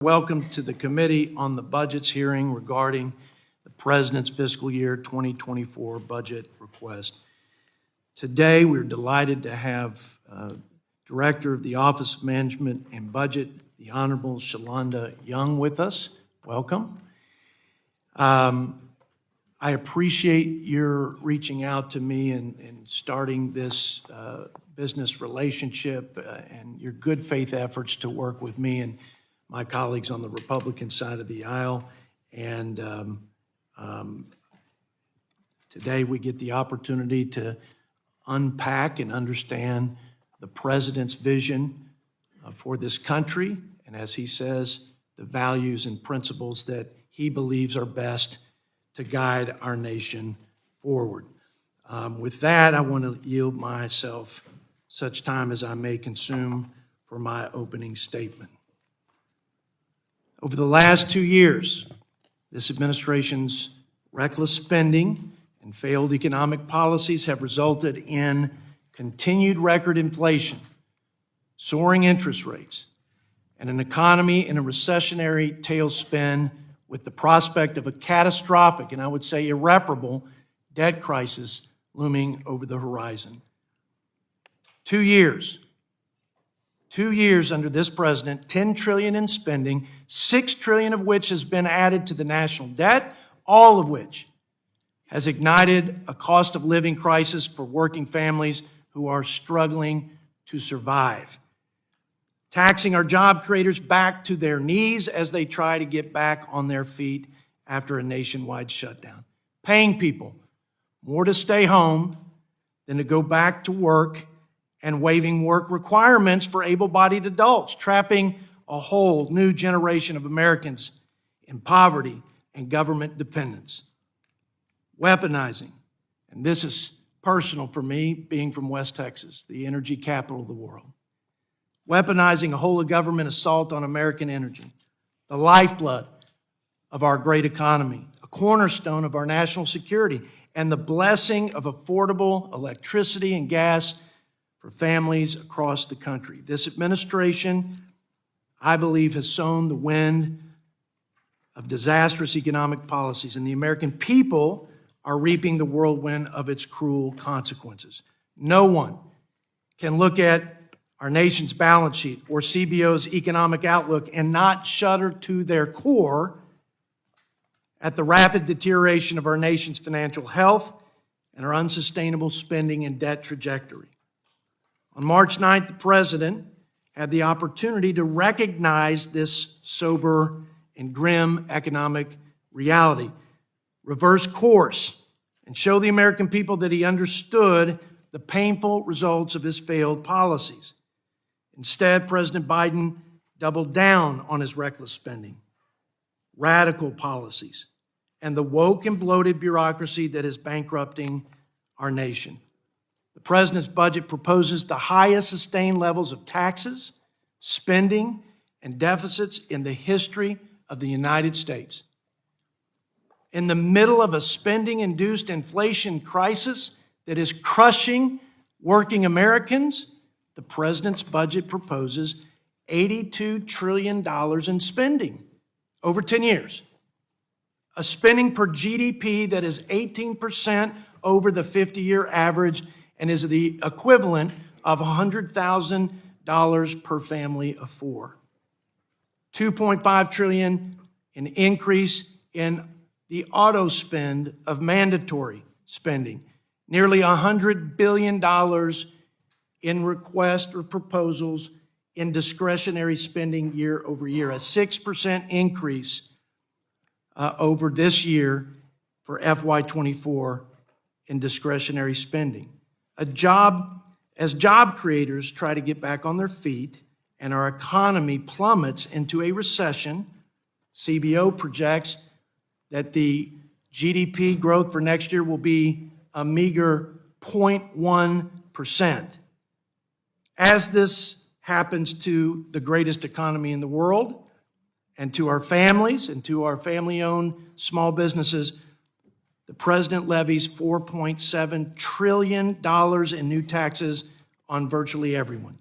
Welcome to the Committee on the Budgets hearing regarding the President's fiscal year 2024 budget request. Today, we're delighted to have Director of the Office of Management and Budget, the Honorable Shalanda Young, with us. Welcome. I appreciate your reaching out to me and starting this business relationship and your good faith efforts to work with me and my colleagues on the Republican side of the aisle. And today we get the opportunity to unpack and understand the President's vision for this country, and as he says, the values and principles that he believes are best to guide our nation forward. With that, I want to yield myself such time as I may consume for my opening statement. Over the last 2 years, this administration's reckless spending and failed economic policies have resulted in continued record inflation, soaring interest rates, and an economy in a recessionary tailspin with the prospect of a catastrophic, and I would say irreparable, debt crisis looming over the horizon. 2 years. 2 years under this president, $10 trillion in spending, $6 trillion of which has been added to the national debt, all of which has ignited a cost of living crisis for working families who are struggling to survive. Taxing our job creators back to their knees as they try to get back on their feet after a nationwide shutdown. Paying people more to stay home than to go back to work, and waiving work requirements for able-bodied adults, trapping a whole new generation of Americans in poverty and government dependence. Weaponizing, and this is personal for me, being from West Texas, the energy capital of the world. Weaponizing a whole-of-government assault on American energy, the lifeblood of our great economy, a cornerstone of our national security, and the blessing of affordable electricity and gas for families across the country. This administration, I believe, has sown the wind of disastrous economic policies, and the American people are reaping the whirlwind of its cruel consequences. No one can look at our nation's balance sheet or CBO's economic outlook and not shudder to their core at the rapid deterioration of our nation's financial health and our unsustainable spending and debt trajectory. On March 9th, the President had the opportunity to recognize this sober and grim economic reality, reverse course, and show the American people that he understood the painful results of his failed policies. Instead, President Biden doubled down on his reckless spending, radical policies, and the woke and bloated bureaucracy that is bankrupting our nation. The President's budget proposes the highest sustained levels of taxes, spending, and deficits in the history of the United States. In the middle of a spending-induced inflation crisis that is crushing working Americans, the President's budget proposes $82 trillion in spending over 10 years, a spending per GDP that is 18% over the 50-year average and is the equivalent of $100,000 per family of four. $2.5 trillion in increase in the auto spend of mandatory spending. Nearly $100 billion in requests or proposals in discretionary spending year over year, a 6% increase over this year for FY2024 in discretionary spending. As job creators try to get back on their feet and our economy plummets into a recession, CBO projects that the GDP growth for next year will be a meager 0.1%. As this happens to the greatest economy in the world and to our families and to our family-owned small businesses, the President levies $4.7 trillion in new taxes on virtually everyone.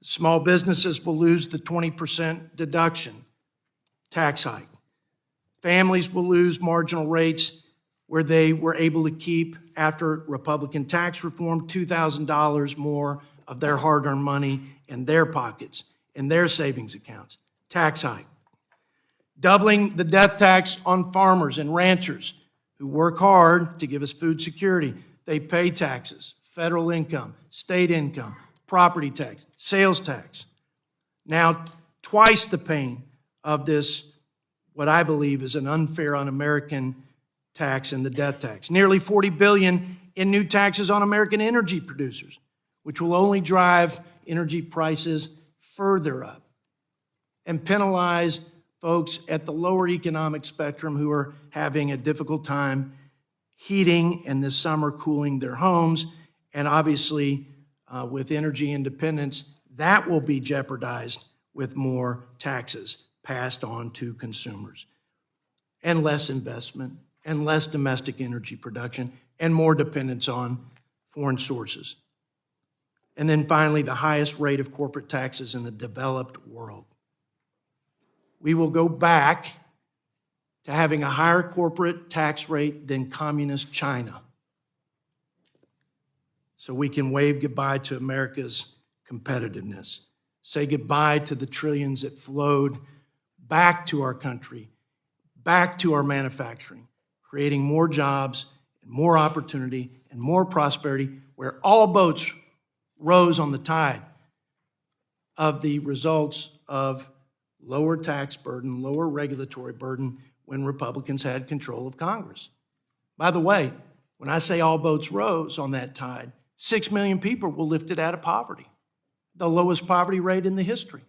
Small businesses will lose the 20% deduction tax hike. Families will lose marginal rates where they were able to keep, after Republican tax reform, $2,000 more of their hard-earned money in their pockets, in their savings accounts. Tax hike. Doubling the death tax on farmers and ranchers who work hard to give us food security. They pay taxes, federal income, state income, property tax, sales tax. Now, twice the pain of this, what I believe is an unfair, un-American tax and the death tax. Nearly $40 billion in new taxes on American energy producers, which will only drive energy prices further up and penalize folks at the lower economic spectrum who are having a difficult time heating and this summer cooling their homes. And obviously, with energy independence, that will be jeopardized with more taxes passed on to consumers, and less investment, and less domestic energy production, and more dependence on foreign sources. And then finally, the highest rate of corporate taxes in the developed world. We will go back to having a higher corporate tax rate than communist China, so we can wave goodbye to America's competitiveness, say goodbye to the trillions that flowed back to our country, back to our manufacturing, creating more jobs and more opportunity and more prosperity, where all boats rose on the tide of the results of lower tax burden, lower regulatory burden when Republicans had control of Congress. By the way, when I say all boats rose on that tide, 6 million people were lifted out of poverty, the lowest poverty rate in the history.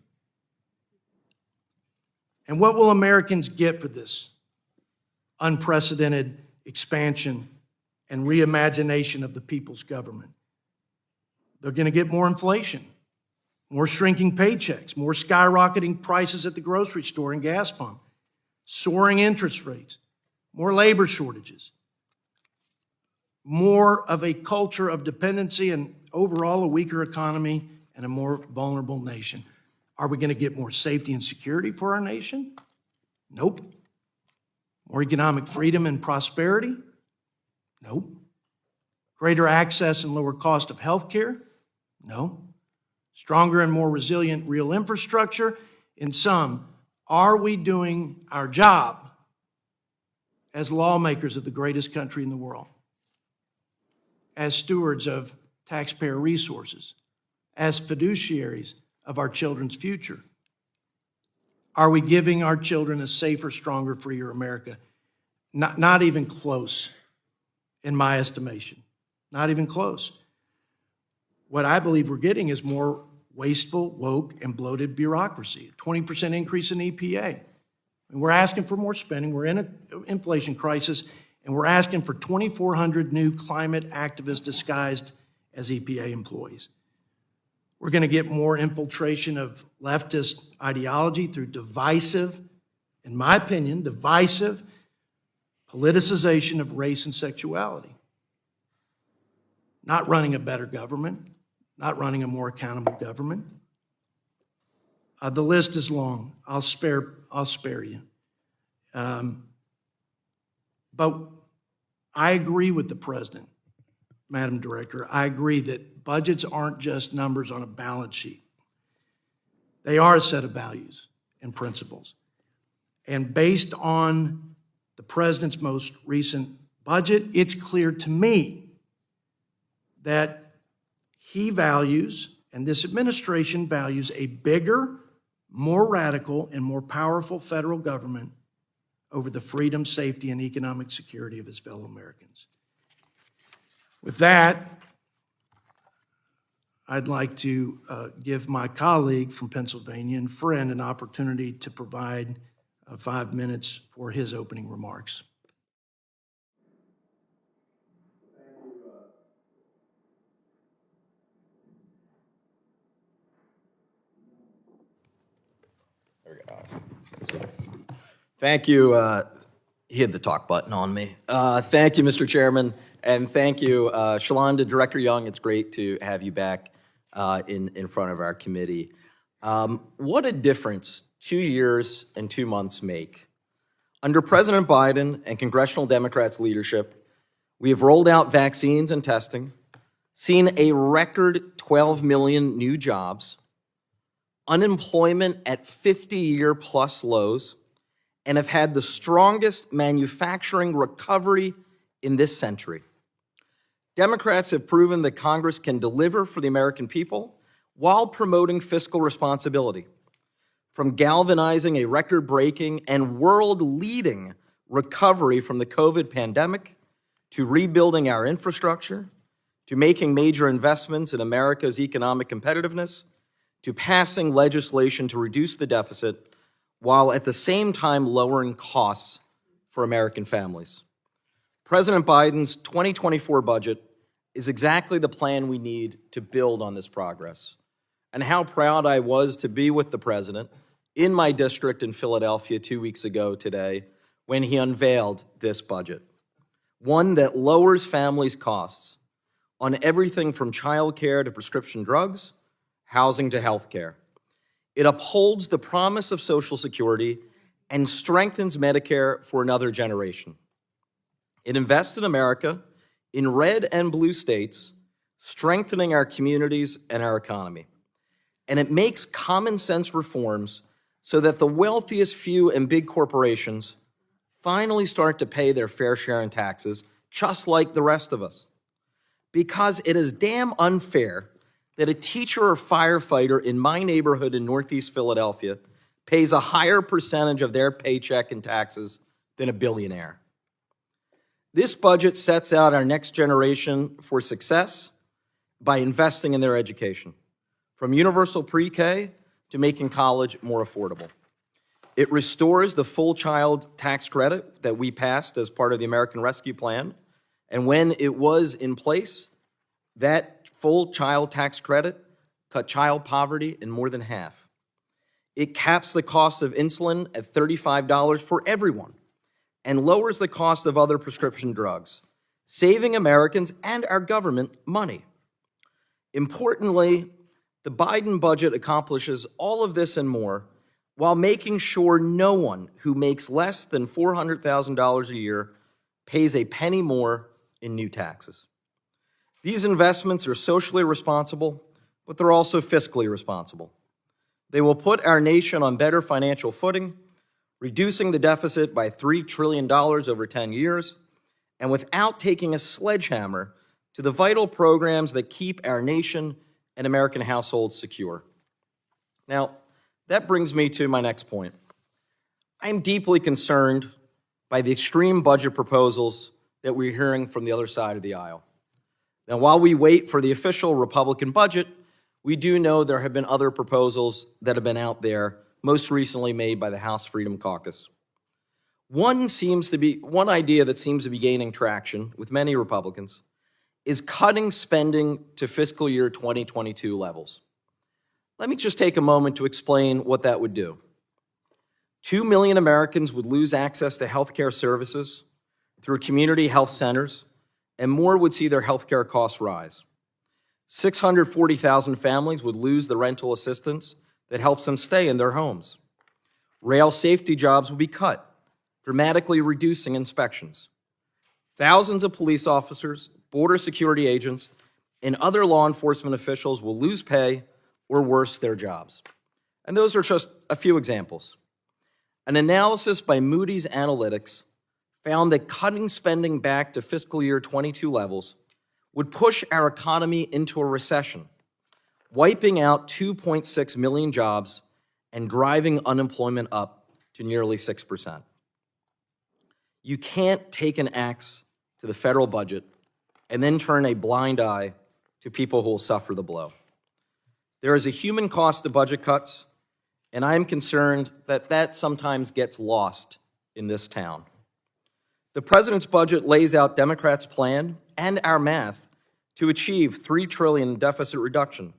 And what will Americans get for this unprecedented expansion and reimagination of the people's government? They're going to get more inflation, more shrinking paychecks, more skyrocketing prices at the grocery store and gas pump, soaring interest rates, more labor shortages, more of a culture of dependency, and overall a weaker economy and a more vulnerable nation. Are we going to get more safety and security for our nation? Nope. More economic freedom and prosperity? Nope. Greater access and lower cost of health care? No. Stronger and more resilient real infrastructure? In sum, are we doing our job as lawmakers of the greatest country in the world, as stewards of taxpayer resources, as fiduciaries of our children's future? Are we giving our children a safer, stronger, freer America? Not even close, in my estimation. Not even close. What I believe we're getting is more wasteful, woke, and bloated bureaucracy, a 20% increase in EPA. And we're asking for more spending. We're in an inflation crisis, and we're asking for 2,400 new climate activists disguised as EPA employees. We're going to get more infiltration of leftist ideology through divisive, in my opinion, divisive politicization of race and sexuality. Not running a better government, not running a more accountable government. The list is long. I'll spare you. But I agree with the president, Madam Director. I agree that budgets aren't just numbers on a balance sheet. They are a set of values and principles. And based on the president's most recent budget, it's clear to me that he values, and this administration values, a bigger, more radical, and more powerful federal government over the freedom, safety, and economic security of his fellow Americans. With that, I'd like to give my colleague from Pennsylvania and friend an opportunity to provide 5 minutes for his opening remarks. Thank you. He hit the talk button on me. Thank you, Mr. Chairman, and thank you, Shalanda, Director Young. It's great to have you back in front of our committee. What a difference 2 years and 2 months make. Under President Biden and congressional Democrats' leadership, we have rolled out vaccines and testing, seen a record 12 million new jobs, unemployment at 50-year-plus lows, and have had the strongest manufacturing recovery in this century. Democrats have proven that Congress can deliver for the American people while promoting fiscal responsibility. From galvanizing a record-breaking and world-leading recovery from the COVID pandemic, to rebuilding our infrastructure, to making major investments in America's economic competitiveness, to passing legislation to reduce the deficit, while at the same time lowering costs for American families. President Biden's 2024 budget is exactly the plan we need to build on this progress. And how proud I was to be with the president in my district in Philadelphia 2 weeks ago today when he unveiled this budget. One that lowers families' costs on everything from childcare to prescription drugs, housing to health care. It upholds the promise of Social Security and strengthens Medicare for another generation. It invests in America, in red and blue states, strengthening our communities and our economy. And it makes common sense reforms so that the wealthiest few and big corporations finally start to pay their fair share in taxes, just like the rest of us. Because it is damn unfair that a teacher or firefighter in my neighborhood in Northeast Philadelphia pays a higher percentage of their paycheck in taxes than a billionaire. This budget sets out our next generation for success by investing in their education, from universal pre-K to making college more affordable. It restores the full child tax credit that we passed as part of the American Rescue Plan. And when it was in place, that full child tax credit cut child poverty in more than half. It caps the cost of insulin at $35 for everyone and lowers the cost of other prescription drugs, saving Americans and our government money. Importantly, the Biden budget accomplishes all of this and more while making sure no one who makes less than $400,000 a year pays a penny more in new taxes. These investments are socially responsible, but they're also fiscally responsible. They will put our nation on better financial footing, reducing the deficit by $3 trillion over 10 years, and without taking a sledgehammer to the vital programs that keep our nation and American households secure. Now, that brings me to my next point. I'm deeply concerned by the extreme budget proposals that we're hearing from the other side of the aisle. Now, while we wait for the official Republican budget, we do know there have been other proposals that have been out there, most recently made by the House Freedom Caucus. One idea that seems to be gaining traction with many Republicans is cutting spending to fiscal year 2022 levels. Let me just take a moment to explain what that would do. 2 million Americans would lose access to health care services through community health centers, and more would see their health care costs rise. 640,000 families would lose the rental assistance that helps them stay in their homes. Rail safety jobs would be cut, dramatically reducing inspections. Thousands of police officers, border security agents, and other law enforcement officials will lose pay or worse, their jobs. And those are just a few examples. An analysis by Moody's Analytics found that cutting spending back to fiscal year 22 levels would push our economy into a recession, wiping out 2.6 million jobs and driving unemployment up to nearly 6%. You can't take an axe to the federal budget and then turn a blind eye to people who will suffer the blow. There is a human cost to budget cuts, and I'm concerned that that sometimes gets lost in this town. The president's budget lays out Democrats' plan and our math to achieve $3 trillion deficit reduction,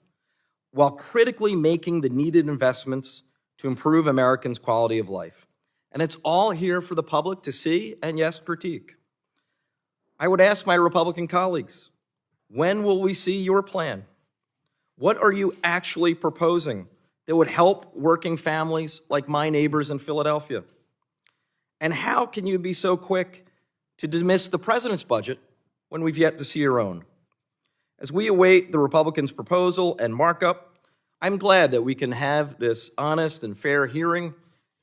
while critically making the needed investments to improve Americans' quality of life. And it's all here for the public to see and, yes, critique. I would ask my Republican colleagues, when will we see your plan? What are you actually proposing that would help working families like my neighbors in Philadelphia? And how can you be so quick to dismiss the president's budget when we've yet to see your own? As we await the Republicans' proposal and markup, I'm glad that we can have this honest and fair hearing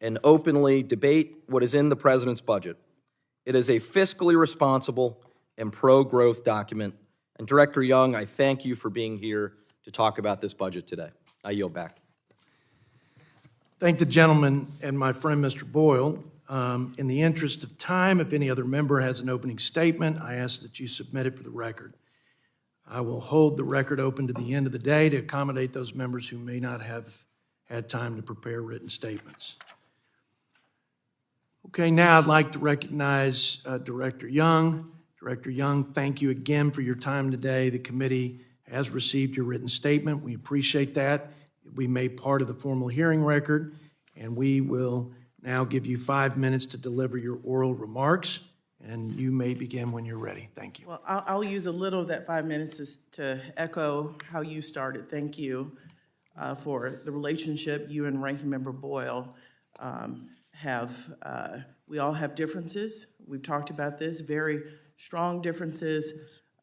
and openly debate what is in the president's budget. It is a fiscally responsible and pro-growth document. And Director Young, I thank you for being here to talk about this budget today. I yield back. Thank the gentleman and my friend, Mr. Boyle. In the interest of time, if any other member has an opening statement, I ask that you submit it for the record. I will hold the record open to the end of the day to accommodate those members who may not have had time to prepare written statements. Okay, now I'd like to recognize Director Young. Director Young, thank you again for your time today. The committee has received your written statement. We appreciate that. We made part of the formal hearing record, and we will now give you 5 minutes to deliver your oral remarks, and you may begin when you're ready. Thank you. Well, I'll use a little of that 5 minutes to echo how you started. Thank you for the relationship you and Ranking Member Boyle have. We all have differences. We've talked about this, very strong differences,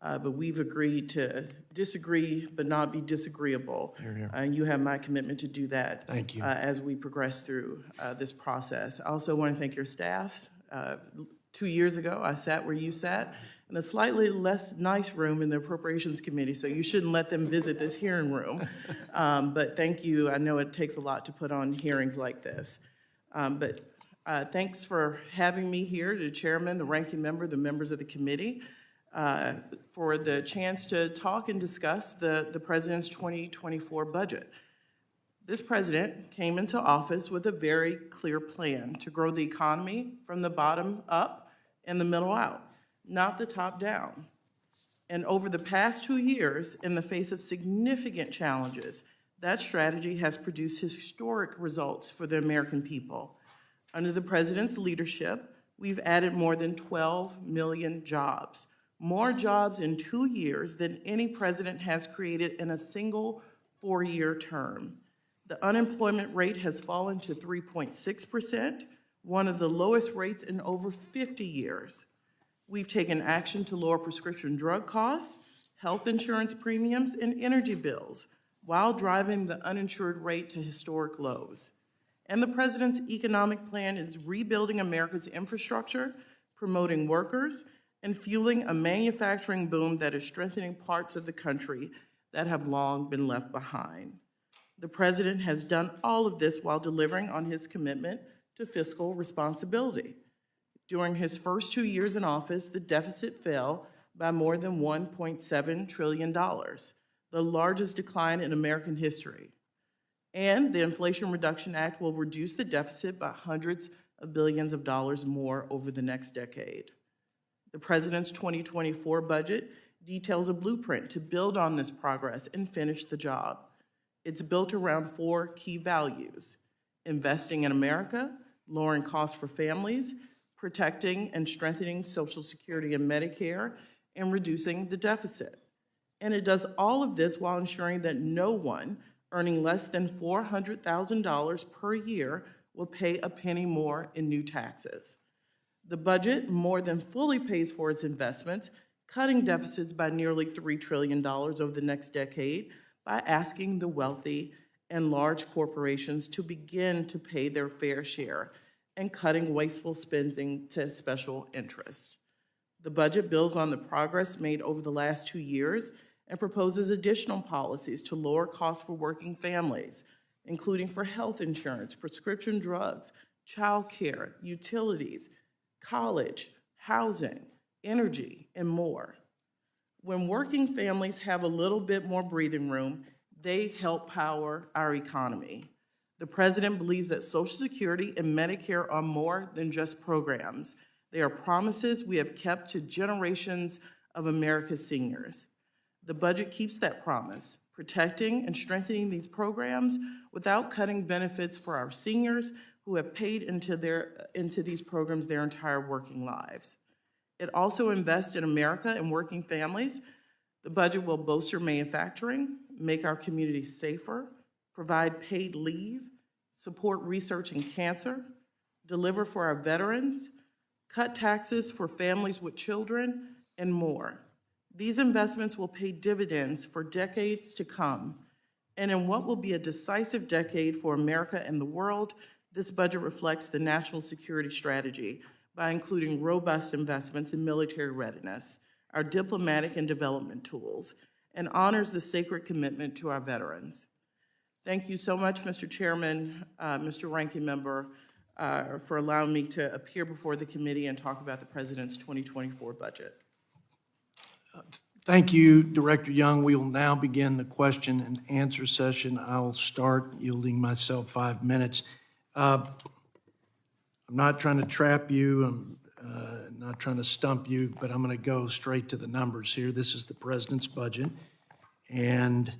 but we've agreed to disagree but not be disagreeable. And you have my commitment to do that. Thank you. As we progress through this process. I also want to thank your staffs. 2 years ago, I sat where you sat in a slightly less nice room in the Appropriations Committee, so you shouldn't let them visit this hearing room. But thank you. I know it takes a lot to put on hearings like this. But thanks for having me here, the chairman, the ranking member, the members of the committee, for the chance to talk and discuss the president's 2024 budget. This president came into office with a very clear plan to grow the economy from the bottom up and the middle out, not the top down. And over the past 2 years, in the face of significant challenges, that strategy has produced historic results for the American people. Under the president's leadership, we've added more than 12 million jobs, more jobs in 2 years than any president has created in a single 4-year term. The unemployment rate has fallen to 3.6%, one of the lowest rates in over 50 years. We've taken action to lower prescription drug costs, health insurance premiums, and energy bills, while driving the uninsured rate to historic lows. And the president's economic plan is rebuilding America's infrastructure, promoting workers, and fueling a manufacturing boom that is strengthening parts of the country that have long been left behind. The president has done all of this while delivering on his commitment to fiscal responsibility. During his first 2 years in office, the deficit fell by more than $1.7 trillion, the largest decline in American history. And the Inflation Reduction Act will reduce the deficit by hundreds of billions of dollars more over the next decade. The president's 2024 budget details a blueprint to build on this progress and finish the job. It's built around 4 key values: investing in America, lowering costs for families, protecting and strengthening Social Security and Medicare, and reducing the deficit. And it does all of this while ensuring that no one earning less than $400,000 per year will pay a penny more in new taxes. The budget more than fully pays for its investments, cutting deficits by nearly $3 trillion over the next decade by asking the wealthy and large corporations to begin to pay their fair share and cutting wasteful spending to special interests. The budget builds on the progress made over the last 2 years and proposes additional policies to lower costs for working families, including for health insurance, prescription drugs, child care, utilities, college, housing, energy, and more. When working families have a little bit more breathing room, they help power our economy. The president believes that Social Security and Medicare are more than just programs. They are promises we have kept to generations of America's seniors. The budget keeps that promise, protecting and strengthening these programs without cutting benefits for our seniors who have paid into these programs their entire working lives. It also invests in America and working families. The budget will bolster manufacturing, make our communities safer, provide paid leave, support research in cancer, deliver for our veterans, cut taxes for families with children, and more. These investments will pay dividends for decades to come. And in what will be a decisive decade for America and the world, this budget reflects the national security strategy by including robust investments in military readiness, our diplomatic and development tools, and honors the sacred commitment to our veterans. Thank you so much, Mr. Chairman, Mr. Ranking Member, for allowing me to appear before the committee and talk about the President's 2024 budget. Thank you, Director Young. We will now begin the question and answer session. I'll start yielding myself 5 minutes. I'm not trying to trap you. I'm not trying to stump you, but I'm going to go straight to the numbers here. This is the President's budget, and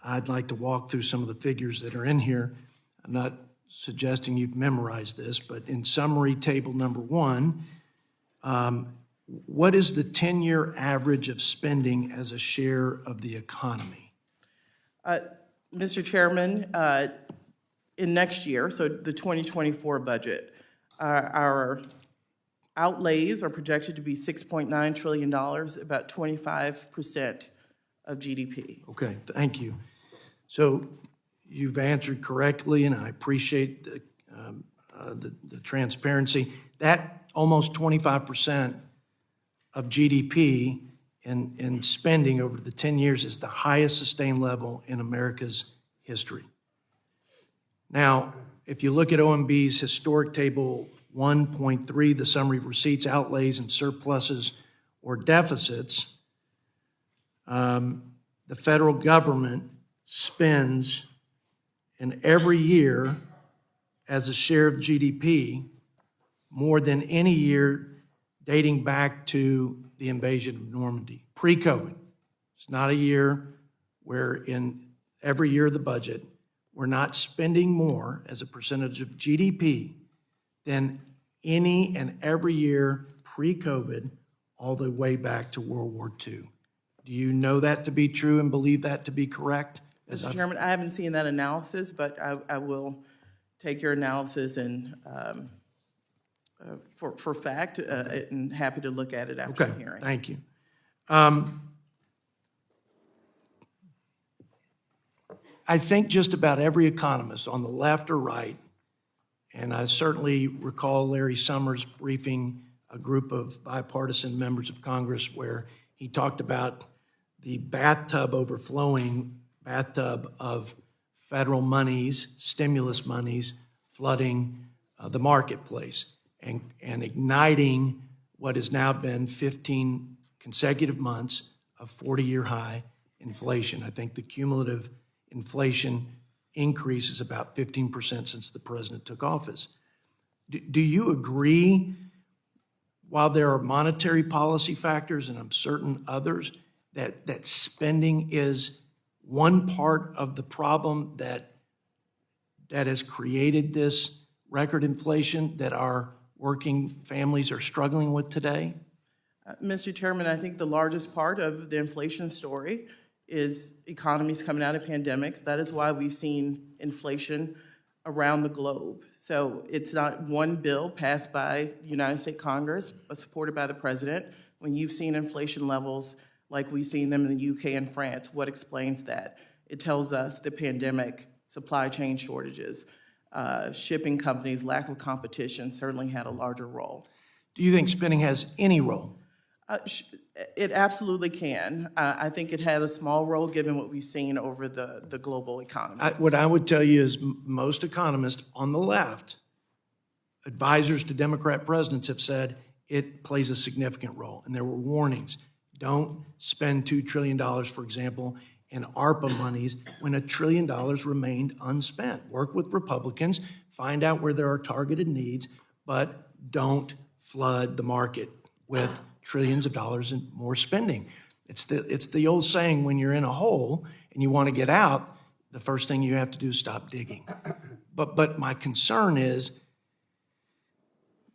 I'd like to walk through some of the figures that are in here. I'm not suggesting you've memorized this, but in summary, table number 1, what is the 10-year average of spending as a share of the economy? Mr. Chairman, in next year, so the 2024 budget, our outlays are projected to be $6.9 trillion, about 25% of GDP. Okay, thank you. So you've answered correctly, and I appreciate the transparency. That almost 25% of GDP in spending over the 10 years is the highest sustained level in America's history. Now, if you look at OMB's historic table 1.3, the summary of receipts, outlays, and surpluses or deficits, the federal government spends in every year as a share of GDP more than any year dating back to the invasion of Normandy, pre-COVID. It's not a year where in every year of the budget, we're not spending more as a percentage of GDP than any and every year pre-COVID all the way back to World War II. Do you know that to be true and believe that to be correct? Mr. Chairman, I haven't seen that analysis, but I will take your analysis and for fact, and happy to look at it after the hearing. Thank you. I think just about every economist on the left or right, and I certainly recall Larry Summers briefing a group of bipartisan members of Congress where he talked about the bathtub of federal monies, stimulus monies, flooding the marketplace and igniting what has now been 15 consecutive months of 40-year high inflation. I think the cumulative inflation increase is about 15% since the president took office. Do you agree, while there are monetary policy factors, and I'm certain others, that spending is one part of the problem that has created this record inflation that our working families are struggling with today? Mr. Chairman, I think the largest part of the inflation story is economies coming out of pandemics. That is why we've seen inflation around the globe. So it's not one bill passed by the United States Congress, but supported by the president. When you've seen inflation levels like we've seen them in the UK and France, what explains that? It tells us the pandemic, supply chain shortages, shipping companies, lack of competition certainly had a larger role. Do you think spending has any role? It absolutely can. I think it had a small role given what we've seen over the global economy. What I would tell you is most economists on the left, advisors to Democrat presidents, have said it plays a significant role. And there were warnings. Don't spend $2 trillion, for example, in ARPA monies when $1 trillion remained unspent. Work with Republicans, find out where there are targeted needs, but don't flood the market with trillions of dollars in more spending. It's the old saying, when you're in a hole and you want to get out, the first thing you have to do is stop digging. But my concern is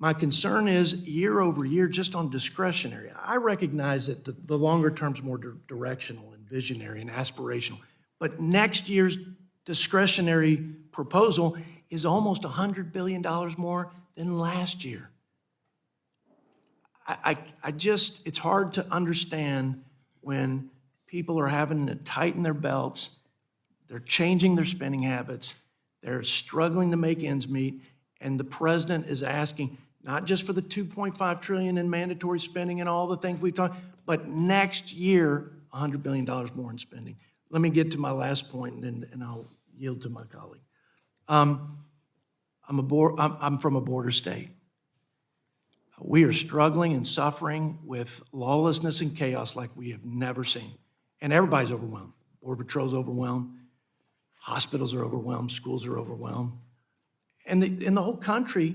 year over year, just on discretionary. I recognize that the longer term's more directional and visionary and aspirational. But next year's discretionary proposal is almost $100 billion more than last year. I just, it's hard to understand when people are having to tighten their belts, they're changing their spending habits, they're struggling to make ends meet, and the president is asking not just for the $2.5 trillion in mandatory spending and all the things we've talked, but next year, $100 billion more in spending. Let me get to my last point, and I'll yield to my colleague. I'm from a border state. We are struggling and suffering with lawlessness and chaos like we have never seen. And everybody's overwhelmed. Border Patrol's overwhelmed. Hospitals are overwhelmed. Schools are overwhelmed. And the whole country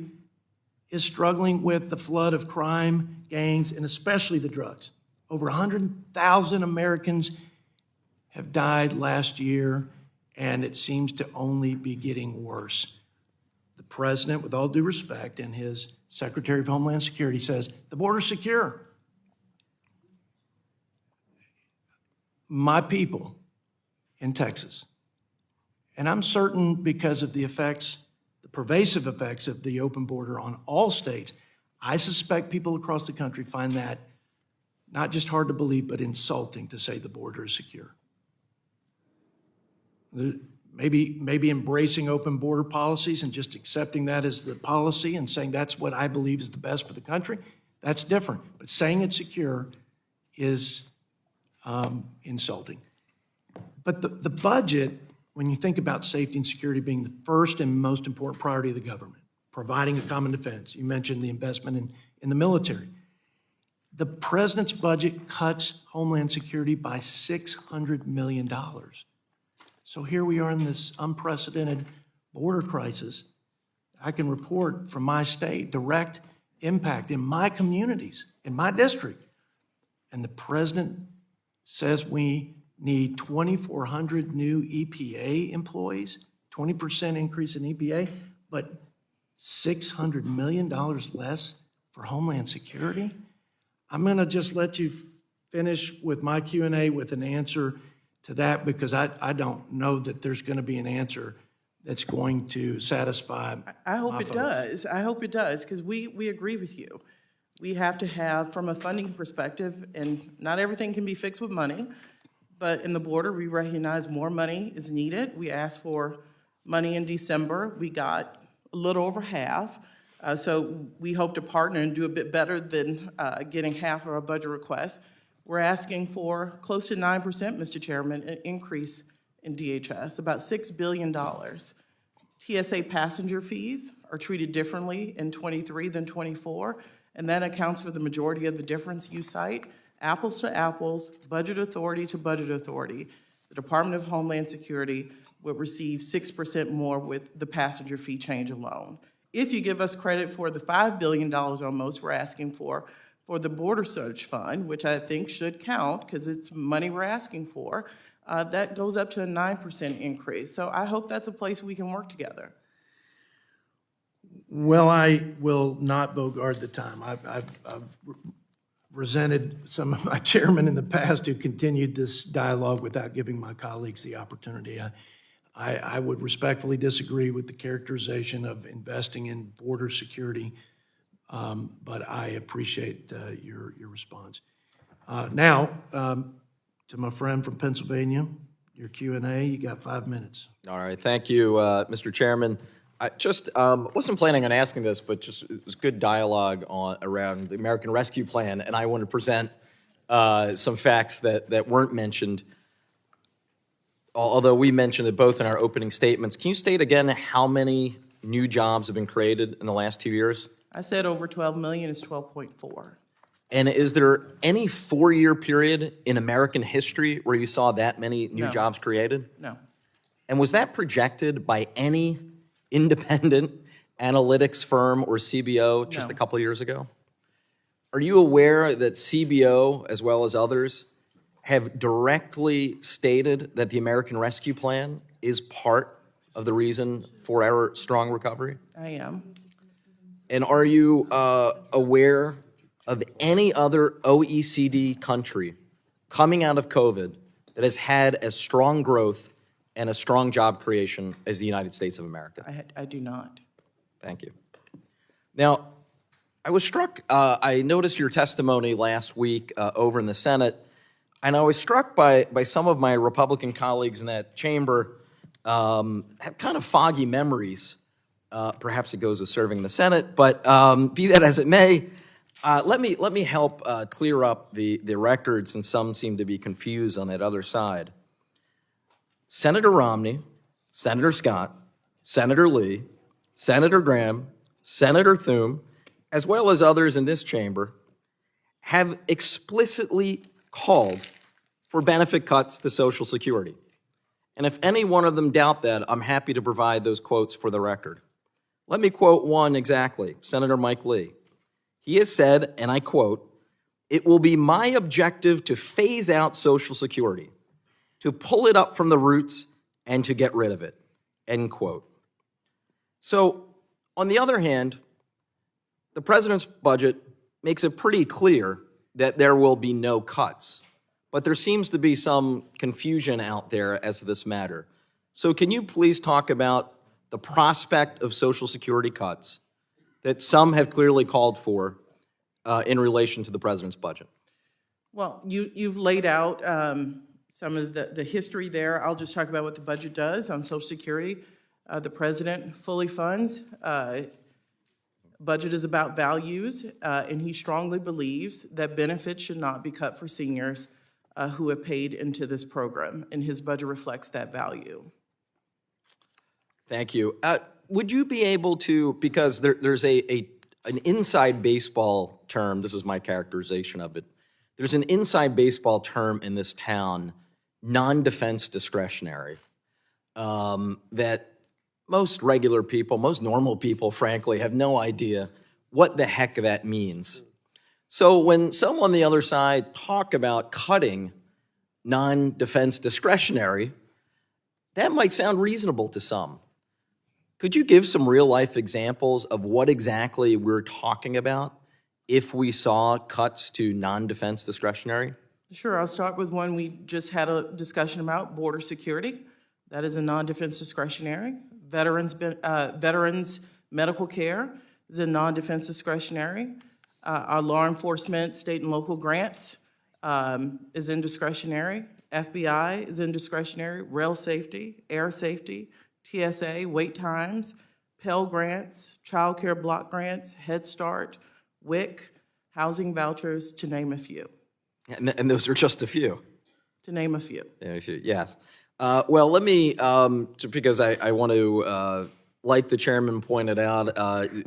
is struggling with the flood of crime, gangs, and especially the drugs. Over 100,000 Americans have died last year, and it seems to only be getting worse. The president, with all due respect, and his Secretary of Homeland Security says, the border's secure. My people in Texas, and I'm certain because of the effects, the pervasive effects of the open border on all states, I suspect people across the country find that not just hard to believe, but insulting to say the border is secure. Maybe embracing open border policies and just accepting that as the policy and saying that's what I believe is the best for the country, that's different. But saying it's secure is insulting. But the budget, when you think about safety and security being the first and most important priority of the government, providing a common defense, you mentioned the investment in the military. The president's budget cuts Homeland Security by $600 million. So here we are in this unprecedented border crisis. I can report from my state, direct impact in my communities, in my district. And the president says we need 2,400 new EPA employees, 20% increase in EPA, but $600 million less for Homeland Security. I'm gonna just let you finish with my Q&A with an answer to that, because I don't know that there's going to be an answer that's going to satisfy. I hope it does. I hope it does, because we agree with you. We have to have, from a funding perspective, and not everything can be fixed with money, but in the border, we recognize more money is needed. We asked for money in December. We got a little over half. So we hope to partner and do a bit better than getting half of our budget request. We're asking for close to 9%, Mr. Chairman, an increase in DHS, about $6 billion. TSA passenger fees are treated differently in 23 than 24, and that accounts for the majority of the difference you cite. Apples to apples, budget authority to budget authority. The Department of Homeland Security would receive 6% more with the passenger fee change alone. If you give us credit for the $5 billion almost we're asking for the Border Search Fund, which I think should count because it's money we're asking for, that goes up to a 9% increase. So I hope that's a place we can work together. Well, I will not bogart the time. I've resented some of my chairmen in the past who continued this dialogue without giving my colleagues the opportunity. I would respectfully disagree with the characterization of investing in border security, but I appreciate your response. Now, to my friend from Pennsylvania, your Q&A, you got 5 minutes. All right, thank you, Mr. Chairman. I just wasn't planning on asking this, but just it was good dialogue around the American Rescue Plan, and I want to present some facts that weren't mentioned, although we mentioned it both in our opening statements. Can you state again how many new jobs have been created in the last 2 years? I said over 12 million is 12.4. And is there any 4-year period in American history where you saw that many new jobs created? No. And was that projected by any independent analytics firm or CBO just a couple of years ago? Are you aware that CBO, as well as others, have directly stated that the American Rescue Plan is part of the reason for our strong recovery? I am. And are you aware of any other OECD country coming out of COVID that has had as strong growth and a strong job creation as the United States of America? I do not. Thank you. Now, I was struck, I noticed your testimony last week over in the Senate, and I was struck by some of my Republican colleagues in that chamber have kind of foggy memories. Perhaps it goes with serving in the Senate, but be that as it may, let me help clear up the record, since some seem to be confused on that other side. Senator Romney, Senator Scott, Senator Lee, Senator Graham, Senator Thune, as well as others in this chamber, have explicitly called for benefit cuts to Social Security. And if any one of them doubt that, I'm happy to provide those quotes for the record. Let me quote one exactly, Senator Mike Lee. He has said, and I quote, "It will be my objective to phase out Social Security, to pull it up from the roots, and to get rid of it," end quote. So, on the other hand, the president's budget makes it pretty clear that there will be no cuts. But there seems to be some confusion out there as to this matter. So can you please talk about the prospect of Social Security cuts that some have clearly called for in relation to the president's budget? Well, you've laid out some of the history there. I'll just talk about what the budget does on Social Security. The president fully funds. Budget is about values, and he strongly believes that benefits should not be cut for seniors who have paid into this program, and his budget reflects that value. Thank you. Would you be able to, because there's an inside baseball term, this is my characterization of it, there's an inside baseball term in this town, non-defense discretionary, that most regular people, most normal people, frankly, have no idea what the heck that means. So when some on the other side talk about cutting non-defense discretionary, that might sound reasonable to some. Could you give some real-life examples of what exactly we're talking about if we saw cuts to non-defense discretionary? Sure, I'll start with one we just had a discussion about, border security. That is a non-defense discretionary. Veterans medical care is a non-defense discretionary. Our law enforcement, state and local grants is in discretionary. FBI is in discretionary. Rail safety, air safety, TSA, wait times, Pell grants, child care block grants, Head Start, WIC, housing vouchers, to name a few. And those are just a few. To name a few. Yes. Well, let me, just because I want to, like the chairman pointed out,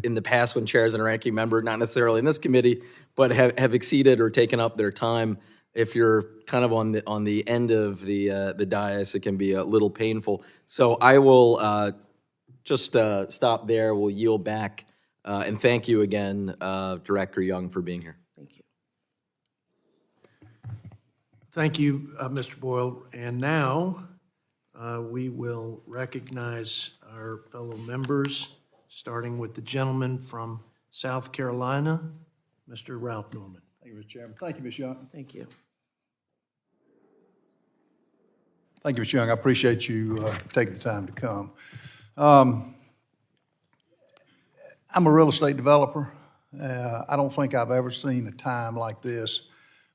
in the past when chairs and a ranking member, not necessarily in this committee, but have exceeded or taken up their time, if you're kind of on the end of the dais, it can be a little painful. So I will just stop there. We'll yield back. And thank you again, Director Young, for being here. Thank you. Thank you, Mr. Boyle. And now we will recognize our fellow members, starting with the gentleman from South Carolina, Mr. Ralph Norman. Thank you, Mr. Chairman. Thank you, Ms. Young. Thank you. Thank you, Ms. Young. I appreciate you taking the time to come. I'm a real estate developer. I don't think I've ever seen a time like this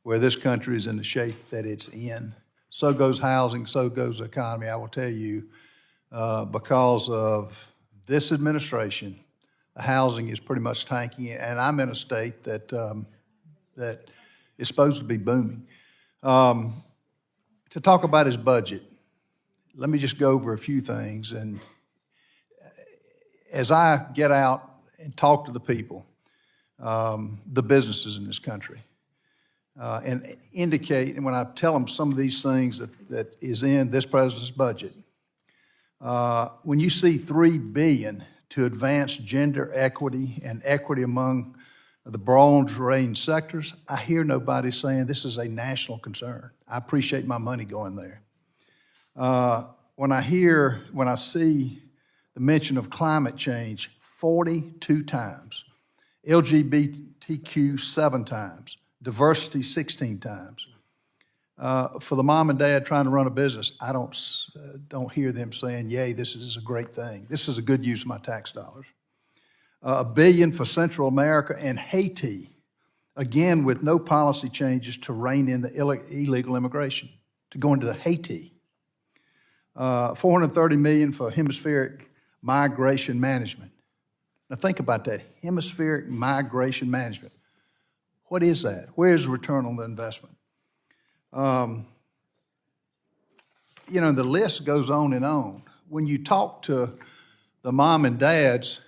where this country is in the shape that it's in. So goes housing, so goes the economy. I will tell you, because of this administration, the housing is pretty much tanking, and I'm in a state that that is supposed to be booming. To talk about his budget, let me just go over a few things. And as I get out and talk to the people, the businesses in this country, and indicate, and when I tell them some of these things that is in this president's budget, when you see $3 billion to advance gender equity and equity among the bronze-range sectors, I hear nobody saying this is a national concern. I appreciate my money going there. When I see the mention of climate change 42 times, LGBTQ 7 times, diversity 16 times, For the mom and dad trying to run a business, I don't hear them saying, yay, this is a great thing. This is a good use of my tax dollars. $1 billion for Central America and Haiti, again, with no policy changes to rein in the illegal immigration, to go into Haiti. $430 million for hemispheric migration management. Now think about that, hemispheric migration management. What is that? Where's the return on the investment? You know, the list goes on and on. When you talk to the mom and dads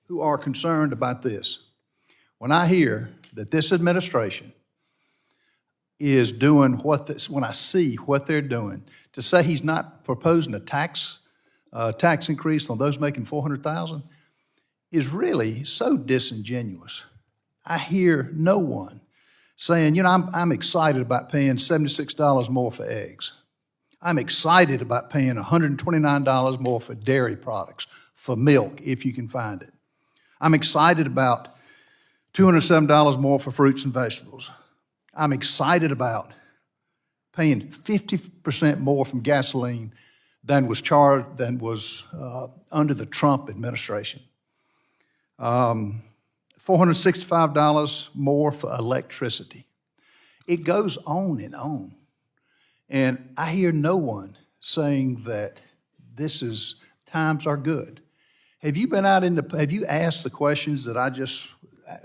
who are concerned about this, when I hear that this administration is doing when I see what they're doing, to say he's not proposing a tax increase on those making $400,000 is really so disingenuous. I hear no one saying, you know, I'm excited about paying $76 more for eggs. I'm excited about paying $129 more for dairy products, for milk, if you can find it. I'm excited about $207 more for fruits and vegetables. I'm excited about paying 50% more from gasoline than was under the Trump administration. $465 more for electricity. It goes on and on. And I hear no one saying that times are good. Have you asked the questions that I just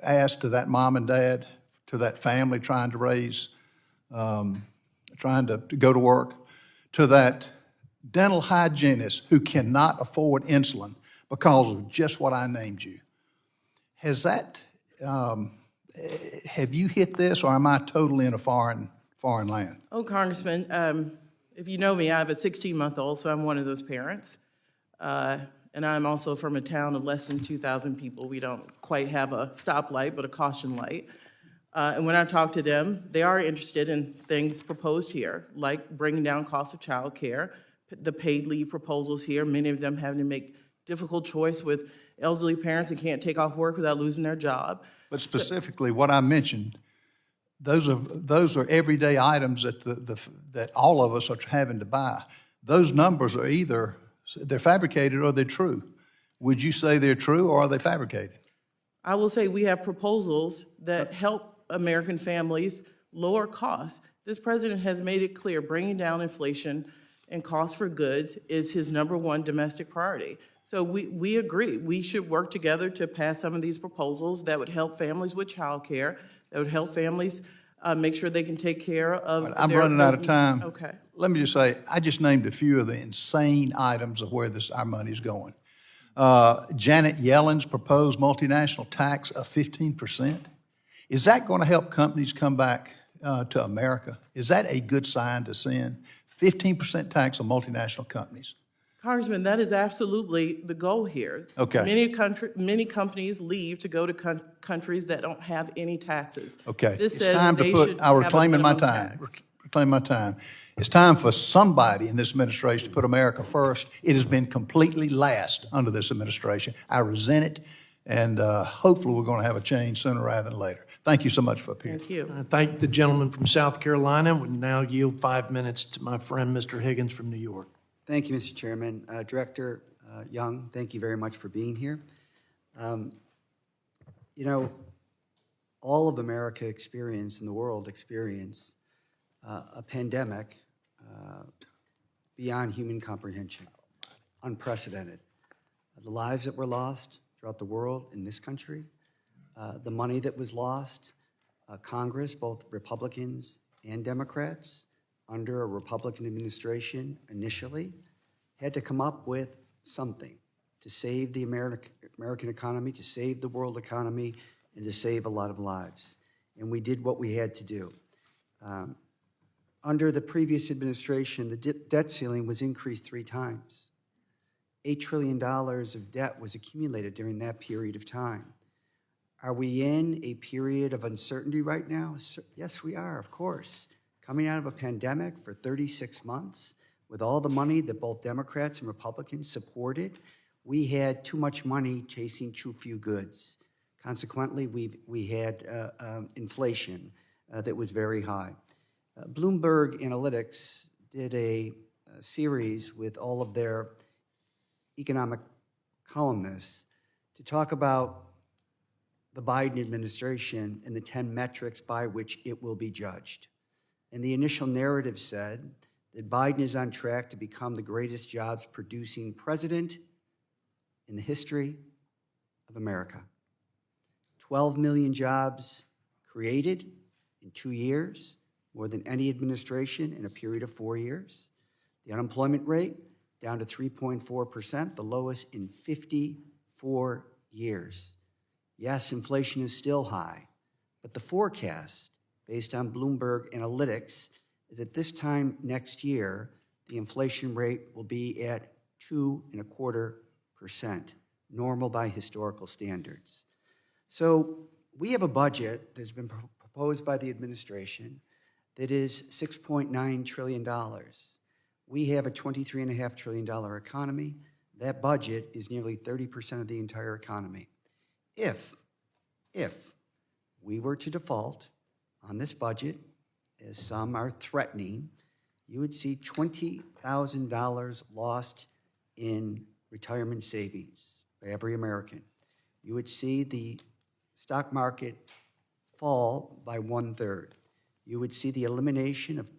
asked to that mom and dad, to that family trying to go to work, to that dental hygienist who cannot afford insulin because of just what I named you? Have you hit this, or am I totally in a foreign land? Oh, Congressman, if you know me, I have a 16-month-old, so I'm one of those parents. And I'm also from a town of less than 2,000 people. We don't quite have a stoplight, but a caution light. And when I talk to them, they are interested in things proposed here, like bringing down costs of child care, the paid leave proposals here, many of them having to make difficult choice with elderly parents that can't take off work without losing their job. But specifically, what I mentioned, those are everyday items that all of us are having to buy. Those numbers are either they're fabricated or they're true. Would you say they're true, or are they fabricated? I will say we have proposals that help American families lower costs. This president has made it clear bringing down inflation and cost for goods is his #1 domestic priority. So we agree. We should work together to pass some of these proposals that would help families with child care, that would help families make sure they can take care of I'm running out of time. Okay. Let me just say, I just named a few of the insane items of where our money's going. Janet Yellen's proposed multinational tax of 15%. Is that going to help companies come back to America? Is that a good sign to send? 15% tax on multinational companies. Congressman, that is absolutely the goal here. Okay. Many companies leave to go to countries that don't have any taxes. Okay. This It's says time to they put, should I have a reclaiming my minimum time. tax. Reclaim my time. It's time for somebody in this administration to put America first. It has been completely last under this administration. I resent it, and hopefully we're going to have a change sooner rather than later. Thank you so much for appearing. Thank you. I thank the gentleman from South Carolina. We now yield 5 minutes to my friend, Mr. Higgins from New York. Thank you, Mr. Chairman. Director Young, thank you very much for being here. You know, all of America experienced and the world experienced a pandemic beyond human comprehension, unprecedented. The lives that were lost throughout the world, in this country, the money that was lost, Congress, both Republicans and Democrats, under a Republican administration initially, had to come up with something to save the American economy, to save the world economy, and to save a lot of lives. And we did what we had to do. Under the previous administration, the debt ceiling was increased 3 times. $8 trillion of debt was accumulated during that period of time. Are we in a period of uncertainty right now? Yes, we are, of course. Coming out of a pandemic for 36 months, with all the money that both Democrats and Republicans supported, we had too much money chasing too few goods. Consequently, we had inflation. that was very high. Bloomberg Analytics did a series with all of their economic columnists to talk about the Biden administration and the 10 metrics by which it will be judged. And the initial narrative said that Biden is on track to become the greatest jobs-producing president in the history of America. 12 million jobs created in 2 years, more than any administration in a period of 4 years. The unemployment rate down to 3.4%, the lowest in 54 years. Yes, inflation is still high, but the forecast, based on Bloomberg Analytics, is at this time next year, the inflation rate will be at 2.25%, normal by historical standards. So we have a budget that's been proposed by the administration that is $6.9 trillion. We have a $23.5 trillion economy. That budget is nearly 30% of the entire economy. If we were to default on this budget, as some are threatening, you would see $20,000 lost in retirement savings by every American. You would see the stock market fall by 1/3. You would see the elimination of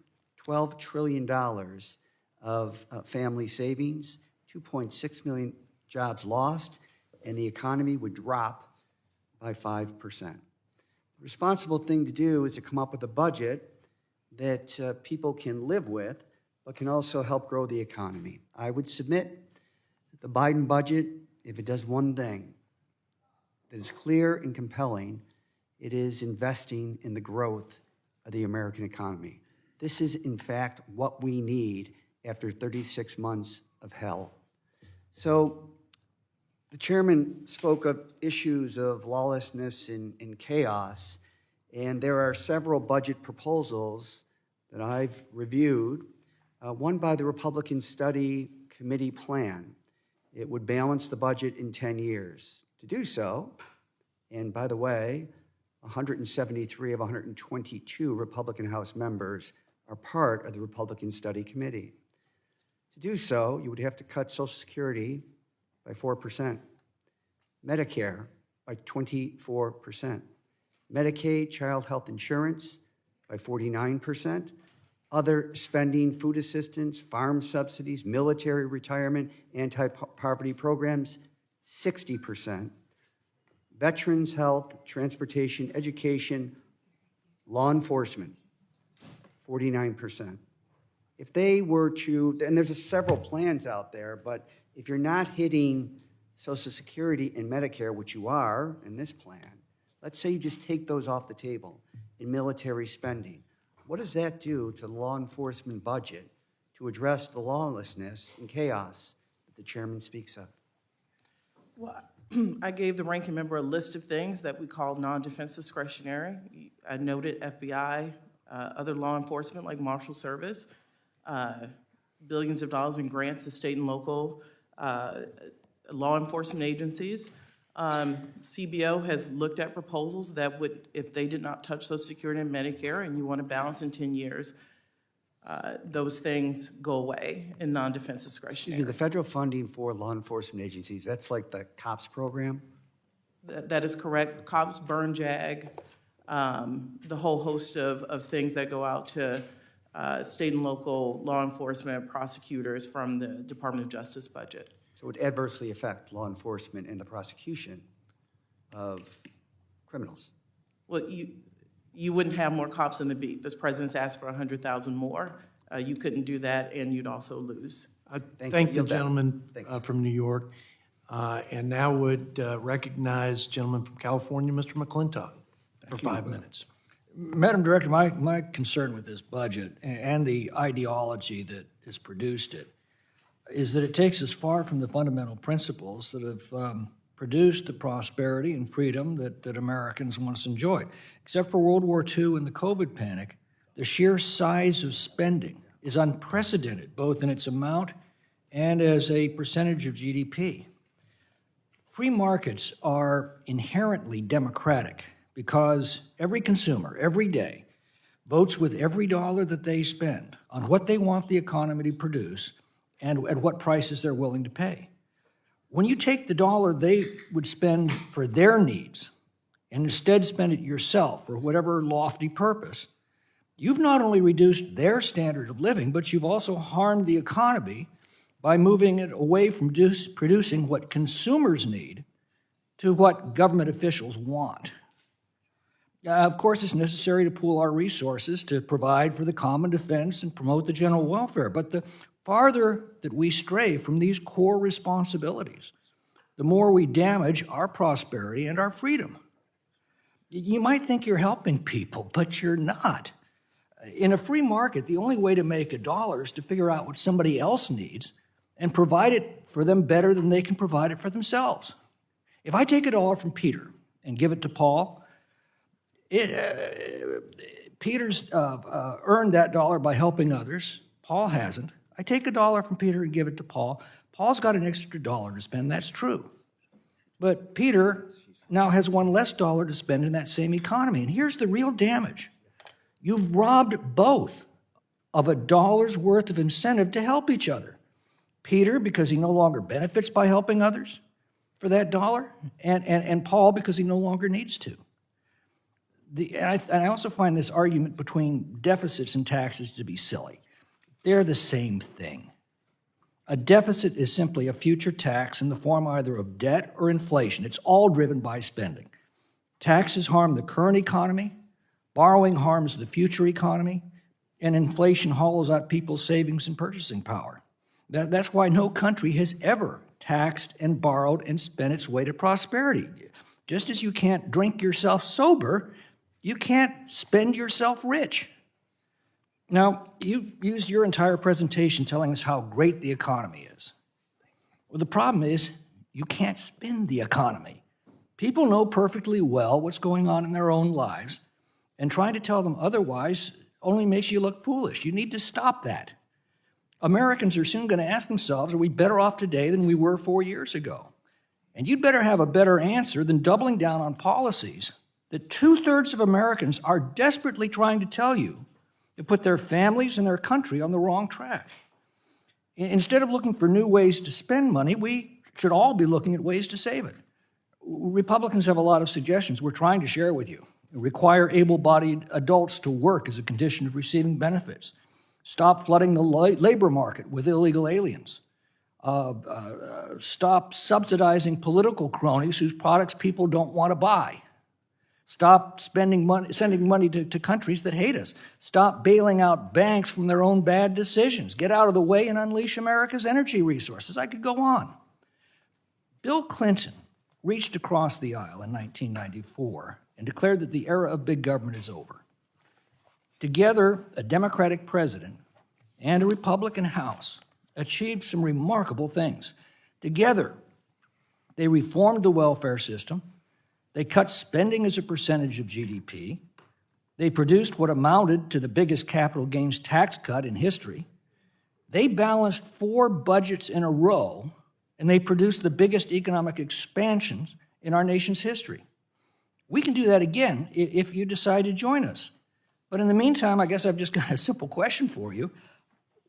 $12 trillion of family savings, 2.6 million jobs lost, and the economy would drop by 5%. The responsible thing to do is to come up with a budget that people can live with, but can also help grow the economy. I would submit that the Biden budget, if it does one thing that is clear and compelling, it is investing in the growth of the American economy. This is, in fact, what we need after 36 months of hell. So the chairman spoke of issues of lawlessness and chaos, and there are several budget proposals that I've reviewed. One by the Republican Study Committee plan. It would balance the budget in 10 years. To do so, and by the way, 173 of 122 Republican House members are part of the Republican Study Committee. To do so, you would have to cut Social Security by 4%, Medicare by 24%, Medicaid, child health insurance by 49%, other spending, food assistance, farm subsidies, military retirement, anti-poverty programs, 60%, veterans health, transportation, education, law enforcement, 49%. If they were to, and there's several plans out there, but if you're not hitting Social Security and Medicare, which you are in this plan, let's say you just take those off the table in military spending. What does that do to the law enforcement budget to address the lawlessness and chaos that the chairman speaks of? Well, I gave the ranking member a list of things that we call non-defense discretionary. I noted FBI, other law enforcement like Marshal Service, billions of dollars in grants to state and local law enforcement agencies. CBO has looked at proposals that would, if they did not touch Social Security and Medicare and you want to balance in 10 years, those things go away in non-defense Excuse discretionary. me, the federal funding for law enforcement agencies, that's like the COPS program? That is correct. COPS, Burn Jag, the whole host of things that go out to state and local law enforcement prosecutors from the Department of Justice budget. So it would adversely affect law enforcement and the prosecution of criminals. Well, you wouldn't have more cops in the beat. This president's asked for 100,000 more. You couldn't do that, and you'd also lose. I Thank thank you. the Yield back. gentleman Thanks. from New York. And now would recognize gentleman from California, Mr. McClintock, for 5 minutes. Madam Director, my concern with this budget and the ideology that has produced it is that it takes us far from the fundamental principles that have produced the prosperity and freedom that Americans once enjoyed. Except for World War II and the COVID panic, the sheer size of spending is unprecedented, both in its amount and as a percentage of GDP. Free markets are inherently democratic because every consumer, every day, votes with every dollar that they spend on what they want the economy to produce and at what prices they're willing to pay. When you take the dollar they would spend for their needs and instead spend it yourself for whatever lofty purpose, you've not only reduced their standard of living, but you've also harmed the economy by moving it away from producing what consumers need to what government officials want. Of course, it's necessary to pool our resources to provide for the common defense and promote the general welfare, but the farther that we stray from these core responsibilities, the more we damage our prosperity and our freedom. You might think you're helping people, but you're not. In a free market, the only way to make a dollar is to figure out what somebody else needs and provide it for them better than they can provide it for themselves. If I take a dollar from Peter and give it to Paul, Peter's earned that dollar by helping others. Paul hasn't. I take a dollar from Peter and give it to Paul. Paul's got an extra dollar to spend. That's true. But Peter now has one less dollar to spend in that same economy. And here's the real damage. You've robbed both of a dollar's worth of incentive to help each other. Peter, because he no longer benefits by helping others for that dollar, and Paul, because he no longer needs to. And I also find this argument between deficits and taxes to be silly. They're the same thing. A deficit is simply a future tax in the form either of debt or inflation. It's all driven by spending. Taxes harm the current economy, borrowing harms the future economy, and inflation hollows out people's savings and purchasing power. That's why no country has ever taxed and borrowed and spent its way to prosperity. Just as you can't drink yourself sober, you can't spend yourself rich. Now, you used your entire presentation telling us how great the economy is. Well, the problem is you can't spin the economy. People know perfectly well what's going on in their own lives, and trying to tell them otherwise only makes you look foolish. You need to stop that. Americans are soon going to ask themselves, are we better off today than we were 4 years ago? And you'd better have a better answer than doubling down on policies that 2/3 of Americans are desperately trying to tell you to put their families and their country on the wrong track. Instead of looking for new ways to spend money, we should all be looking at ways to save it. Republicans have a lot of suggestions we're trying to share with you. Require able-bodied adults to work as a condition of receiving benefits. Stop flooding the labor market with illegal aliens. Stop subsidizing political cronies whose products people don't want to buy. Stop sending money to countries that hate us. Stop bailing out banks from their own bad decisions. Get out of the way and unleash America's energy resources. I could go on. Bill Clinton reached across the aisle in 1994 and declared that the era of big government is over. Together, a Democratic president and a Republican House achieved some remarkable things. Together, they reformed the welfare system. They cut spending as a percentage of GDP. They produced what amounted to the biggest capital gains tax cut in history. They balanced 4 budgets in a row, and they produced the biggest economic expansions in our nation's history. We can do that again if you decide to join us. But in the meantime, I guess I've just got a simple question for you.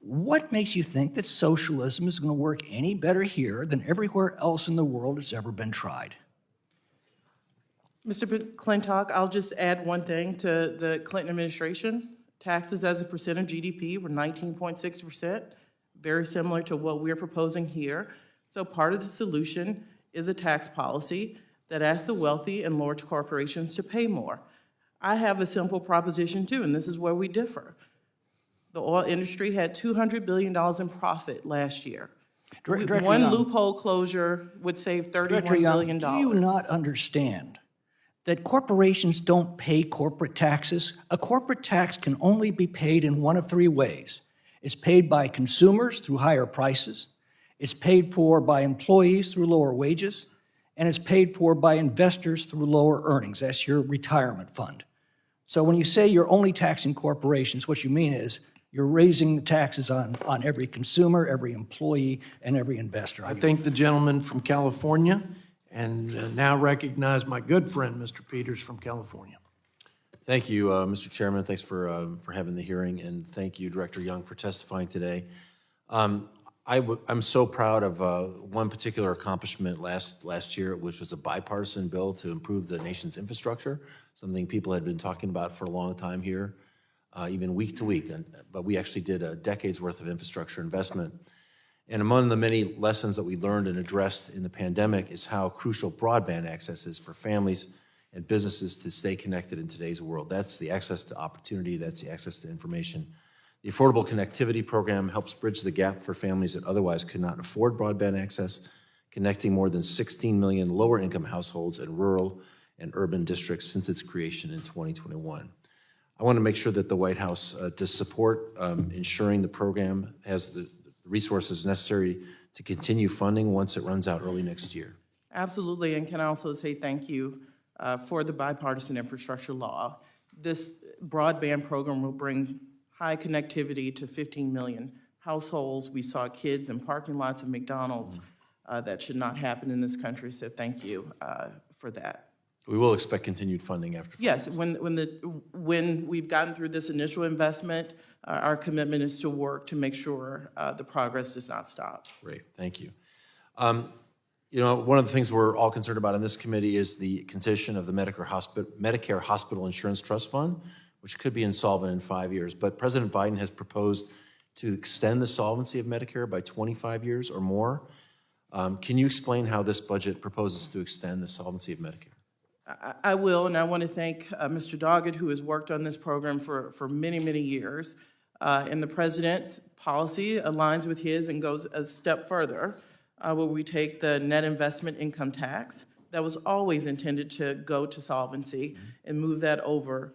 What makes you think that socialism is going to work any better here than everywhere else in the world it's ever been tried? Mr. McClintock, I'll just add one thing to the Clinton administration. Taxes as a percent of GDP were 19.6%, very similar to what we're proposing here. So part of the solution is a tax policy that asks the wealthy and large corporations to pay more. I have a simple proposition too, and this is where we differ. The oil industry had $200 billion in profit last year. Director One Young, loophole closure would save Director $31 Young, billion. do you not understand that corporations don't pay corporate taxes? A corporate tax can only be paid in one of 3 ways. It's paid by consumers through higher prices, it's paid for by employees through lower wages, and it's paid for by investors through lower earnings. That's your retirement fund. So when you say you're only taxing corporations, what you mean is you're raising the taxes on every consumer, every employee, and every investor. I thank the gentleman from California and now recognize my good friend, Mr. Peters from California. Thank you, Mr. Chairman. Thanks for having the hearing, and thank you, Director Young, for testifying today. I'm so proud of one particular accomplishment last year, which was a bipartisan bill to improve the nation's infrastructure, something people had been talking about for a long time here, even week to week. But we actually did a decade's worth of infrastructure investment. And among the many lessons that we learned and addressed in the pandemic is how crucial broadband access is for families and businesses to stay connected in today's world. That's the access to opportunity, that's the access to information. The Affordable Connectivity Program helps bridge the gap for families that otherwise could not afford broadband access, connecting more than 16 million lower-income households in rural and urban districts since its creation in 2021. I want to make sure that the White House does support ensuring the program has the resources necessary to continue funding once it runs out early next year. Absolutely, and can I also say thank you for the bipartisan infrastructure law. This broadband program will bring high connectivity to 15 million households. We saw kids in parking lots of McDonald's. That should not happen in this country, so thank you for that. We will expect continued funding after. Yes, when we've gotten through this initial investment, our commitment is to work to make sure the progress does not stop. Great, thank you. You know, one of the things we're all concerned about in this committee is the concession of the Medicare Hospital Insurance Trust Fund, which could be insolvent in 5 years. But President Biden has proposed to extend the solvency of Medicare by 25 years or more. Can you explain how this budget proposes to extend the solvency of Medicare? I will, and I want to thank Mr. Doggett, who has worked on this program for many, many years. And the president's policy aligns with his and goes a step further, where we take the net investment income tax that was always intended to go to solvency and move that over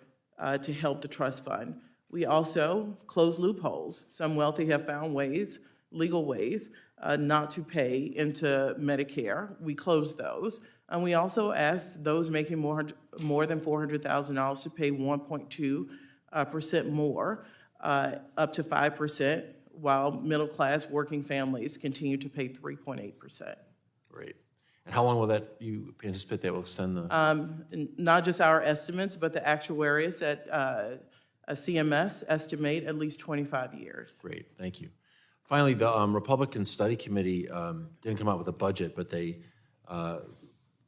to help the trust fund. We also close loopholes. Some wealthy have found ways, legal ways, not to pay into Medicare. We close those. And we also ask those making more than $400,000 to pay 1.2% more, up to 5%, while middle-class working families continue to pay 3.8%. Great. And how long will you anticipate that will extend the? Not just our estimates, but the actuaries at a CMS estimate at least 25 years. Great, thank you. Finally, the Republican Study Committee didn't come out with a budget, but they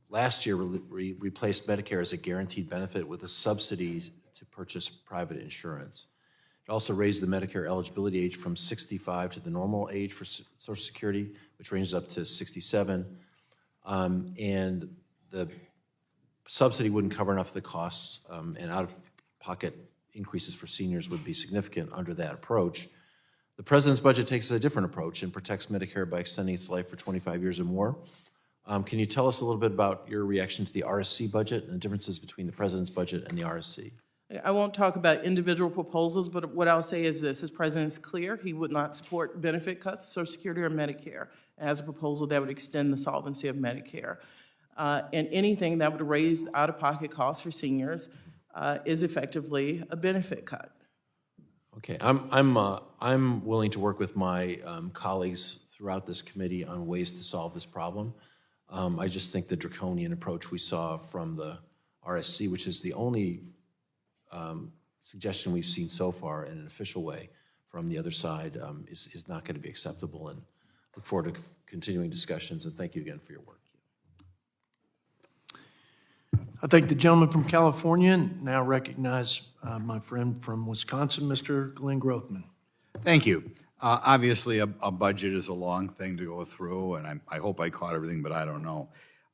last year replaced Medicare as a guaranteed benefit with a subsidy to purchase private insurance. It also raised the Medicare eligibility age from 65 to the normal age for Social Security, which ranges up to 67. And the subsidy wouldn't cover enough of the costs, and out-of-pocket increases for seniors would be significant under that approach. The president's budget takes a different approach and protects Medicare by extending its life for 25 years or more. Can you tell us a little bit about your reaction to the RSC budget and the differences between the president's budget and the RSC? I won't talk about individual proposals, but what I'll say is this. His president is clear. He would not support benefit cuts, Social Security or Medicare, as a proposal that would extend the solvency of Medicare. And anything that would raise out-of-pocket costs for seniors is effectively a benefit cut. Okay, I'm willing to work with my colleagues throughout this committee on ways to solve this problem. I just think the draconian approach we saw from the RSC, which is the only suggestion we've seen so far in an official way from the other side, is not going to be acceptable, and look forward to continuing discussions, and thank you again for your work. I thank the gentleman from California and now recognize my friend from Wisconsin, Mr. Glenn Grothman. Thank you. Obviously, a budget is a long thing to go through, and I hope I caught everything, but I don't know.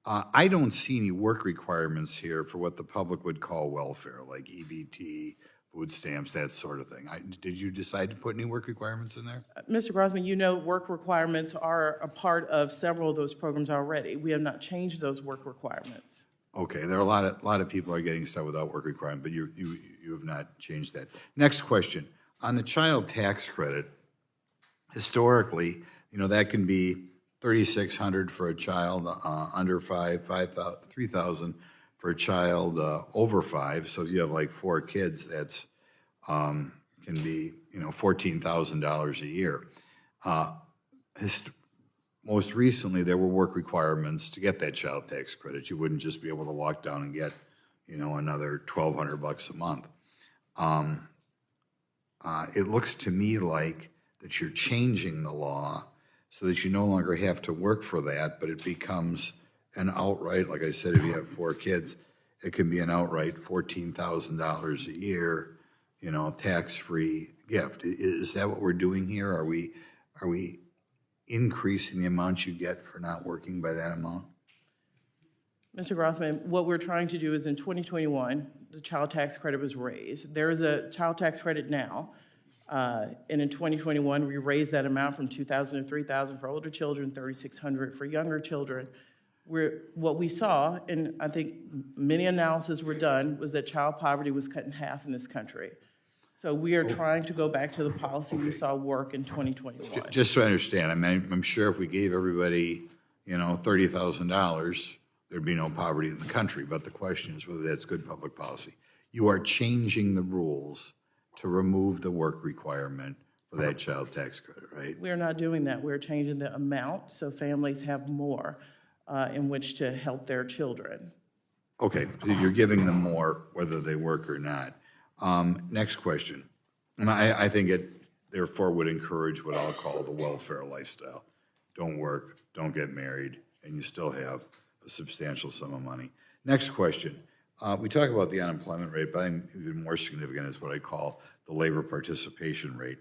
I don't see any work requirements here for what the public would call welfare, like EBT, food stamps, that sort of thing. Did you decide to put any work requirements in there? Mr. Grothman, you know work requirements are a part of several of those programs already. We have not changed those work requirements. Okay, there are a lot of people are getting stuff without work requirement, but you have not changed that. Next question. On the child tax credit, historically, you know, that can be $3,600 for a child under 5, $3,000 for a child over 5. So if you have like 4 kids, that's can be, you know, $14,000 a year. Most recently, there were work requirements to get that child tax credit. You wouldn't just be able to walk down and get, another $1,200 a month. It looks to me like that you're changing the law so that you no longer have to work for that, but it becomes an outright, like I said, if you have 4 kids, it can be an outright $14,000 a year, tax-free gift. Is that what we're doing here? Are we increasing the amount you get for not working by that amount? Mr. Grothman, what we're trying to do is in 2021, the child tax credit was raised. There is a child tax credit now. And in 2021, we raised that amount from $2,000 to $3,000 for older children, $3,600 for younger children. What we saw, and I think many analyses were done, was that child poverty was cut in half in this country. So we are trying to go back to the policy we saw work in 2021. Just so I understand, I'm sure if we gave everybody, $30,000, there'd be no poverty in the country. But the question is whether that's good public policy. You are changing the rules to remove the work requirement for that child tax credit, right? We're not doing that. We're changing the amount so families have more in which to help their children. Okay, so you're giving them more whether they work or not. Next question. And I think it therefore would encourage what I'll call the welfare lifestyle. Don't work, don't get married, and you still have a substantial sum of money. Next question. We talk about the unemployment rate, but even more significant is what I call the labor participation rate.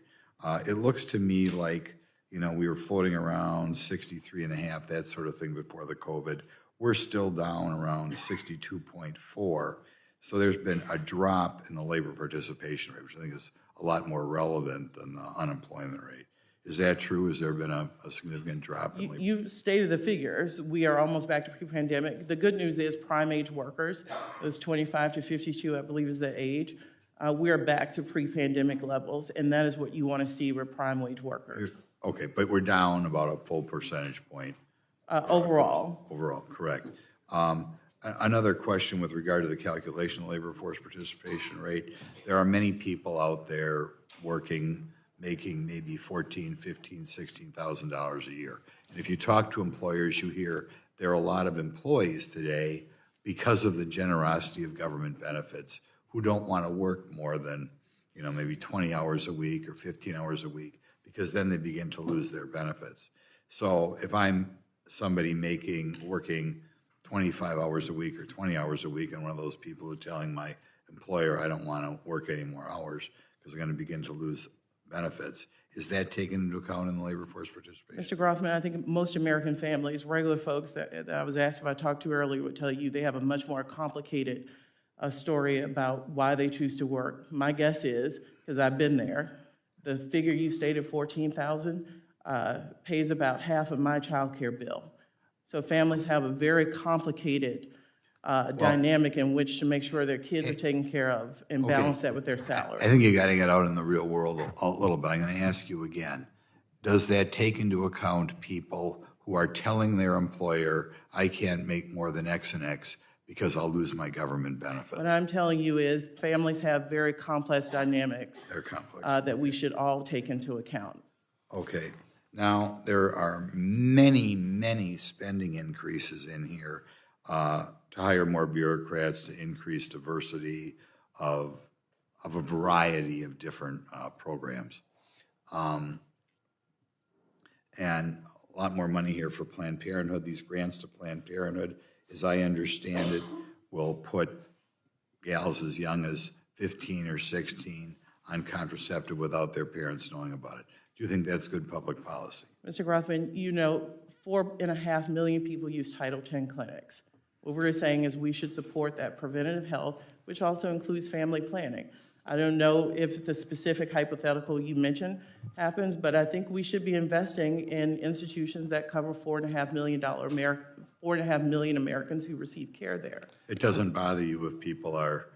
It looks to me like, we were floating around 63.5, that sort of thing before the COVID. We're still down around 62.4. So there's been a drop in the labor participation rate, which I think is a lot more relevant than the unemployment rate. Is that true? Has there been a significant drop in labor? You stated the figures. We are almost back to pre-pandemic. The good news is prime age workers, those 25 to 52, I believe is the age, we are back to pre-pandemic levels, and that is what you want to see with prime wage workers. Okay, but we're down about a full percentage point. Overall. Overall, correct. Another question with regard to the calculation of labor force participation rate. There are many people out there working, making maybe $14,000, $15,000, $16,000 a year. And if you talk to employers, you hear there are a lot of employees today, because of the generosity of government benefits, who don't want to work more than, maybe 20 hours a week or 15 hours a week, because then they begin to lose their benefits. So if I'm somebody working 25 hours a week or 20 hours a week, and one of those people who are telling my employer I don't want to work any more hours because I'm going to begin to lose benefits, is that taken into account in the labor force participation? Mr. Grothman, I think most American families, regular folks that I was asked if I talked to earlier, would tell you they have a much more complicated story about why they choose to work. My guess is, because I've been there, the figure you stated, $14,000, pays about half of my child care bill. So families have a very complicated dynamic in which to make sure their kids are taken care of and balance that with their salary. I think you got to get out in the real world a little bit. I'm going to ask you again. Does that take into account people who are telling their employer, I can't make more than X and X because I'll lose my government benefits? What I'm telling you is families have very complex dynamics. They're complex. That we should all take into account. Okay. Now, there are many, many spending increases in here to hire more bureaucrats, to increase diversity of a variety of different programs. And a lot more money here for Planned Parenthood. These grants to Planned Parenthood, as I understand it, will put gals as young as 15 or 16 on contraceptive without their parents knowing about it. Do you think that's good public policy? Mr. Grothman, 4.5 million people use Title X clinics. What we're saying is we should support that preventative health, which also includes family planning. I don't know if the specific hypothetical you mentioned happens, but I think we should be investing in institutions that cover 4.5 million Americans who receive care there. It doesn't bother you if people are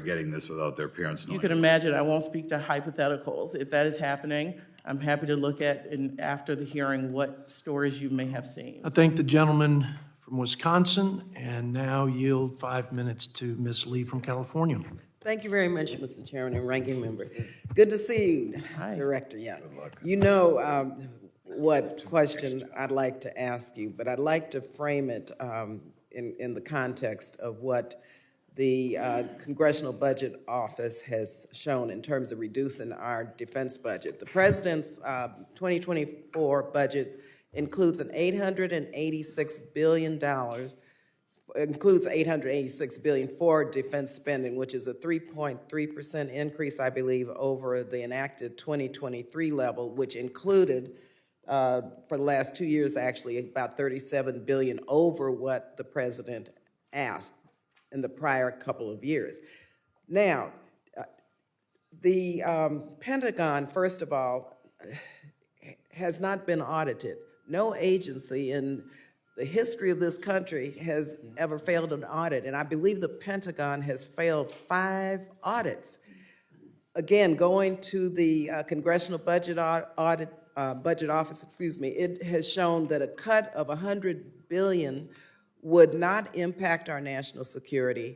getting this without their parents knowing? You can imagine, I won't speak to hypotheticals. If that is happening, I'm happy to look at, after the hearing, what stories you may have seen. I thank the gentleman from Wisconsin, and now yield 5 minutes to Ms. Lee from California. Thank you very much, Mr. Chairman and Ranking Member. Good to see you, Hi. Director Young. Good luck. You know what question I'd like to ask you, but I'd like to frame it in the context of what the Congressional Budget Office has shown in terms of reducing our defense budget. The President's 2024 budget includes an $886 billion, includes $886 billion for defense spending, which is a 3.3% increase, I believe, over the enacted 2023 level, which included, for the last 2 years, actually, about $37 billion over what the President asked in the prior couple of years. Now, the Pentagon, first of all, has not been audited. No agency in the history of this country has ever failed an audit, and I believe the Pentagon has failed 5 audits. Again, going to the Congressional Budget Office, it has shown that a cut of $100 billion would not impact our national security.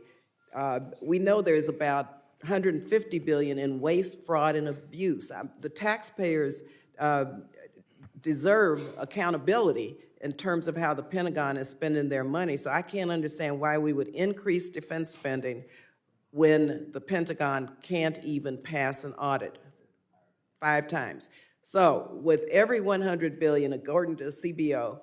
We know there's about $150 billion in waste, fraud, and abuse. The taxpayers deserve accountability in terms of how the Pentagon is spending their money. So I can't understand why we would increase defense spending when the Pentagon can't even pass an audit 5 times. So with every $100 billion, according to the CBO,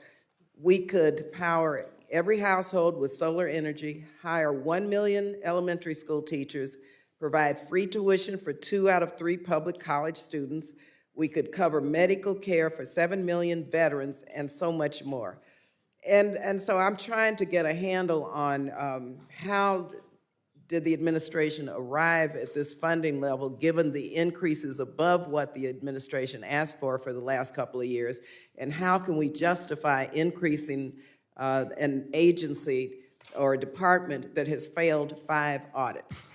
we could power every household with solar energy, hire 1 million elementary school teachers, provide free tuition for 2 out of 3 public college students. We could cover medical care for 7 million veterans and so much more. And so I'm trying to get a handle on how did the administration arrive at this funding level given the increases above what the administration asked for the last couple of years, and how can we justify increasing an agency or a department that has failed 5 audits?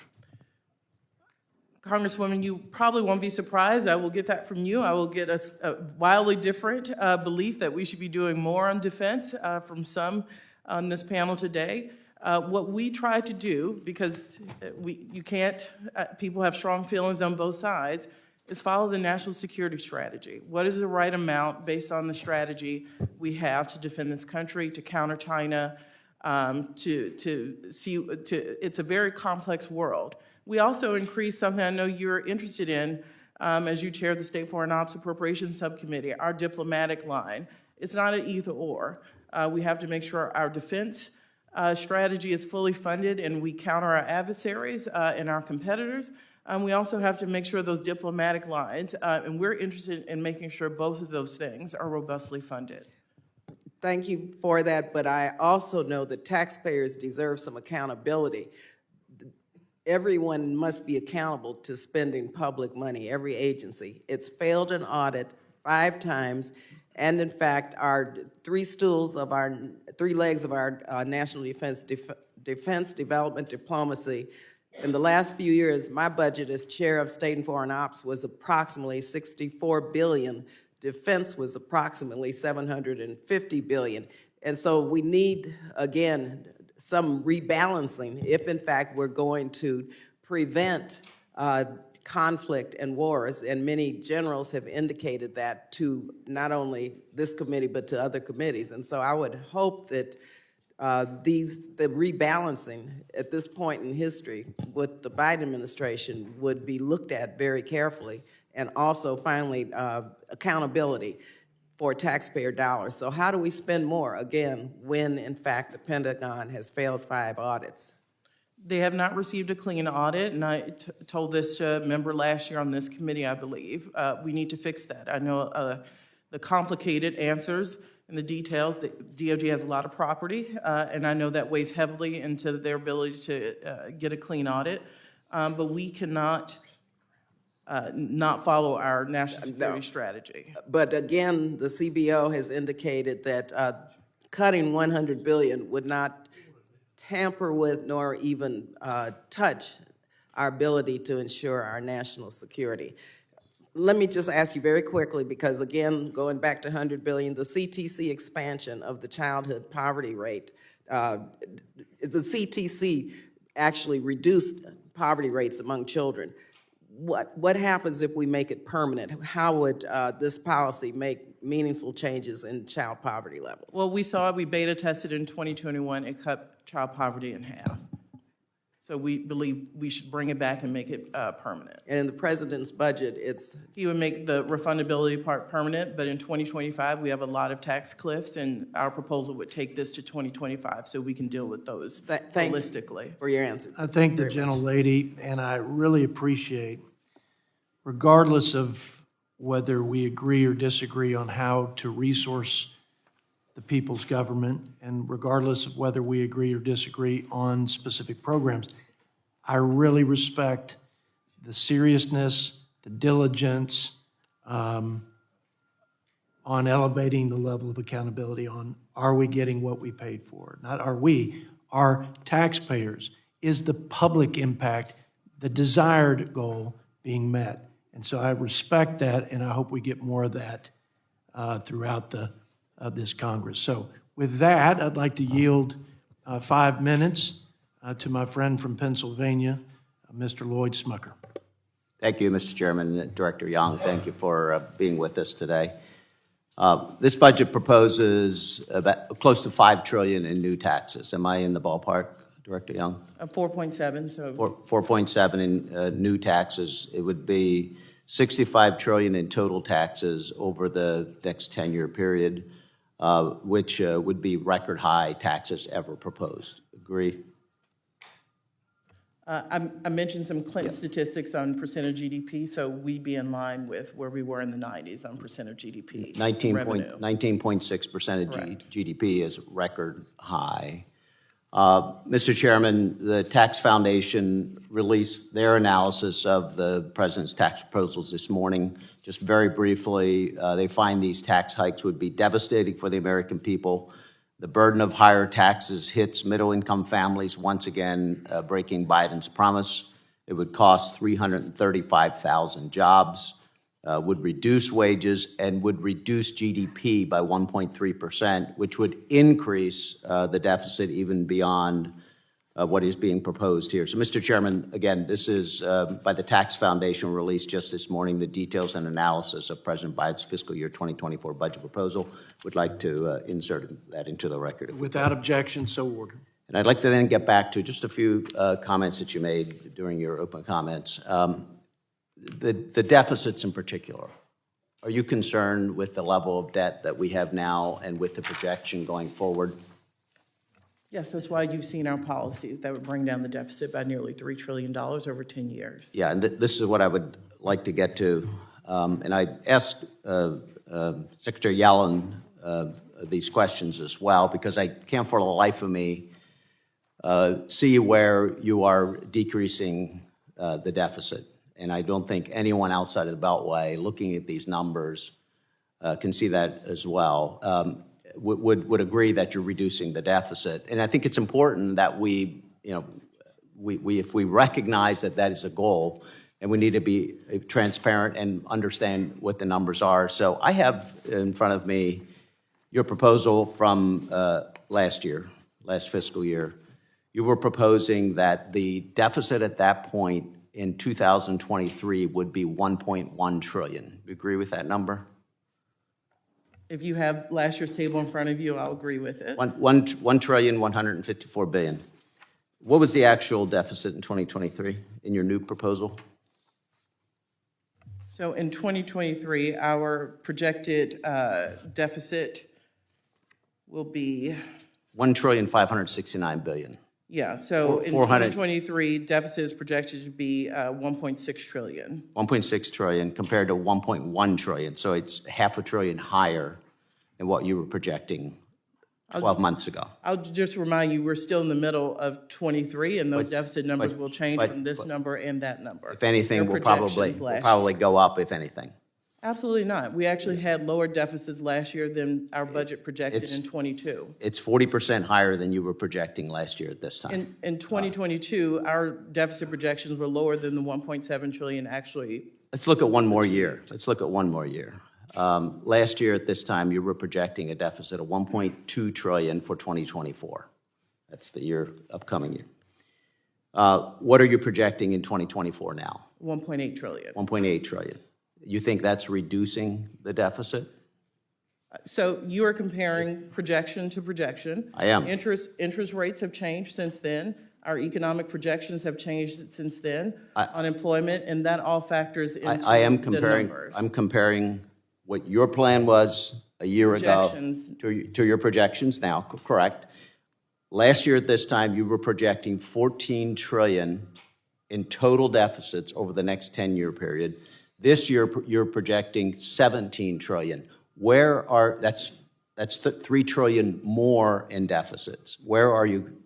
Congresswoman, you probably won't be surprised. I will get that from you. I will get a wildly different belief that we should be doing more on defense from some on this panel today. What we try to do, because you can't, people have strong feelings on both sides, is follow the national security strategy. What is the right amount based on the strategy we have to defend this country, to counter China, it's a very complex world. We also increased something I know you're interested in, as you chair the State Foreign Ops Appropriations Subcommittee, our diplomatic line. It's not an either or. We have to make sure our defense strategy is fully funded and we counter our adversaries and our competitors. We also have to make sure those diplomatic lines, and we're interested in making sure both of those things are robustly funded. Thank you for that, but I also know that taxpayers deserve some accountability. Everyone must be accountable to spending public money, every agency. It's failed an audit 5 times, and in fact, our 3 legs of our national defense development diplomacy. In the last few years, my budget as chair of State and Foreign Ops was approximately $64 billion. Defense was approximately $750 billion. And so we need, again, some rebalancing if, in fact, we're going to prevent conflict and wars. And many generals have indicated that to not only this committee, but to other committees. And so I would hope that the rebalancing at this point in history with the Biden administration would be looked at very carefully, and also finally accountability for taxpayer dollars. So how do we spend more, again, when in fact the Pentagon has failed 5 audits? They have not received a clean audit, and I told this to a member last year on this committee, I believe. We need to fix that. I know the complicated answers and the details. The DOJ has a lot of property, and I know that weighs heavily into their ability to get a clean audit. But we cannot not follow our national security strategy. But again, the CBO has indicated that cutting $100 billion would not tamper with nor even touch our ability to ensure our national security. Let me just ask you very quickly, because again, going back to $100 billion, the CTC expansion of the childhood poverty rate, the CTC actually reduced poverty rates among children. What happens if we make it permanent? How would this policy make meaningful changes in child poverty levels? Well, we beta tested in 2021, it cut child poverty in half. So we believe we should bring it back and make it permanent. And in the president's budget, it's, He would make the refundability part permanent, but in 2025, we have a lot of tax cliffs, and our proposal would take this to 2025 so we can deal with those thank you holistically. for your answer. I thank the gentlelady, and I really appreciate, regardless of whether we agree or disagree on how to resource the people's government, and regardless of whether we agree or disagree on specific programs, I really respect the seriousness, the diligence on elevating the level of accountability on, are we getting what we paid for? Not are we, our taxpayers. Is the public impact, the desired goal being met? And so I respect that, and I hope we get more of that throughout this Congress. So with that, I'd like to yield 5 minutes to my friend from Pennsylvania, Mr. Lloyd Smucker. Thank you, Mr. Chairman. Director Young, thank you for being with us today. This budget proposes about close to $5 trillion in new taxes. Am I in the ballpark, Director Young? 4.7, so 4.7 in new taxes. It would be $65 trillion in total taxes over the next 10-year period, which would be record high taxes ever proposed. Agree? I mentioned some Clinton statistics on percent of GDP, so we'd be in line with where we were in the 90s on percent of GDP. 19.6% of Correct. GDP is record high. Mr. Chairman, the Tax Foundation released their analysis of the President's tax proposals this morning. Just very briefly, they find these tax hikes would be devastating for the American people. The burden of higher taxes hits middle-income families, once again breaking Biden's promise. It would cost 335,000 jobs, would reduce wages, and would reduce GDP by 1.3%, which would increase the deficit even beyond what is being proposed here. So, Mr. Chairman, again, this is by the Tax Foundation released just this morning, the details and analysis of President Biden's fiscal year 2024 budget proposal. Would like to insert that into the record. If Without objection, so ordered. and I'd like to then get back to just a few comments that you made during your open comments. The deficits in particular. Are you concerned with the level of debt that we have now and with the projection going forward? Yes, that's why you've seen our policies that would bring down the deficit by nearly $3 trillion over 10 years. Yeah, and this is what I would like to get to. And I asked Secretary Yellen these questions as well, because I can't for the life of me see where you are decreasing the deficit. And I don't think anyone outside of the Beltway looking at these numbers can see that as well. Would agree that you're reducing the deficit. And I think it's important that we if we recognize that that is a goal, and we need to be transparent and understand what the numbers are. So I have in front of me your proposal from last fiscal year. You were proposing that the deficit at that point in 2023 would be 1.1 trillion. You agree with that number? If you have last year's table in front of you, I'll agree with it. 1,154 billion. What was the actual deficit in 2023 in your new proposal? So in 2023, our projected deficit will be, 1,569 billion. yeah, so in 400 2023, deficit is projected to be 1.6 trillion. 1.6 trillion compared to 1.1 trillion, so it's half a trillion higher than what you were projecting 12 months ago. I'll just remind you, we're still in the middle of 23, and those deficit numbers will change from this number and that number. If anything, Their will probably projections last year. go up, if anything. Absolutely not. We actually had lower deficits last year than our budget projected in 22. It's 40% higher than you were projecting last year at this time. In 2022, our deficit projections were lower than the 1.7 trillion actually. Let's look at one more year. Last year at this time, you were projecting a deficit of 1.2 trillion for 2024. That's the upcoming year. What are you projecting in 2024 now? 1.8 trillion. 1.8 trillion. You think that's reducing the deficit? So you are comparing projection to projection. I am. Interest rates have changed since then. Our economic projections have changed since then, unemployment, and that all factors into I am the comparing, numbers. I'm comparing what your plan was a year ago Projections. to your projections now, correct? Last year at this time, you were projecting 14 trillion in total deficits over the next 10-year period. This year, you're projecting 17 trillion. That's 3 trillion more in deficits. Where are you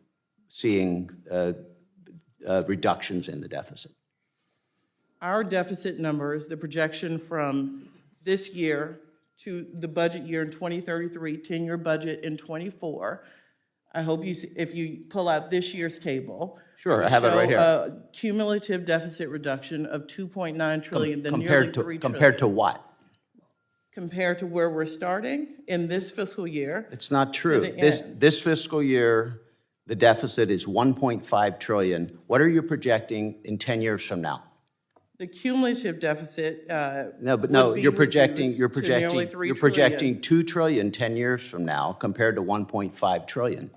seeing reductions in the deficit? Our deficit numbers, the projection from this year to the budget year in 2033, 10-year budget in 24, I hope you, if you pull out this year's table. Sure, I have it right here. A cumulative deficit reduction of 2.9 trillion, then nearly 3 trillion. Compared to what? Compared to where we're starting in this fiscal year. It's not true. the end. This fiscal year, the deficit is 1.5 trillion. What are you projecting in 10 years from now? The cumulative deficit, You're projecting 2 2 trillion 10 years from now compared to 1.5 trillion.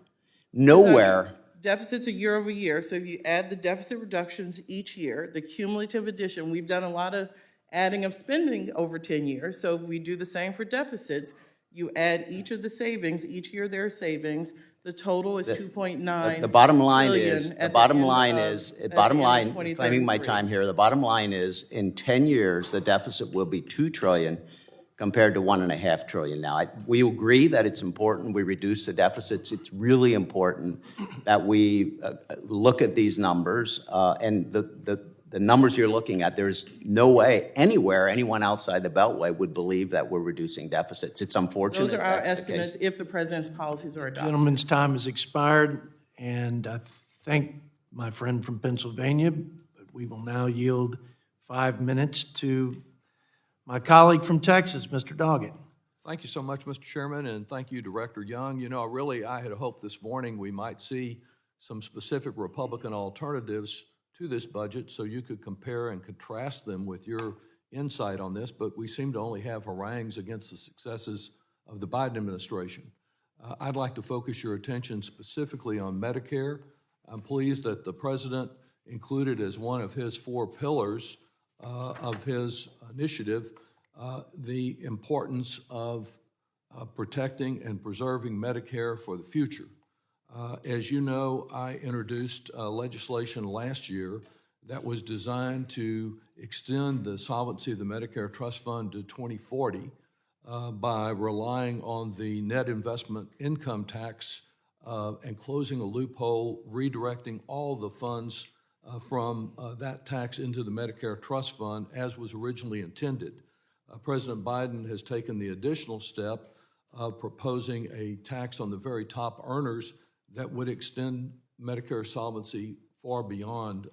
Nowhere. Deficits are year over year, so if you add the deficit reductions each year, the cumulative addition, we've done a lot of adding of spending over 10 years, so if we do the same for deficits, you add each of the savings, each year there are savings, the total is 2.9 The bottom line trillion is, at the end of claiming my 2033. time here, the bottom line is in 10 years, the deficit will be 2 trillion compared to 1.5 trillion now. We agree that it's important we reduce the deficits. It's really important that we look at these numbers and the numbers you're looking at, there's no way anywhere anyone outside the Beltway would believe that we're reducing deficits. It's unfortunate. Those are our that's the case. estimates if the president's policies are adopted. Gentleman's time has expired, and I thank my friend from Pennsylvania, but we will now yield 5 minutes to my colleague from Texas, Mr. Doggett. Thank you so much, Mr. Chairman, and thank you, Director Young. You know, I had hoped this morning we might see some specific Republican alternatives to this budget so you could compare and contrast them with your insight on this, but we seem to only have harangues against the successes of the Biden administration. I'd like to focus your attention specifically on Medicare. I'm pleased that the President included as one of his 4 pillars of his initiative the importance of protecting and preserving Medicare for the future. As you know, I introduced legislation last year that was designed to extend the solvency of the Medicare Trust Fund to 2040 by relying on the net investment income tax and closing a loophole, redirecting all the funds from that tax into the Medicare Trust Fund as was originally intended. President Biden has taken the additional step of proposing a tax on the very top earners that would extend Medicare solvency far beyond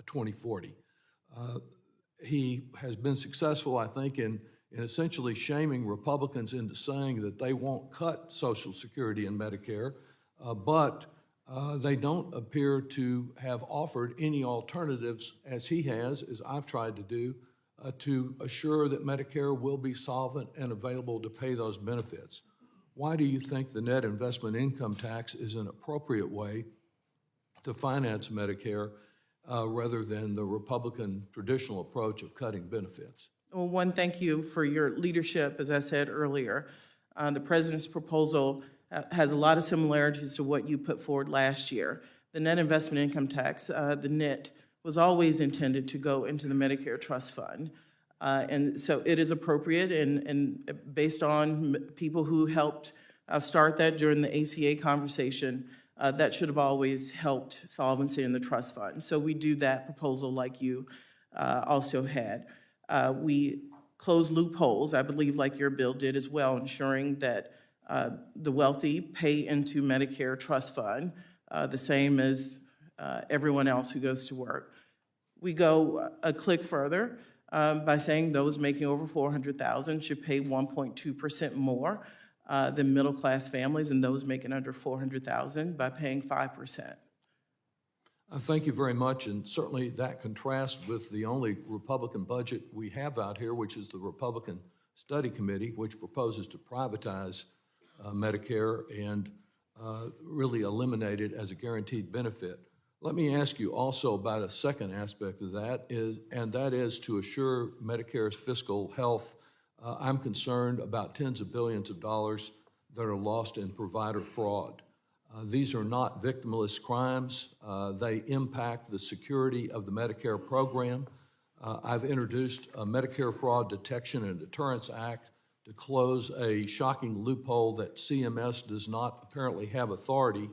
2040. He has been successful, I think, in essentially shaming Republicans into saying that they won't cut Social Security and Medicare, but they don't appear to have offered any alternatives, as he has, as I've tried to do, to assure that Medicare will be solvent and available to pay those benefits. Why do you think the net investment income tax is an appropriate way to finance Medicare rather than the Republican traditional approach of cutting benefits? Well, one, thank you for your leadership, as I said earlier. The president's proposal has a lot of similarities to what you put forward last year. The net investment income tax, the NIT, was always intended to go into the Medicare Trust Fund. And so it is appropriate and based on people who helped start that during the ACA conversation, that should have always helped solvency in the trust fund. So we do that proposal like you also had. We close loopholes, I believe like your bill did as well, ensuring that the wealthy pay into Medicare Trust Fund, the same as everyone else who goes to work. We go a click further by saying those making over $400,000 should pay 1.2% more than middle-class families, and those making under $400,000 by paying 5%. Thank you very much, and certainly that contrasts with the only Republican budget we have out here, which is the Republican Study Committee, which proposes to privatize Medicare and really eliminate it as a guaranteed benefit. Let me ask you also about a second aspect of that, and that is to assure Medicare's fiscal health. I'm concerned about tens of billions of dollars that are lost in provider fraud. These are not victimless crimes. They impact the security of the Medicare program. I've introduced a Medicare Fraud Detection and Deterrence Act to close a shocking loophole that CMS does not apparently have authority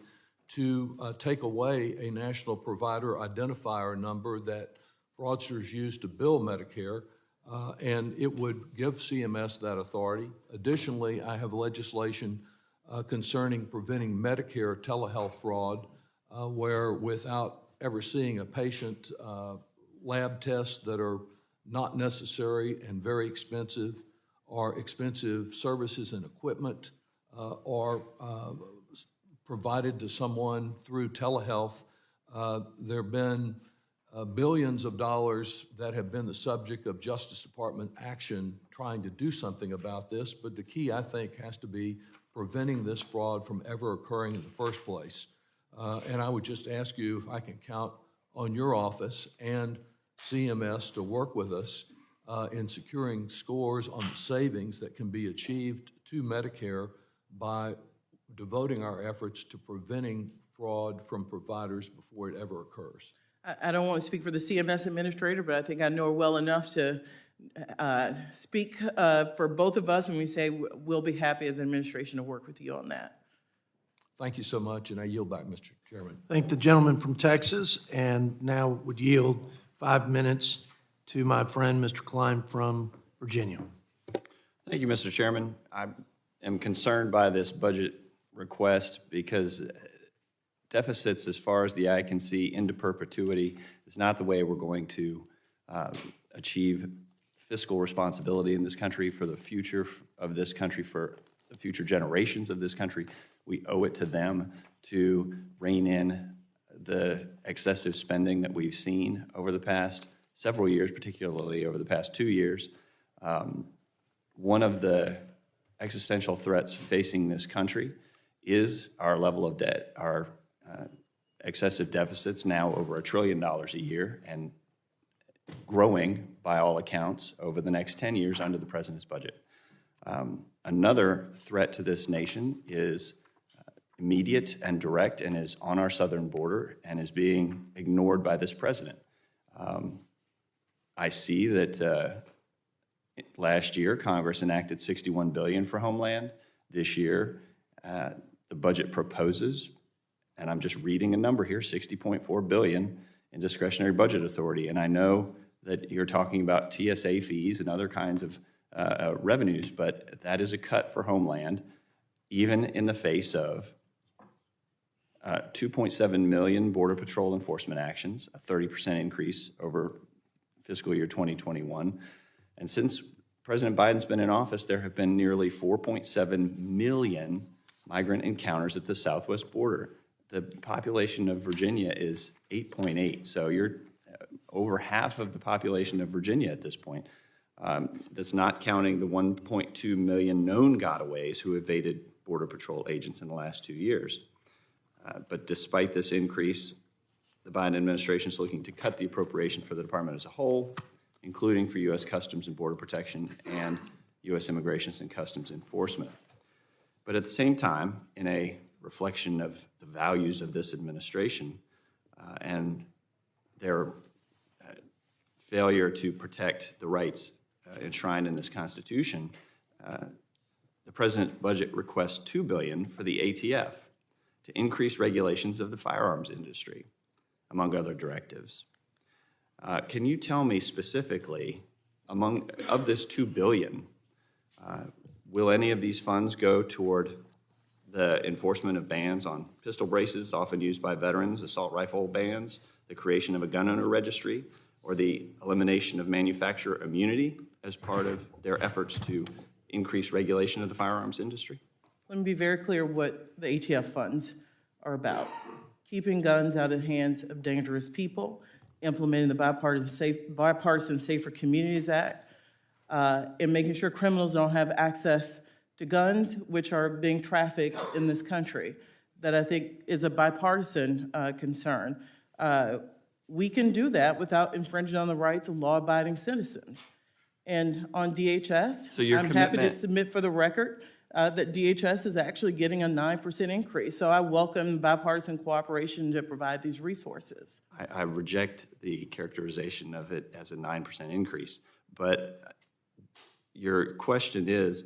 to take away a national provider identifier number that fraudsters use to bill Medicare, and it would give CMS that authority. Additionally, I have legislation concerning preventing Medicare telehealth fraud, where without ever seeing a patient, lab tests that are not necessary and very expensive, or expensive services and equipment, are provided to someone through telehealth. There have been billions of dollars that have been the subject of Justice Department action trying to do something about this, but the key, I think, has to be preventing this fraud from ever occurring in the first place. And I would just ask you if I can count on your office and CMS to work with us in securing scores on the savings that can be achieved to Medicare by devoting our efforts to preventing fraud from providers before it ever occurs. I don't want to speak for the CMS administrator, but I think I know her well enough to speak for both of us when we say we'll be happy as an administration to work with you on that. Thank you so much, and I yield back, Mr. Chairman. Thank the gentleman from Texas, and now would yield 5 minutes to my friend, Mr. Klein from Virginia. Thank you, Mr. Chairman. I am concerned by this budget request because deficits, as far as the eye can see, into perpetuity is not the way we're going to achieve fiscal responsibility in this country for the future of this country, for the future generations of this country. We owe it to them to rein in the excessive spending that we've seen over the past several years, particularly over the past 2 years. One of the existential threats facing this country is our level of debt, our excessive deficits, now over $1 trillion a year and growing by all accounts over the next 10 years under the president's budget. Another threat to this nation is immediate and direct and is on our southern border and is being ignored by this president. I see that last year Congress enacted $61 billion for Homeland. This year the budget proposes, and I'm just reading a number here, $60.4 billion in discretionary budget authority. And I know that you're talking about TSA fees and other kinds of revenues, but that is a cut for Homeland, even in the face of 2.7 million Border Patrol enforcement actions, a 30% increase over fiscal year 2021. And since President Biden's been in office, there have been nearly 4.7 million migrant encounters at the southwest border. The population of Virginia is 8.8, so you're over half of the population of Virginia at this point. That's not counting the 1.2 million known gotaways who evaded Border Patrol agents in the last 2 years. But despite this increase, the Biden administration is looking to cut the appropriation for the department as a whole, including for U.S. Customs and Border Protection and U.S. Immigration and Customs Enforcement. But at the same time, in a reflection of the values of this administration and their failure to protect the rights enshrined in this Constitution, the President's budget requests $2 billion for the ATF to increase regulations of the firearms industry, among other directives. Can you tell me specifically, of this $2 billion, will any of these funds go toward the enforcement of bans on pistol braces, often used by veterans, assault rifle bans, the creation of a gun owner registry, or the elimination of manufacturer immunity as part of their efforts to increase regulation of the firearms industry? Let me be very clear what the ATF funds are about. Keeping guns out of the hands of dangerous people, implementing the Bipartisan Safer Communities Act, and making sure criminals don't have access to guns, which are being trafficked in this country. That I think is a bipartisan concern. We can do that without infringing on the rights of law-abiding citizens. And on DHS, So your I'm happy to commitment- submit for the record that DHS is actually getting a 9% increase. So I welcome bipartisan cooperation to provide these resources. I reject the characterization of it as a 9% increase, but your question is,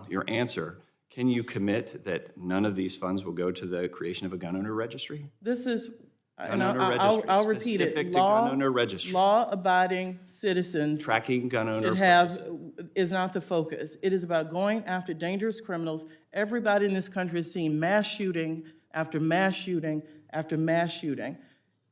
your answer, can you commit that none of these funds will go to the creation of a gun owner registry? This is, and Gun owner I'll registry, repeat it. specific to gun owner registry. Law-abiding citizens Tracking gun owner should have, is not the focus. It is about going after dangerous criminals. Everybody in this country has seen mass shooting after mass shooting after mass shooting,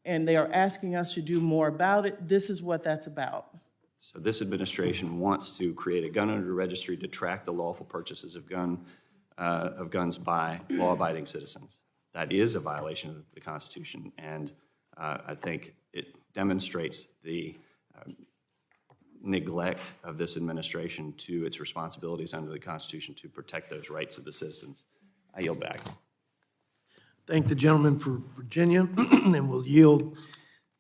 and they are asking us to do more about it. This is what that's about. So this administration wants to create a gun owner registry to track the lawful purchases of guns by law-abiding citizens. That is a violation of the Constitution, and I think it demonstrates the neglect of this administration to its responsibilities under the Constitution to protect those rights of the citizens. I yield back. Thank the gentleman for Virginia, and we'll yield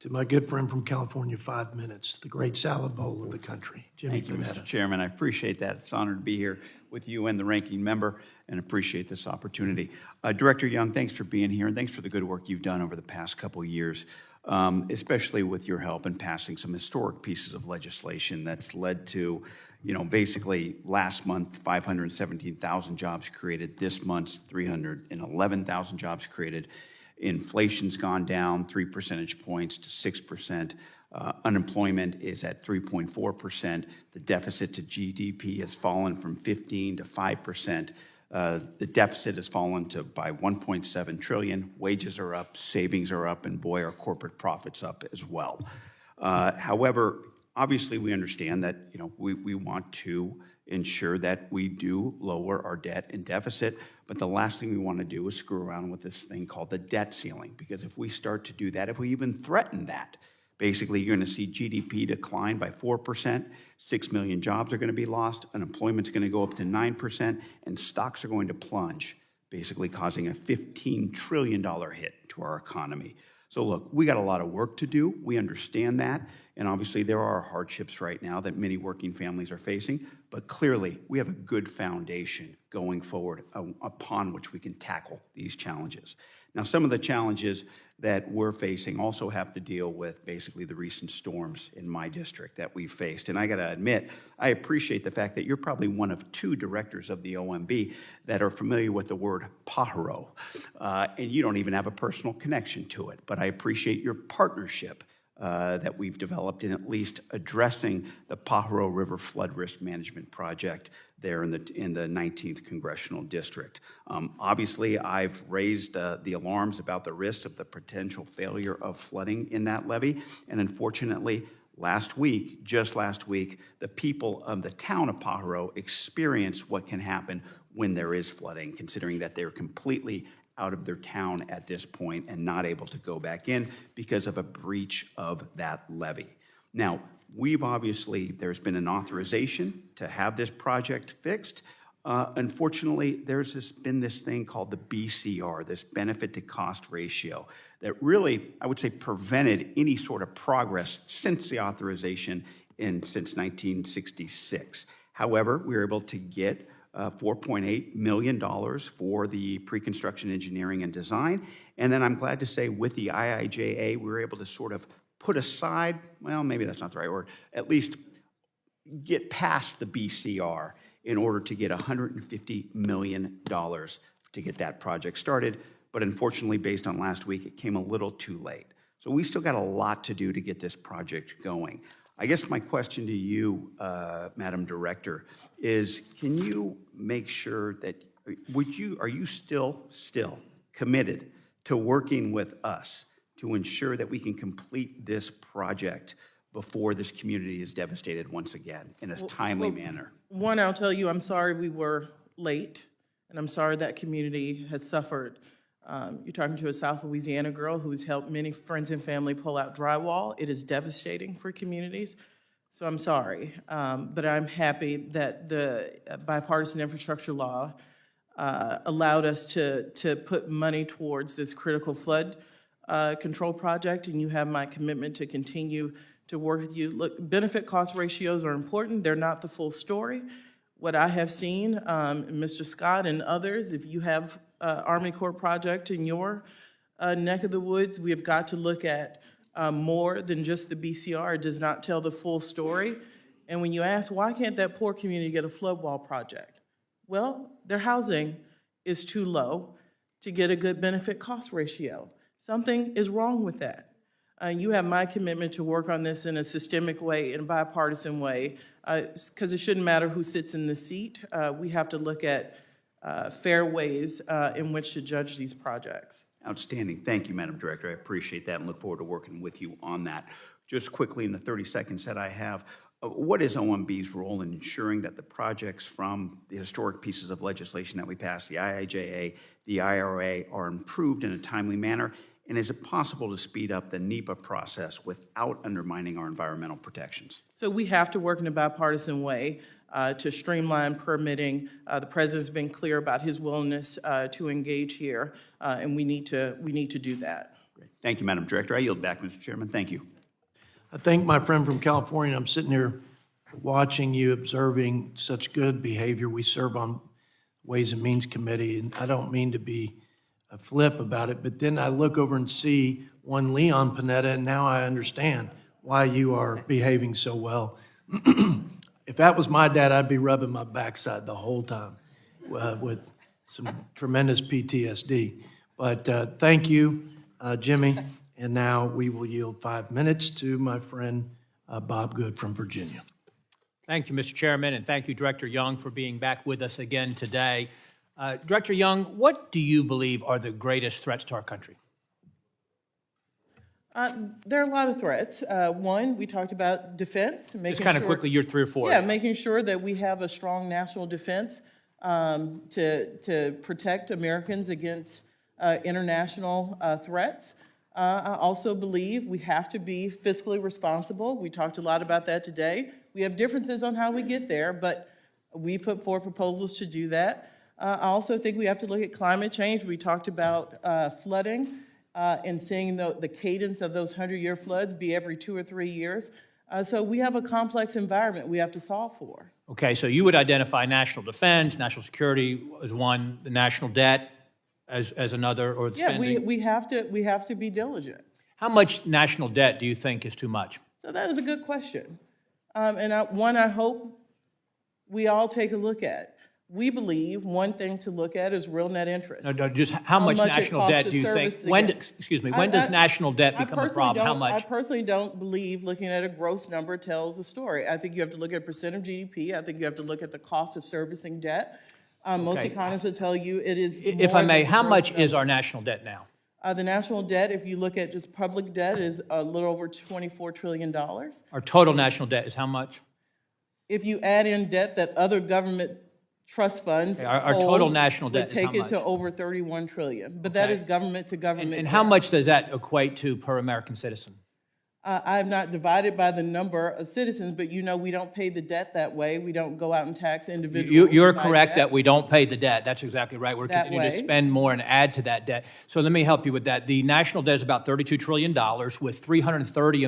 to my good friend from California 5 minutes, the great salad bowl of the country, Jimmy Thank you, Mr. Panetta. Chairman. I appreciate that. It's an honor to be here with you and the ranking member, and appreciate this opportunity. Director Young, thanks for being here, and thanks for the good work you've done over the past couple of years, especially with your help in passing some historic pieces of legislation that's led to, basically last month, 517,000 jobs created. This month, 311,000 jobs created. Inflation's gone down 3 percentage points to 6%. Unemployment is at 3.4%. The deficit to GDP has fallen from 15 to 5%. The deficit has fallen by 1.7 trillion. Wages are up, savings are up, and boy, are corporate profits up as well. However, obviously we understand that we want to ensure that we do lower our debt and deficit, but the last thing we want to do is screw around with this thing called the debt ceiling, because if we start to do that, if we even threaten that, basically you're going to see GDP decline by 4%, 6 million jobs are going to be lost, unemployment's going to go up to 9%, and stocks are going to plunge, basically causing a $15 trillion hit to our economy. So look, we got a lot of work to do. We understand that. And obviously there are hardships right now that many working families are facing, but clearly we have a good foundation going forward upon which we can tackle these challenges. Now, some of the challenges that we're facing also have to deal with basically the recent storms in my district that we've faced. And I got to admit, I appreciate the fact that you're probably one of 2 directors of the OMB that are familiar with the word pajaro, and you don't even have a personal connection to it. But I appreciate your partnership that we've developed in at least addressing the Pajaro River Flood Risk Management Project there in the 19th Congressional District. Obviously, I've raised the alarms about the risks of the potential failure of flooding in that levee, and unfortunately, just last week, the people of the town of Pajaro experienced what can happen when there is flooding, considering that they're completely out of their town at this point and not able to go back in because of a breach of that levee. Now, there's been an authorization to have this project fixed. Unfortunately, there's been this thing called the BCR, this benefit to cost ratio, that really, I would say, prevented any sort of progress since the authorization since 1966. However, we were able to get $4.8 million for the pre-construction engineering and design. And then I'm glad to say with the IIJA, we were able to sort of put aside, well, maybe that's not the right word, at least get past the BCR in order to get $150 million to get that project started. But unfortunately, based on last week, it came a little too late. So we still got a lot to do to get this project going. I guess my question to you, Madam Director, is can you make sure that, are you still committed to working with us to ensure that we can complete this project before this community is devastated once again in a timely manner? One, I'll tell you, I'm sorry we were late, and I'm sorry that community has suffered. You're talking to a South Louisiana girl who's helped many friends and family pull out drywall. It is devastating for communities, so I'm sorry. But I'm happy that the bipartisan infrastructure law allowed us to put money towards this critical flood control project, and you have my commitment to continue to work with you. Look, benefit cost ratios are important. They're not the full story. What I have seen, Mr. Scott and others, if you have Army Corps project in your neck of the woods, we have got to look at more than just the BCR. It does not tell the full story. And when you ask, why can't that poor community get a flood wall project? Well, their housing is too low to get a good benefit cost ratio. Something is wrong with that. You have my commitment to work on this in a systemic way, in a bipartisan way, because it shouldn't matter who sits in the seat. We have to look at fair ways in which to judge these projects. Outstanding. Thank you, Madam Director. I appreciate that and look forward to working with you on that. Just quickly, in the 30 seconds that I have, what is OMB's role in ensuring that the projects from the historic pieces of legislation that we passed, the IIJA, the IRA, are improved in a timely manner? And is it possible to speed up the NEPA process without undermining our environmental protections? So we have to work in a bipartisan way to streamline permitting. The President's been clear about his willingness to engage here, and we need to do that. Great. Thank you, Madam Director. I yield back, Mr. Chairman. Thank you. I thank my friend from California. I'm sitting here watching you, observing such good behavior. We serve on Ways and Means Committee, and I don't mean to be a flip about it, but then I look over and see one Leon Panetta, and now I understand why you are behaving so well. If that was my dad, I'd be rubbing my backside the whole time with some tremendous PTSD. But thank you, Jimmy. And now we will yield 5 minutes to my friend Bob Good from Virginia. Thank you, Mr. Chairman, and thank you, Director Young, for being back with us again today. Director Young, what do you believe are the greatest threats to our country? There are a lot of threats. One, we talked about defense. Just kind of quickly, your 3 or 4. Yeah, making sure that we have a strong national defense to protect Americans against international threats. I also believe we have to be fiscally responsible. We talked a lot about that today. We have differences on how we get there, but we put forward proposals to do that. I also think we have to look at climate change. We talked about flooding and seeing the cadence of those 100-year floods be every 2 or 3 years. So we have a complex environment we have to solve for. Okay, so you would identify national defense, national security as one, the national debt as another, or spending? Yeah, we have to be diligent. How much national debt do you think is too much? So that is a good question. One I hope we all take a look at. We believe one thing to look at is real net interest. No, just how much national debt do you think? When does national debt become a problem? How much? I personally don't believe looking at a gross number tells the story. I think you have to look at percent of GDP. I think you have to look at the cost of servicing debt. Most economists will tell you it is more. If I may, how much is our national debt now? The national debt, if you look at just public debt, is a little over $24 trillion. Our total national debt is how much? If you add in debt that other government trust funds our total national debt would take it to over $31 trillion. But that is government to government. And how much does that equate to per American citizen? I have not divided by the number of citizens, but you know we don't pay the debt that way. We don't go out and tax individuals. You're correct that we don't pay the debt. That's exactly right. We're continuing to spend more and add to that debt. So let me help you with that. The national debt is about $32 trillion with 330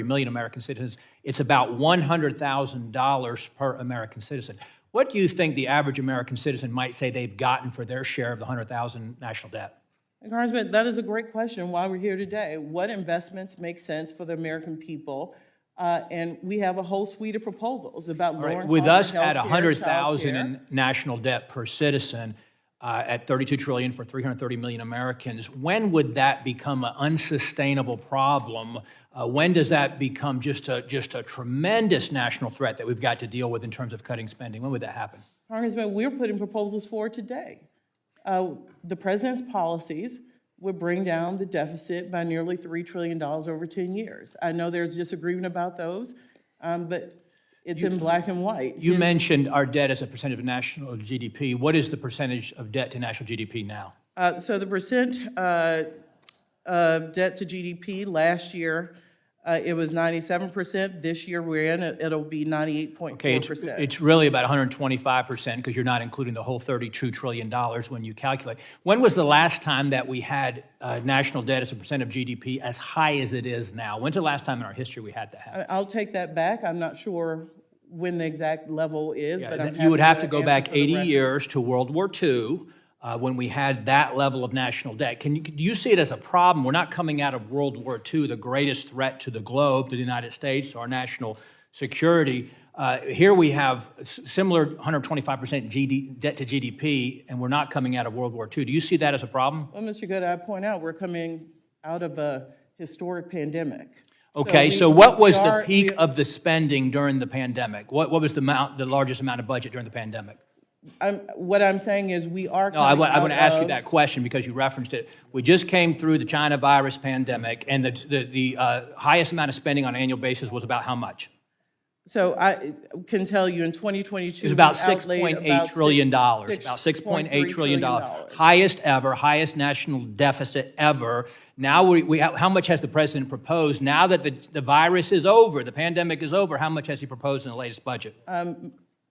million American citizens. It's about $100,000 per American citizen. What do you think the average American citizen might say they've gotten for their share of the $100,000 national debt? Congressman, that is a great question why we're here today. What investments make sense for the American people? And we have a whole suite of proposals about lowering with us at $100,000 in national debt per citizen, at $32 trillion for 330 million Americans. When would that become an unsustainable problem? When does that become just a tremendous national threat that we've got to deal with in terms of cutting spending? When would that happen? Congressman, we're putting proposals forward today. The president's policies would bring down the deficit by nearly $3 trillion over 10 years. I know there's disagreement about those, but it's in black and white. You mentioned our debt as a percentage of national GDP. What is the percentage of debt to national GDP now? So the percent of debt to GDP last year It was 97%. This year we're in, it'll be 98.4%. Okay, it's really about 125% because you're not including the whole $32 trillion when you calculate. When was the last time that we had national debt as a percent of GDP as high as it is now? When's the last time in our history we had that? I'll take that back. I'm not sure when the exact level is, but I'm You would have to happy go answer back for the 80 record. years to World War II when we had that level of national debt. Do you see it as a problem? We're not coming out of World War II, the greatest threat to the globe, to the United States, to our national security. Here we have similar 125% debt to GDP, and we're not coming out of World War II. Do you see that as a problem? Well, Mr. Good, I point out we're coming out of a historic pandemic. Okay, so what was the peak of the spending during the pandemic? What was the largest amount of budget during the pandemic? What I'm saying is we are No, I coming want to out ask you of- that question because you referenced it. We just came through the China virus pandemic, and the highest amount of spending on an annual basis was about how much? So I can tell you in 2022. It was about we outlaid $6.8 trillion. About $6.3 trillion. Highest ever, highest national deficit ever. Now, how much has the president proposed? Now that the virus is over, the pandemic is over, how much has he proposed in the latest budget?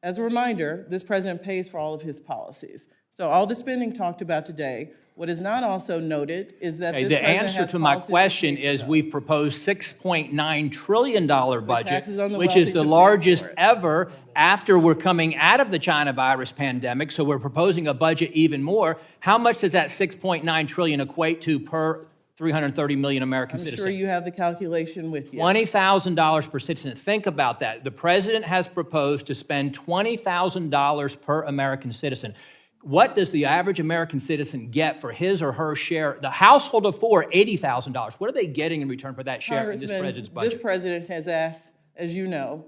As a reminder, this president pays for all of his policies. So all the spending talked about today, what is not also noted is that this The president answer has to my policies that question pay is for we've proposed $6.9 trillion budget, taxes on the which wealthy is to the pay largest for it. ever after we're coming out of the China virus pandemic. So we're proposing a budget even more. How much does that $6.9 trillion equate to per 330 million American I'm citizens? sure you have the calculation with you. $20,000 per citizen. Think about that. The president has proposed to spend $20,000 per American citizen. What does the average American citizen get for his or her share? The household of four, $80,000. What are they getting in return for that share in this president's budget? This president has asked, as you know,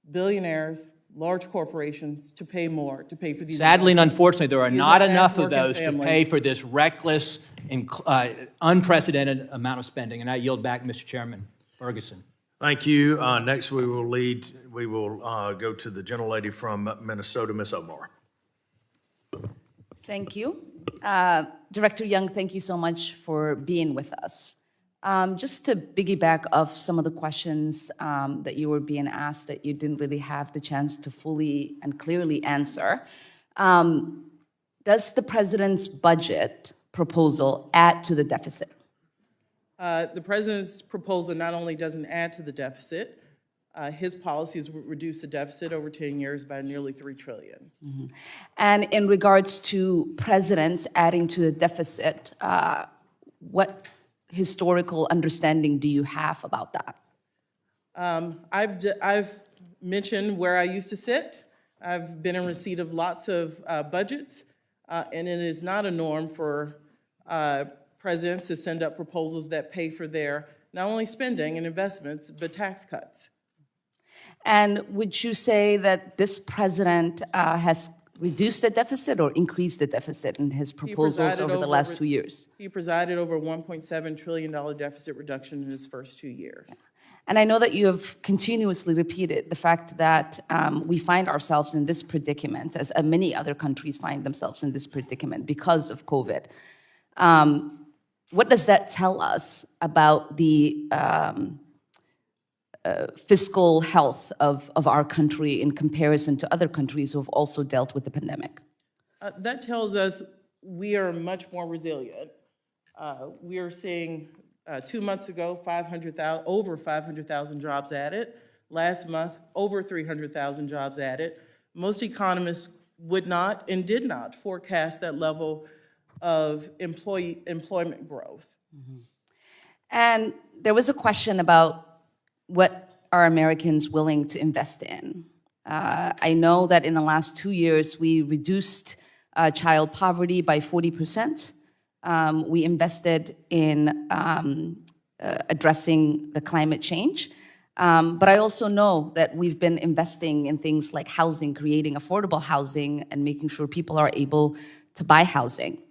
billionaires, large corporations to pay more, to pay for these. Sadly and investments. unfortunately, there are He has not asked enough of working those to families. pay for this reckless, unprecedented amount of spending. And I yield back, Mr. Chairman Ferguson. Thank you. Next, we will go to the gentlelady from Minnesota, Ms. Omar. Thank you. Director Young, thank you so much for being with us. Just to piggyback off some of the questions that you were being asked that you didn't really have the chance to fully and clearly answer, does the president's budget proposal add to the deficit? The president's proposal not only doesn't add to the deficit, his policies would reduce the deficit over 10 years by nearly $3 trillion. Mm-hmm. And in regards to presidents adding to the deficit, what historical understanding do you have about that? I've mentioned where I used to sit. I've been in receipt of lots of budgets, and it is not a norm for presidents to send up proposals that pay for their not only spending and investments, but tax cuts. And would you say that this president has reduced the deficit or increased the deficit in his proposals over the last 2 years? He presided over a $1.7 trillion deficit reduction in his first 2 years. And I know that you have continuously repeated the fact that we find ourselves in this predicament, as many other countries find themselves in this predicament because of COVID. What does that tell us about the fiscal health of our country in comparison to other countries who have also dealt with the pandemic? That tells us we are much more resilient. We are seeing 2 months ago, over 500,000 jobs added. Last month, over 300,000 jobs added. Most economists would not and did not forecast that level of employment growth. Mm-hmm. And there was a question about what are Americans willing to invest in? I know that in the last 2 years, we reduced child poverty by 40%. We invested in addressing the climate change. But I also know that we've been investing in things like housing, creating affordable housing, and making sure people are able to buy housing.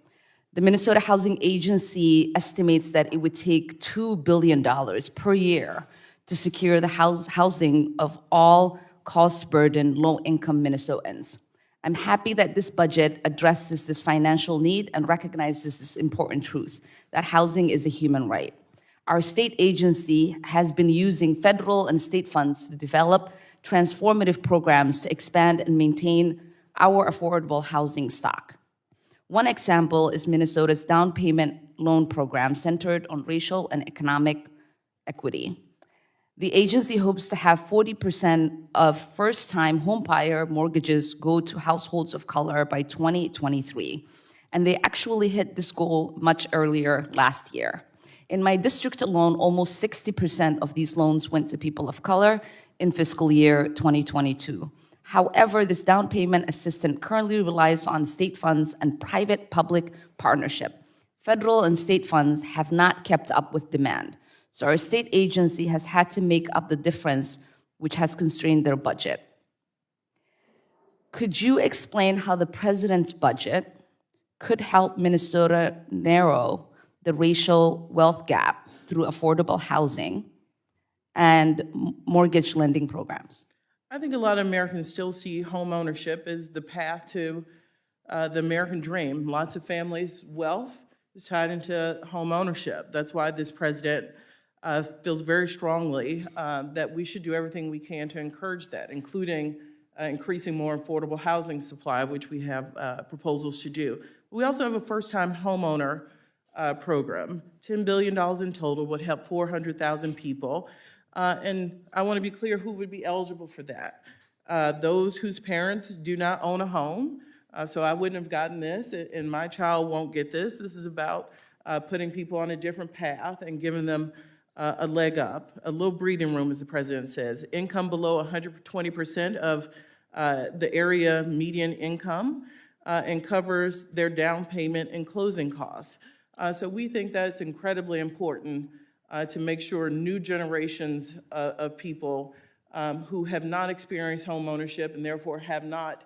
The Minnesota Housing Agency estimates that it would take $2 billion per year to secure the housing of all cost-burdened, low-income Minnesotans. I'm happy that this budget addresses this financial need and recognizes this important truth, that housing is a human right. Our state agency has been using federal and state funds to develop transformative programs to expand and maintain our affordable housing stock. One example is Minnesota's down payment loan program centered on racial and economic equity. The agency hopes to have 40% of first-time homebuyer mortgages go to households of color by 2023, and they actually hit this goal much earlier last year. In my district alone, almost 60% of these loans went to people of color in fiscal year 2022. However, this down payment assistance currently relies on state funds and private-public partnership. Federal and state funds have not kept up with demand. So our state agency has had to make up the difference, which has constrained their budget. Could you explain how the president's budget could help Minnesota narrow the racial wealth gap through affordable housing and mortgage lending programs? I think a lot of Americans still see home ownership as the path to the American dream. Lots of families' wealth is tied into home ownership. That's why this president feels very strongly that we should do everything we can to encourage that, including increasing more affordable housing supply, which we have proposals to do. We also have a first-time homeowner program. $10 billion in total would help 400,000 people. And I want to be clear who would be eligible for that. Those whose parents do not own a home. So I wouldn't have gotten this, and my child won't get this. This is about putting people on a different path and giving them a leg up, a little breathing room, as the president says. Income below 120% of the area median income and covers their down payment and closing costs. So we think that it's incredibly important to make sure new generations of people who have not experienced home ownership and therefore have not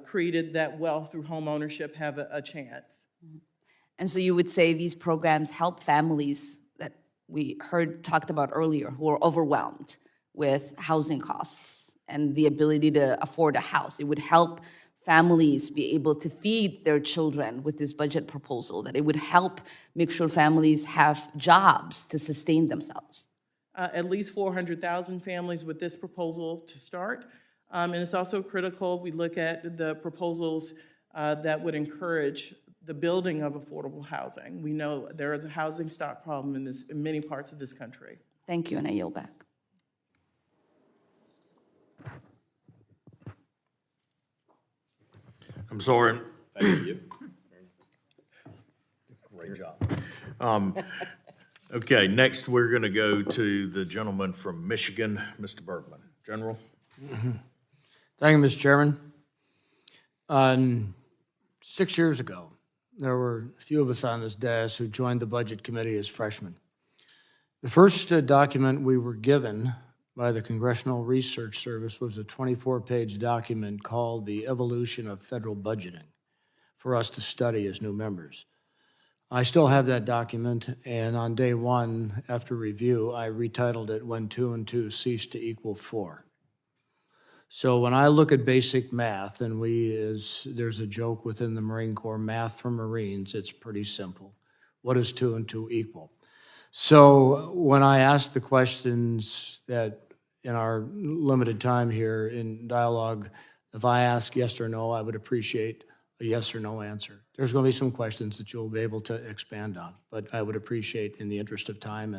created that wealth through home ownership have a chance. And so you would say these programs help families that we heard talked about earlier who are overwhelmed with housing costs and the ability to afford a house. It would help families be able to feed their children with this budget proposal, that it would help make sure families have jobs to sustain themselves. At least 400,000 families with this proposal to start. And it's also critical we look at the proposals that would encourage the building of affordable housing. We know there is a housing stock problem in many parts of this country. Thank you, and I yield back. I'm sorry. Thank you. Great job. Okay, next we're going to go to the gentleman from Michigan, Mr. Bergman. General. Thank you, Mr. Chairman. 6 years ago, there were a few of us on this dais who joined the Budget Committee as freshmen. The first document we were given by the Congressional Research Service was a 24-page document called The Evolution of Federal Budgeting for us to study as new members. I still have that document, and on day one, after review, I retitled it When 2 and 2 Cease to Equal 4. So when I look at basic math, and there's a joke within the Marine Corps, math for Marines, it's pretty simple. What does 2 and 2 equal? So when I ask the questions that in our limited time here in dialogue, if I ask yes or no, I would appreciate a yes or no answer. There's going to be some questions that you'll be able to expand on, but I would appreciate, in the interest of time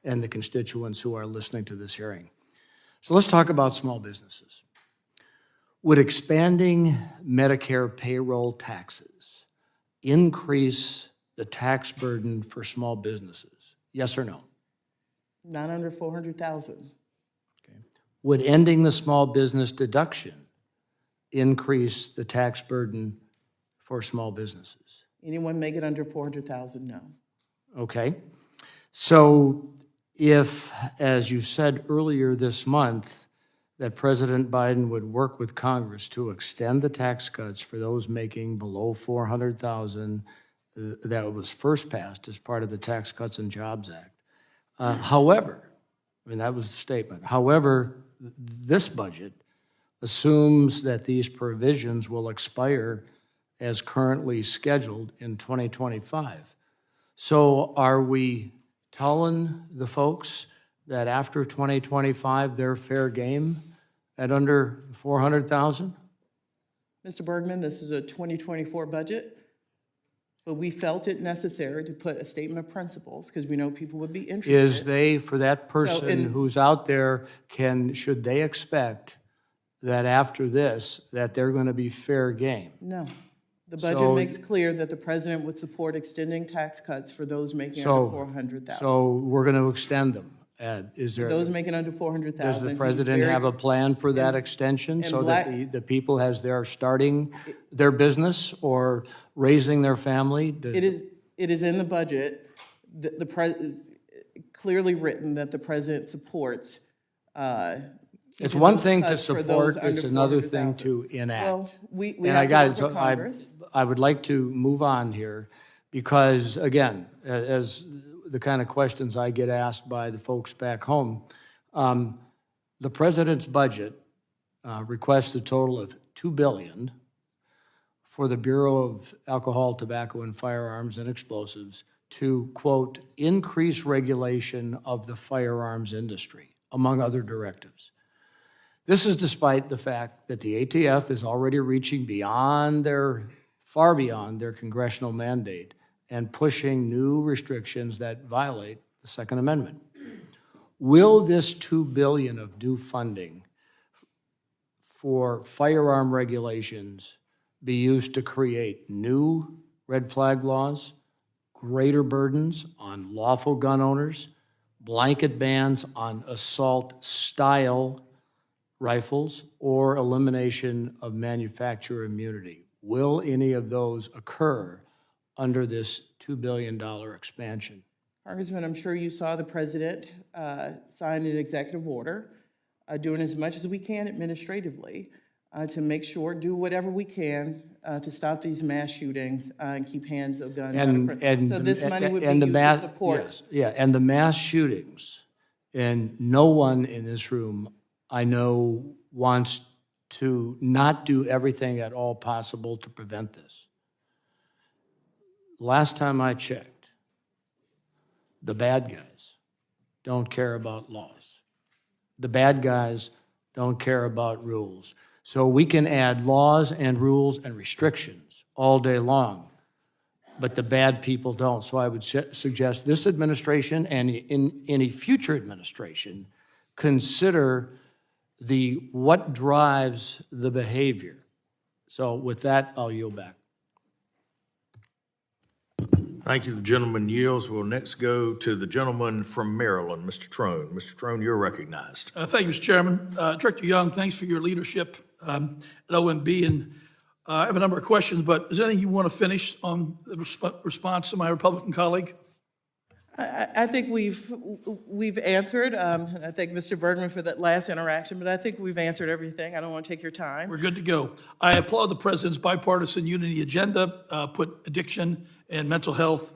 and the constituents who are listening to this hearing. So let's talk about small businesses. Would expanding Medicare payroll taxes increase the tax burden for small businesses? Yes or no? Not under 400,000. Okay. Would ending the small business deduction increase the tax burden for small businesses? Anyone make it under 400,000? No. Okay. So if, as you said earlier this month, that President Biden would work with Congress to extend the tax cuts for those making below $400,000 that was first passed as part of the Tax Cuts and Jobs Act. However, I mean, that was the statement. However, this budget assumes that these provisions will expire as currently scheduled in 2025. So are we telling the folks that after 2025, they're fair game at under 400,000? Mr. Bergman, this is a 2024 budget, but we felt it necessary to put a statement of principles because we know people would be interested. Is they, for that person who's out there, should they expect that after this, that they're going to be fair game? No. The budget So- makes clear that the president would support extending tax cuts for those making So- under 400,000. So we're going to extend them. Is there? Those making under 400,000. Does the he's president very- have a plan for that extension so that the people as they're starting their business or raising their family? It is in the budget, clearly written that the president supports. It's keeping one those thing to cuts for support, those it's under another thing 400,000. to enact. Well, we And have I to got work it. So with Congress. I would like to move on here because, again, as the kind of questions I get asked by the folks back home, the president's budget requests a total of $2 billion for the Bureau of Alcohol, Tobacco, and Firearms and Explosives to, quote, increase regulation of the firearms industry, among other directives. This is despite the fact that the ATF is already reaching far beyond their congressional mandate and pushing new restrictions that violate the Second Amendment. Will this $2 billion of new funding for firearm regulations be used to create new red flag laws, greater burdens on lawful gun owners, blanket bans on assault-style rifles, or elimination of manufacturer immunity? Will any of those occur under this $2 billion expansion? Congressman, I'm sure you saw the president sign an executive order doing as much as we can administratively to make sure, do whatever we can to stop these mass shootings and keep hands of guns out of prison. So this money would be used to support. Yes, yeah, and the mass shootings, and no one in this room I know wants to not do everything at all possible to prevent this. Last time I checked, the bad guys don't care about laws. The bad guys don't care about rules. So we can add laws and rules and restrictions all day long, but the bad people don't. So I would suggest this administration and in any future administration consider what drives the behavior. So with that, I'll yield back. Thank you. The gentleman yields. We'll next go to the gentleman from Maryland, Mr. Trone. Mr. Trone, you're recognized. Thank you, Mr. Chairman. Director Young, thanks for your leadership at OMB. And I have a number of questions, but is there anything you want to finish on the response to my Republican colleague? I think we've answered. I thank Mr. Bergman for that last interaction, but I think we've answered everything. I don't want to take your time. We're good to go. I applaud the president's bipartisan unity agenda, put addiction and mental health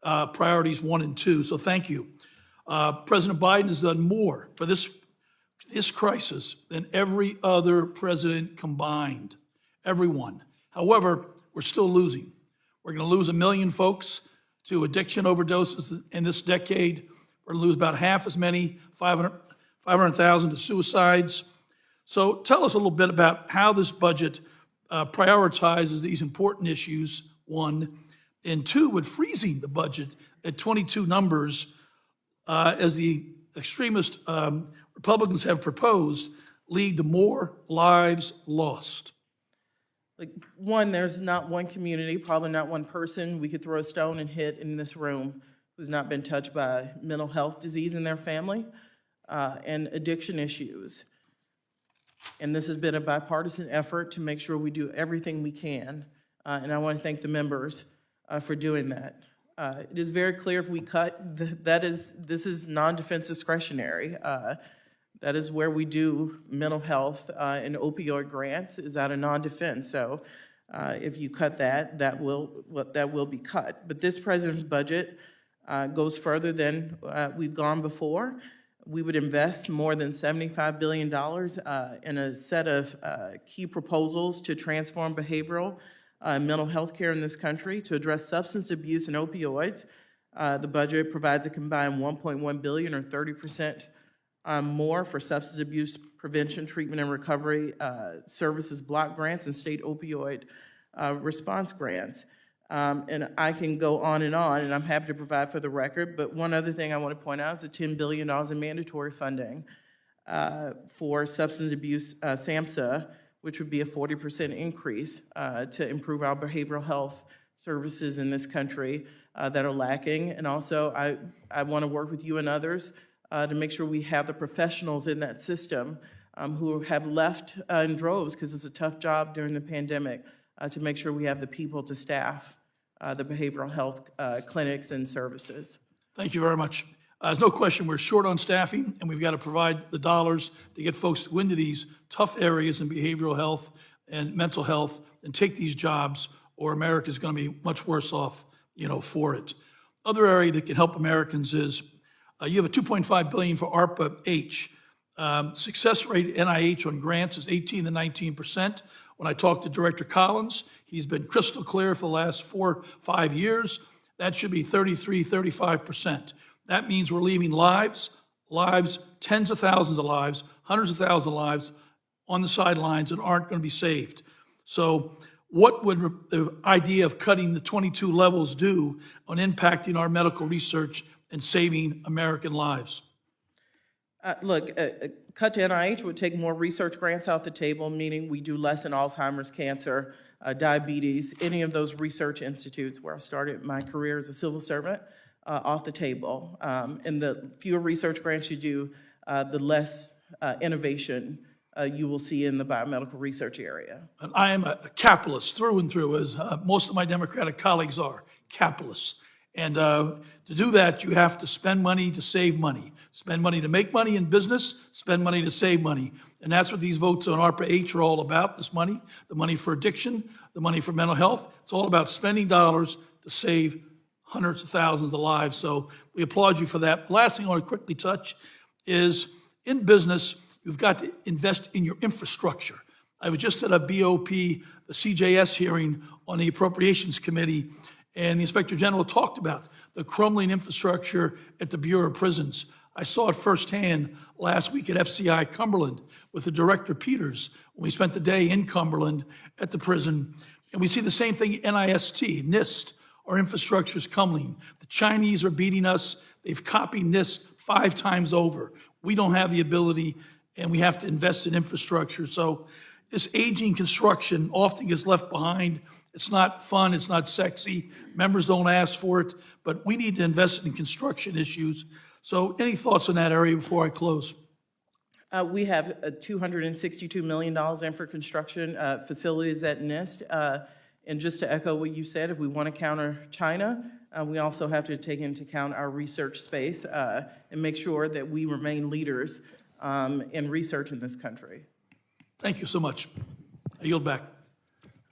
priorities 1 and 2, so thank you. President Biden has done more for this crisis than every other president combined, everyone. However, we're still losing. We're going to lose 1 million folks to addiction overdoses in this decade. We're going to lose about half as many, 500,000 to suicides. So tell us a little bit about how this budget prioritizes these important issues, 1, and 2, with freezing the budget at 22 numbers, as the extremist Republicans have proposed, lead to more lives lost. Like, 1, there's not one community, probably not one person we could throw a stone and hit in this room who's not been touched by mental health disease in their family and addiction issues. And this has been a bipartisan effort to make sure we do everything we can. And I want to thank the members for doing that. It is very clear if we cut, this is non-defense discretionary. That is where we do mental health and opioid grants is out of non-defense. So if you cut that will be cut. But this president's budget goes further than we've gone before. We would invest more than $75 billion in a set of key proposals to transform behavioral mental health care in this country, to address substance abuse and opioids, The budget provides a combined $1.1 billion, or 30% more, for substance abuse prevention, treatment, and recovery services block grants and state opioid response grants. And I can go on, and I'm happy to provide for the record, but one other thing I want to point out is the $10 billion in mandatory funding for substance abuse SAMHSA, which would be a 40% increase to improve our behavioral health services in this country that are lacking. And also, I want to work with you and others to make sure we have the professionals in that system who have left in droves, because it's a tough job during the pandemic, to make sure we have the people to staff the behavioral health clinics and services. Thank you very much. There's no question we're short on staffing, and we've got to provide the dollars to get folks to go into these tough areas in behavioral health and mental health and take these jobs, or America's going to be much worse off, for it. Other area that can help Americans is you have a $2.5 billion for ARPA-H. Success rate at NIH on grants is 18 to 19%. When I talked to Director Collins, he's been crystal clear for the last 4-5 years. That should be 33, 35%. That means we're leaving lives, tens of thousands of lives, hundreds of thousands of lives on the sidelines that aren't going to be saved. So what would the idea of cutting the 22 levels do on impacting our medical research and saving American lives? Look, a cut to NIH would take more research grants off the table, meaning we do less in Alzheimer's, cancer, diabetes, any of those research institutes where I started my career as a civil servant, off the table. And the fewer research grants you do, the less innovation you will see in the biomedical research area. And I am a capitalist through and through, as most of my Democratic colleagues are, capitalists. And to do that, you have to spend money to save money. Spend money to make money in business, spend money to save money. And that's what these votes on ARPA-H are all about, this money, the money for addiction, the money for mental health. It's all about spending dollars to save hundreds of thousands of lives. So we applaud you for that. The last thing I want to quickly touch is, in business, you've got to invest in your infrastructure. I was just at a BOP, the CJS hearing on the Appropriations Committee, and the Inspector General talked about the crumbling infrastructure at the Bureau of Prisons. I saw it firsthand last week at FCI Cumberland with the Director Peters, when we spent the day in Cumberland at the prison. And we see the same thing at NIST. Our infrastructure is crumbling. The Chinese are beating us. They've copied NIST 5 times over. We don't have the ability, and we have to invest in infrastructure. So this aging construction often gets left behind. It's not fun, it's not sexy. Members don't ask for it, but we need to invest in construction issues. So any thoughts on that area before I close? We have $262 million in for construction facilities at NIST. And just to echo what you said, if we want to counter China, we also have to take into account our research space and make sure that we remain leaders in research in this country. Thank you so much. I yield back.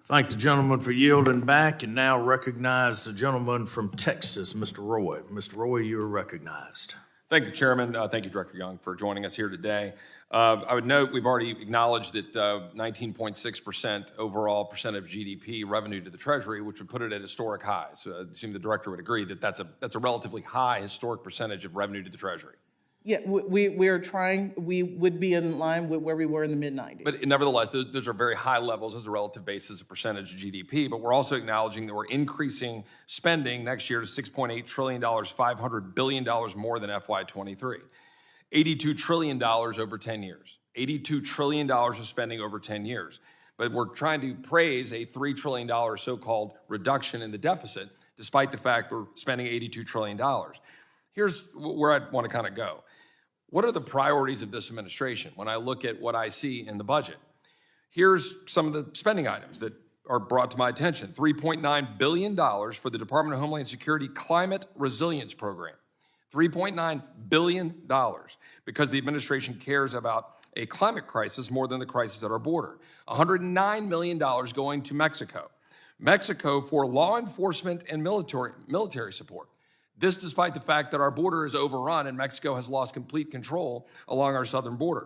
Thank the gentleman for yielding back, and now recognize the gentleman from Texas, Mr. Roy. Mr. Roy, you are recognized. Thank you, Chairman. Thank you, Director Young, for joining us here today. I would note we've already acknowledged that 19.6% overall percent of GDP revenue to the Treasury, which would put it at historic highs. I assume the Director would agree that that's a relatively high historic percentage of revenue to the Treasury. Yeah, we would be in line with where we were in the mid-90s. But nevertheless, those are very high levels as a relative basis of percentage of GDP, but we're also acknowledging that we're increasing spending next year to $6.8 trillion, $500 billion more than FY2023. $82 trillion over 10 years. $82 trillion of spending over 10 years. But we're trying to praise a $3 trillion so-called reduction in the deficit, despite the fact we're spending $82 trillion. Here's where I want to kind of go. What are the priorities of this administration when I look at what I see in the budget? Here's some of the spending items that are brought to my attention. $3.9 billion for the Department of Homeland Security Climate Resilience Program. $3.9 billion because the administration cares about a climate crisis more than the crisis at our border. $109 million going to Mexico. Mexico for law enforcement and military support. This despite the fact that our border is overrun and Mexico has lost complete control along our southern border.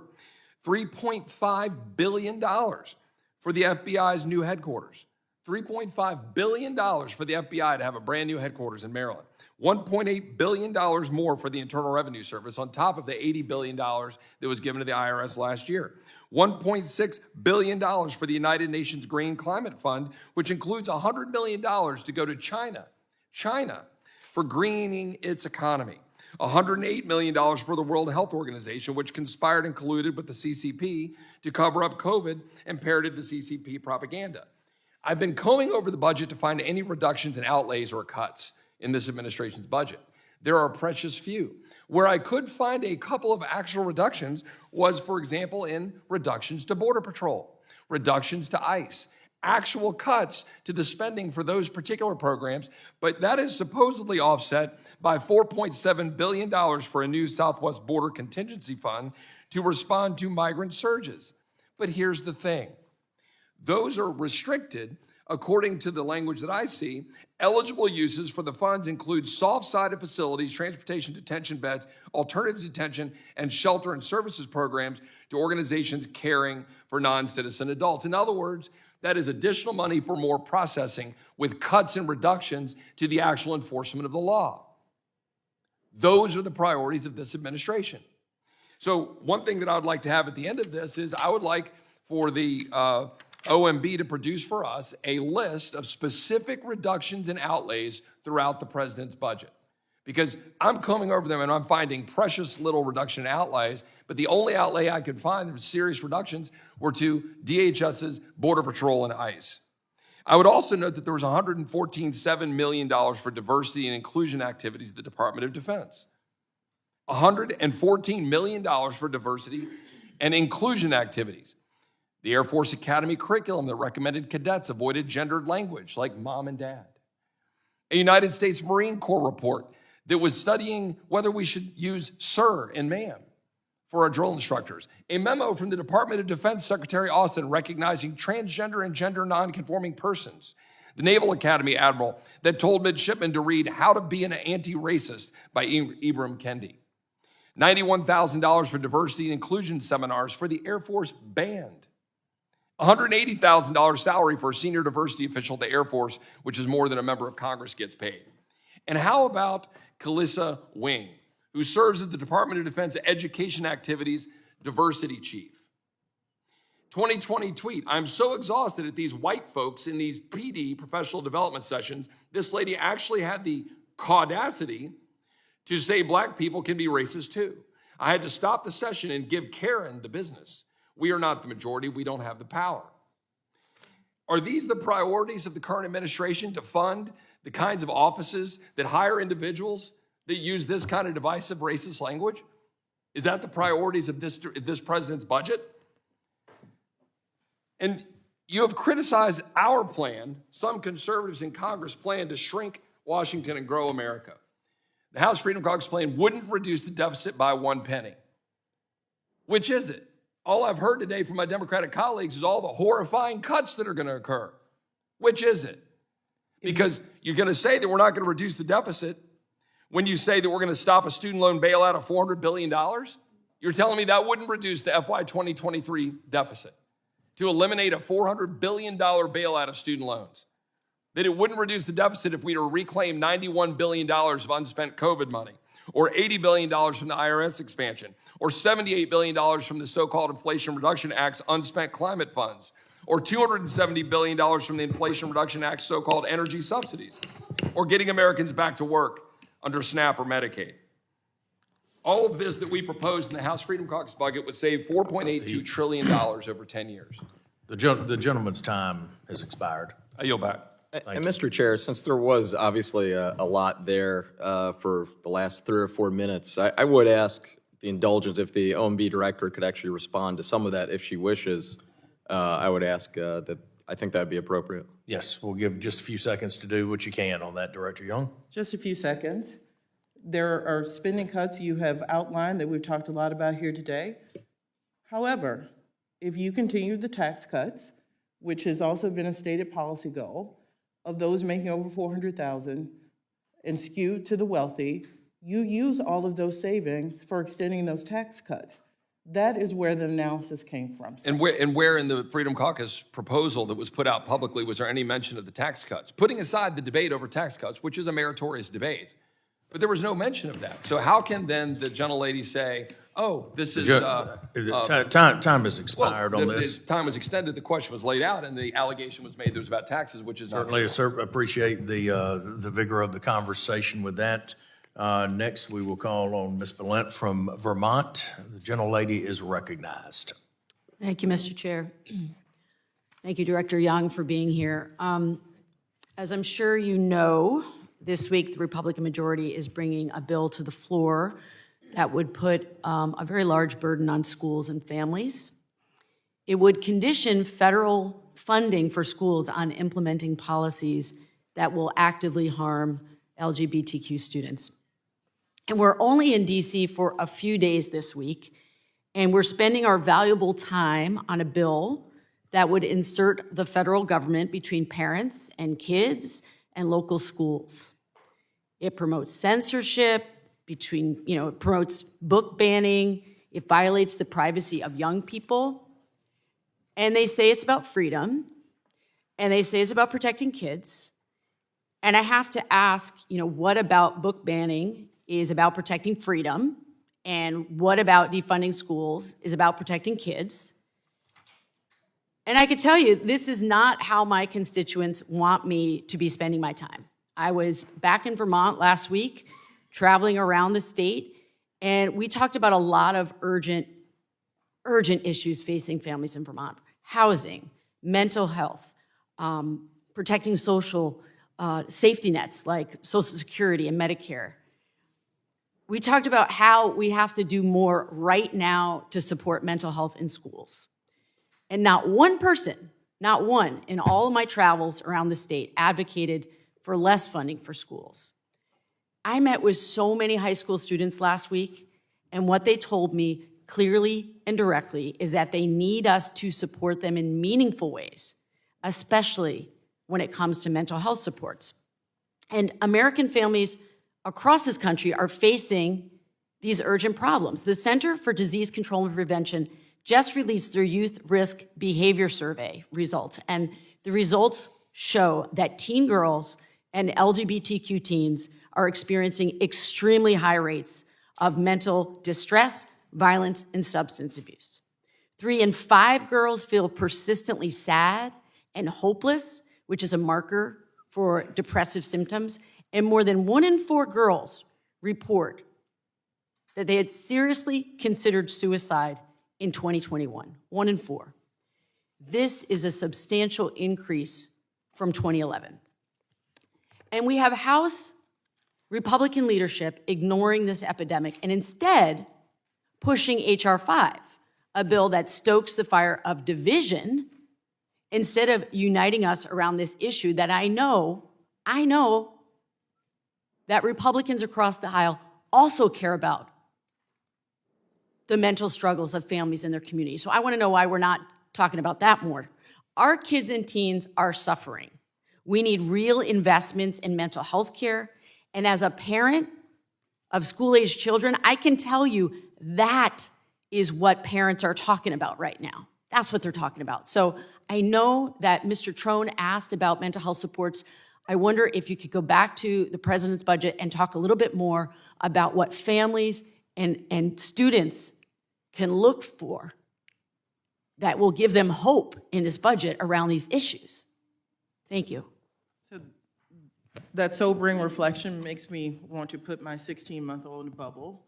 $3.5 billion for the FBI's new headquarters. $3.5 billion for the FBI to have a brand new headquarters in Maryland. $1.8 billion more for the Internal Revenue Service on top of the $80 billion that was given to the IRS last year. $1.6 billion for the United Nations Green Climate Fund, which includes $100 million to go to China for greening its economy. $108 million for the World Health Organization, which conspired and colluded with the CCP to cover up COVID and parroted the CCP propaganda. I've been combing over the budget to find any reductions in outlays or cuts in this administration's budget. There are precious few. Where I could find a couple of actual reductions was, for example, in reductions to Border Patrol, reductions to ICE, actual cuts to the spending for those particular programs, but that is supposedly offset by $4.7 billion for a new Southwest Border Contingency Fund to respond to migrant surges. But here's the thing. Those are restricted, according to the language that I see. Eligible uses for the funds include soft-sided facilities, transportation detention beds, alternative detention, and shelter and services programs to organizations caring for non-citizen adults. In other words, that is additional money for more processing with cuts and reductions to the actual enforcement of the law. Those are the priorities of this administration. So one thing that I would like to have at the end of this is I would like for the OMB to produce for us a list of specific reductions in outlays throughout the president's budget. Because I'm combing over them and I'm finding precious little reduction in outlays, but the only outlay I could find that was serious reductions were to DHS's Border Patrol and ICE. I would also note that there was $114.7 million for diversity and inclusion activities at the Department of Defense. $114 million for diversity and inclusion activities. The Air Force Academy curriculum that recommended cadets avoided gendered language like mom and dad. A United States Marine Corps report that was studying whether we should use sir and ma'am for our drill instructors. A memo from the Department of Defense Secretary Austin recognizing transgender and gender nonconforming persons. The Naval Academy admiral that told midshipmen to read How to Be an Anti-Racist by Ibram Kendi. $91,000 for diversity and inclusion seminars for the Air Force Band. $180,000 salary for a senior diversity official at the Air Force, which is more than a member of Congress gets paid. And how about Kalissa Wing, who serves as the Department of Defense Education Activities Diversity Chief? 2020 tweet, I'm so exhausted at these white folks in these PD professional development sessions. This lady actually had the caudacity to say black people can be racist too. I had to stop the session and give Karen the business. We are not the majority. We don't have the power. Are these the priorities of the current administration, to fund the kinds of offices that hire individuals that use this kind of divisive racist language? Is that the priorities of this president's budget? And you have criticized our plan, some conservatives in Congress plan to shrink Washington and grow America. The House Freedom Caucus plan wouldn't reduce the deficit by 1 penny. Which is it? All I've heard today from my Democratic colleagues is all the horrifying cuts that are going to occur. Which is it? Because you're going to say that we're not going to reduce the deficit when you say that we're going to stop a student loan bailout of $400 billion. You're telling me that wouldn't reduce the FY2023 deficit, to eliminate a $400 billion bailout of student loans. That it wouldn't reduce the deficit if we were to reclaim $91 billion of unspent COVID money, or $80 billion from the IRS expansion, or $78 billion from the so-called Inflation Reduction Act's unspent climate funds, or $270 billion from the Inflation Reduction Act's so-called energy subsidies, or getting Americans back to work under SNAP or Medicaid. All of this that we proposed in the House Freedom Caucus budget would save $4.82 trillion over 10 years. The gentleman's time has expired. I yield back. And Mr. Chair, since there was obviously a lot there for the last 3 or 4 minutes, I would ask the indulgence if the OMB director could actually respond to some of that if she wishes. I would ask that. I think that would be appropriate. Yes, we'll give just a few seconds to do what you can on that, Director Young. Just a few seconds. There are spending cuts you have outlined that we've talked a lot about here today. However, if you continue the tax cuts, which has also been a stated policy goal, of those making over $400,000 and skewed to the wealthy, you use all of those savings for extending those tax cuts. That is where the analysis came from. And where in the Freedom Caucus proposal that was put out publicly was there any mention of the tax cuts? Putting aside the debate over tax cuts, which is a meritorious debate, but there was no mention of that. So how can then the gentlelady say, oh, this is... Time has expired on this. The time was extended, the question was laid out, and the allegation was made that it was about taxes, which is not true. Certainly appreciate the vigor of the conversation with that. Next, we will call on Ms. Valent from Vermont. The gentlelady is recognized. Thank you, Mr. Chair. Thank you, Director Young, for being here. As I'm sure you know, this week the Republican majority is bringing a bill to the floor that would put a very large burden on schools and families. It would condition federal funding for schools on implementing policies that will actively harm LGBTQ students. And we're only in DC for a few days this week, and we're spending our valuable time on a bill that would insert the federal government between parents and kids and local schools. It promotes censorship, it promotes book banning, it violates the privacy of young people, and they say it's about freedom, and they say it's about protecting kids. And I have to ask, what about book banning is about protecting freedom, and what about defunding schools is about protecting kids? And I can tell you, this is not how my constituents want me to be spending my time. I was back in Vermont last week, traveling around the state, and we talked about a lot of urgent issues facing families in Vermont: housing, mental health, protecting social safety nets like Social Security and Medicare. We talked about how we have to do more right now to support mental health in schools. And not one person, not one, in all of my travels around the state advocated for less funding for schools. I met with so many high school students last week, and what they told me clearly and directly is that they need us to support them in meaningful ways, especially when it comes to mental health supports. And American families across this country are facing these urgent problems. The Center for Disease Control and Prevention just released their Youth Risk Behavior Survey results, and the results show that teen girls and LGBTQ teens are experiencing extremely high rates of mental distress, violence, and substance abuse. 3 in 5 girls feel persistently sad and hopeless, which is a marker for depressive symptoms, and more than 1 in 4 girls report that they had seriously considered suicide in 2021, 1 in 4. This is a substantial increase from 2011. And we have House Republican leadership ignoring this epidemic and instead pushing H.R. 5, a bill that stokes the fire of division instead of uniting us around this issue that I know that Republicans across the aisle also care about the mental struggles of families in their community. So I want to know why we're not talking about that more. Our kids and teens are suffering. We need real investments in mental health care. And as a parent of school-aged children, I can tell you that is what parents are talking about right now. That's what they're talking about. So I know that Mr. Trone asked about mental health supports. I wonder if you could go back to the president's budget and talk a little bit more about what families and students can look for that will give them hope in this budget around these issues. Thank you. So that sobering reflection makes me want to put my 16-month-old in a bubble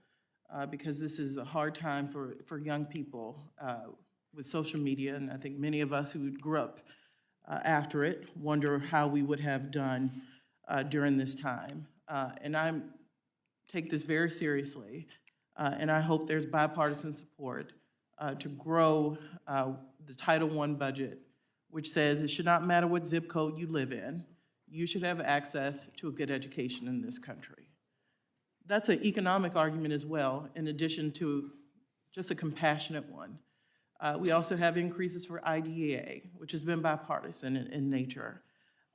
because this is a hard time for young people with social media, and I think many of us who grew up after it wonder how we would have done during this time. And I take this very seriously, and I hope there's bipartisan support to grow the Title I budget, which says it should not matter what zip code you live in, you should have access to a good education in this country. That's an economic argument as well, in addition to just a compassionate one. We also have increases for IDEA, which has been bipartisan in nature.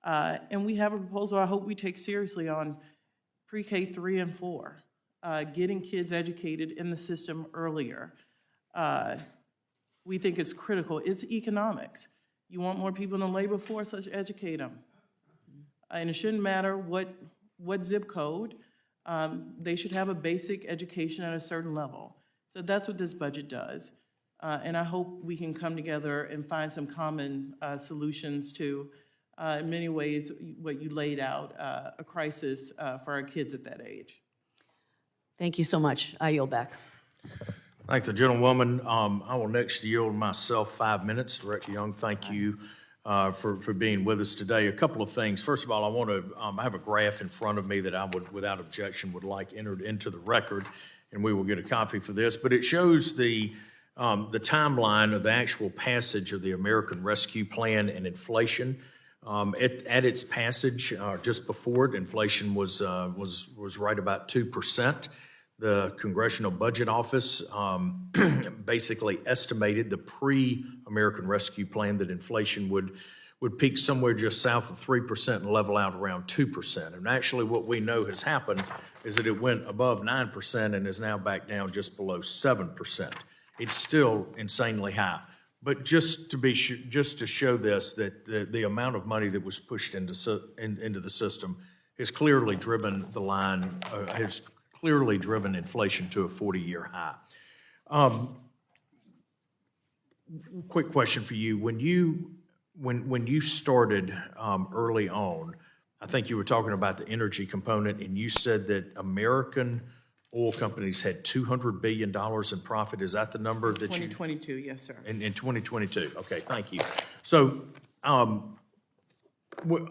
And we have a proposal I hope we take seriously on pre-K 3 and 4, getting kids educated in the system earlier. we think is critical. It's economics. You want more people in the labor force, let's educate them. And it shouldn't matter what zip code, they should have a basic education at a certain level. So that's what this budget does. And I hope we can come together and find some common solutions to, in many ways, what you laid out, a crisis for our kids at that age. Thank you so much. I yield back. Thank the gentlewoman. I will next yield myself 5 minutes. Director Young, thank you for being with us today. A couple of things. First of all, I want to, I have a graph in front of me that I would, without objection, would like entered into the record, and we will get a copy for this. But it shows the timeline of the actual passage of the American Rescue Plan and inflation. At its passage, just before it, inflation was right about 2%. The Congressional Budget Office basically estimated the pre-American Rescue Plan that inflation would peak somewhere just south of 3% and level out around 2%. And actually what we know has happened is that it went above 9% and is now back down just below 7%. It's still insanely high. But just to show this, that the amount of money that was pushed into the system has clearly driven the line, has clearly driven inflation to a 40-year high. Quick question for you. When you started early on, I think you were talking about the energy component, and you said that American oil companies had $200 billion in profit. Is that the number that 2022, yes, sir. In 2022, okay, thank you. So,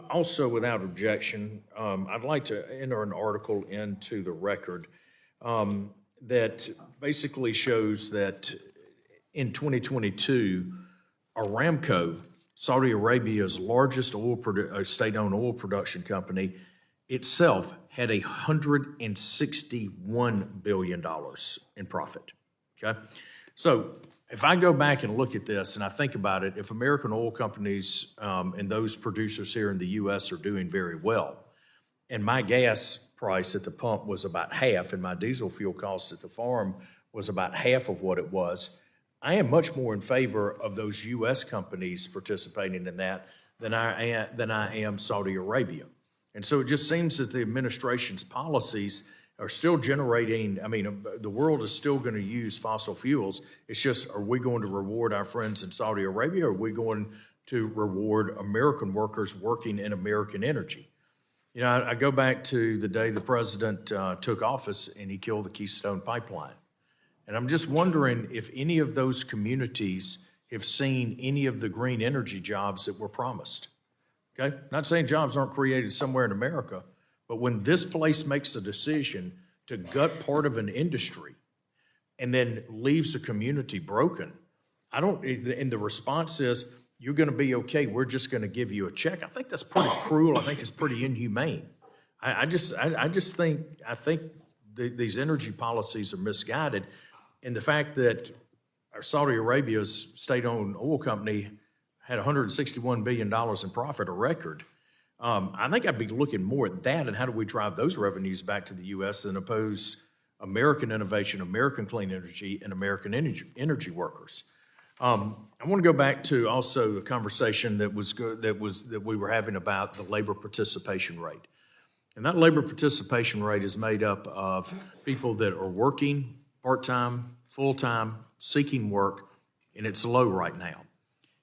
also without objection, I'd like to enter an article into the record that basically shows that in 2022, Aramco, Saudi Arabia's largest state-owned oil production company, itself had $161 billion in profit, okay? So if I go back and look at this and I think about it, if American oil companies and those producers here in the U.S. are doing very well, and my gas price at the pump was about half and my diesel fuel cost at the farm was about half of what it was, I am much more in favor of those U.S. companies participating in that than I am Saudi Arabia. And so it just seems that the administration's policies are still generating, I mean, the world is still going to use fossil fuels. It's just, are we going to reward our friends in Saudi Arabia, or are we going to reward American workers working in American energy? You know, I go back to the day the president took office and he killed the Keystone Pipeline. And I'm just wondering if any of those communities have seen any of the green energy jobs that were promised. Okay? Not saying jobs aren't created somewhere in America, but when this place makes a decision to gut part of an industry and then leaves a community broken, and the response is, you're going to be okay, we're just going to give you a check. I think that's pretty cruel. I think it's pretty inhumane. I think these energy policies are misguided, and the fact that Saudi Arabia's state-owned oil company had $161 billion in profit, a record. I think I'd be looking more at that and how do we drive those revenues back to the U.S. than oppose American innovation, American clean energy, and American energy workers. I want to go back to also the conversation that we were having about the labor participation rate. And that labor participation rate is made up of people that are working part-time, full-time, seeking work, and it's low right now.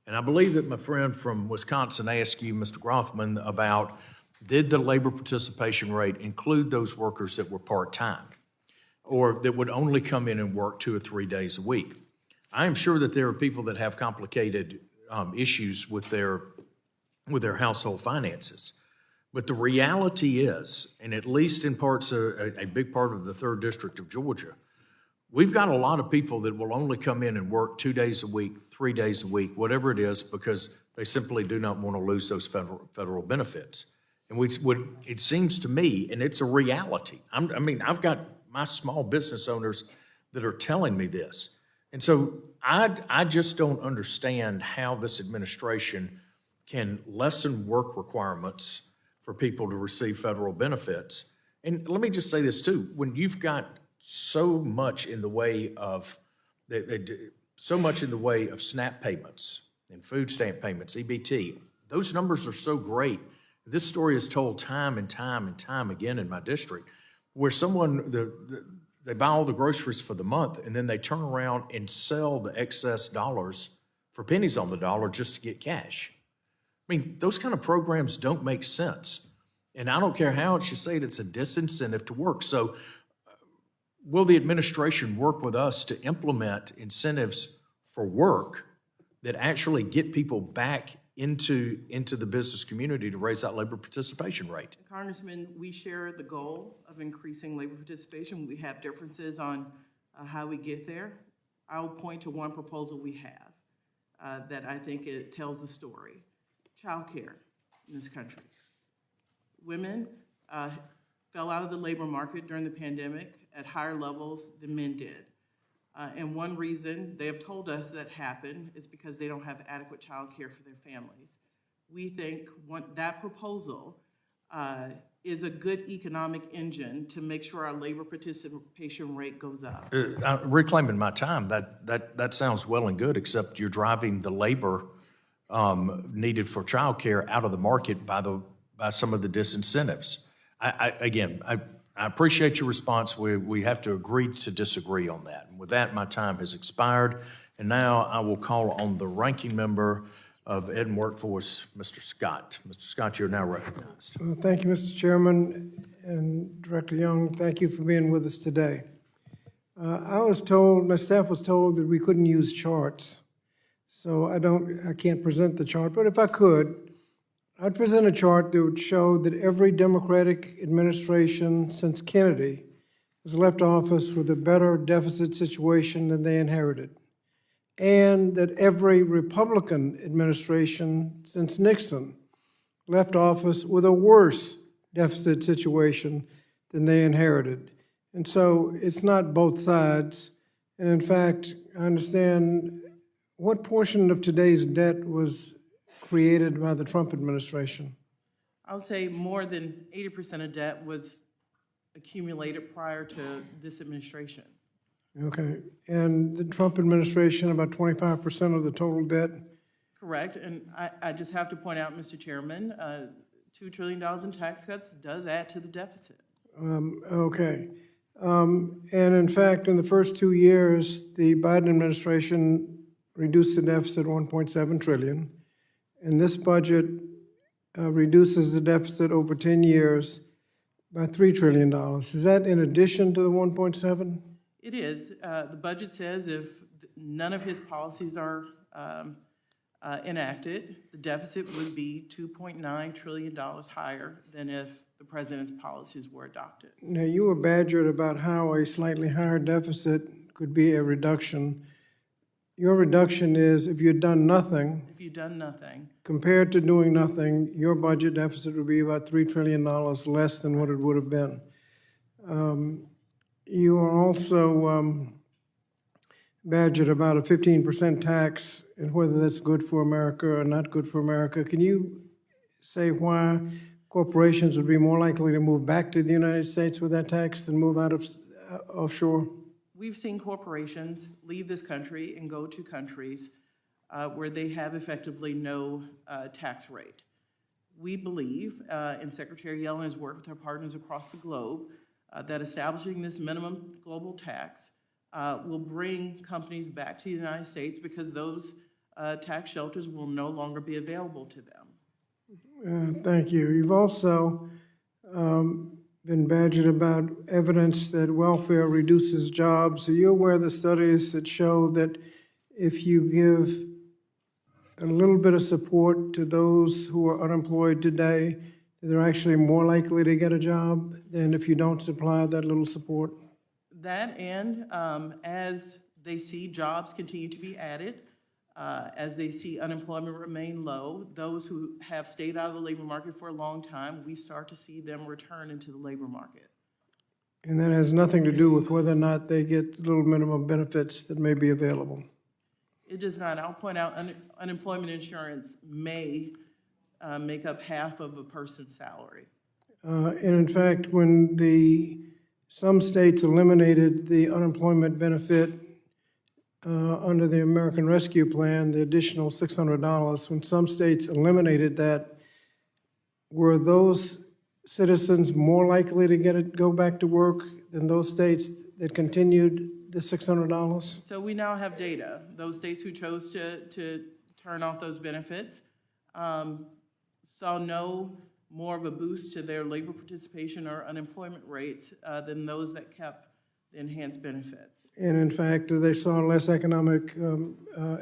And I believe that my friend from Wisconsin asked you, Mr. Grothman, about did the labor participation rate include those workers that were part-time or that would only come in and work 2 or 3 days a week? I am sure that there are people that have complicated issues with their household finances. But the reality is, and at least in parts of a big part of the 3rd District of Georgia, we've got a lot of people that will only come in and work 2 days a week, 3 days a week, whatever it is, because they simply do not want to lose those federal benefits. And it seems to me, and it's a reality. I've got my small business owners that are telling me this. And so I just don't understand how this administration can lessen work requirements for people to receive federal benefits. And let me just say this too, when you've got so much in the way of they do so much in the way of SNAP payments and food stamp payments, EBT. Those numbers are so great. This story is told time and time and time again in my district, where someone, they buy all the groceries for the month, and then they turn around and sell the excess dollars for pennies on the dollar just to get cash. I mean, those kind of programs don't make sense. And I don't care how else you say it, it's a disincentive to work. So will the administration work with us to implement incentives for work that actually get people back into the business community to raise that labor participation rate? Congressman, we share the goal of increasing labor participation. We have differences on how we get there. I'll point to one proposal we have that I think it tells the story. Childcare in this country. Women fell out of the labor market during the pandemic at higher levels than men did. And one reason they have told us that happened is because they don't have adequate child care for their families. We think that proposal is a good economic engine to make sure our labor participation rate goes up. Reclaiming my time, that sounds well and good, except you're driving the labor needed for childcare out of the market by some of the disincentives. I appreciate your response. We have to agree to disagree on that. And with that, my time has expired, and now I will call on the ranking member of Ed and Workforce, Mr. Scott. Mr. Scott, you're now recognized. Well, thank you, Mr. Chairman, and Director Young, thank you for being with us today. My staff was told that we couldn't use charts, so I can't present the chart, but if I could, I'd present a chart that would show that every Democratic administration since Kennedy has left office with a better deficit situation than they inherited, and that every Republican administration since Nixon left office with a worse deficit situation than they inherited. And so it's not both sides. And in fact, I understand what portion of today's debt was created by the Trump administration? I'll say more than 80% of debt was accumulated prior to this administration. Okay, and the Trump administration, about 25% of the total debt? Correct, and I just have to point out, Mr. Chairman, $2 trillion in tax cuts does add to the deficit. Okay, and in fact, in the first 2 years, the Biden administration reduced the deficit 1.7 trillion. And this budget reduces the deficit over 10 years by $3 trillion. Is that in addition to the 1.7? It is. The budget says if none of his policies are enacted, the deficit would be $2.9 trillion higher than if the president's policies were adopted. Now, you were badgered about how a slightly higher deficit could be a reduction. Your reduction is if you'd done nothing. If you'd done nothing. Compared to doing nothing, your budget deficit would be about $3 trillion less than what it would have been. You are also badgered about a 15% tax and whether that's good for America or not good for America. Can you say why corporations would be more likely to move back to the United States with that tax than move out of offshore? We've seen corporations leave this country and go to countries where they have effectively no tax rate. We believe, and Secretary Yellen has worked with our partners across the globe, that establishing this minimum global tax will bring companies back to the United States because those tax shelters will no longer be available to them. Thank you. You've also been badgered about evidence that welfare reduces jobs. Are you aware of the studies that show that if you give a little bit of support to those who are unemployed today, they're actually more likely to get a job than if you don't supply that little support? That and as they see jobs continue to be added, as they see unemployment remain low, those who have stayed out of the labor market for a long time, we start to see them return into the labor market. And that has nothing to do with whether or not they get little minimum benefits that may be available? It does not. I'll point out unemployment insurance may make up half of a person's salary. And in fact, when some states eliminated the unemployment benefit, under the American Rescue Plan, the additional $600, when some states eliminated that, were those citizens more likely to go back to work than those states that continued the $600? So we now have data. Those states who chose to turn off those benefits saw no more of a boost to their labor participation or unemployment rates than those that kept the enhanced benefits. And in fact, they saw less economic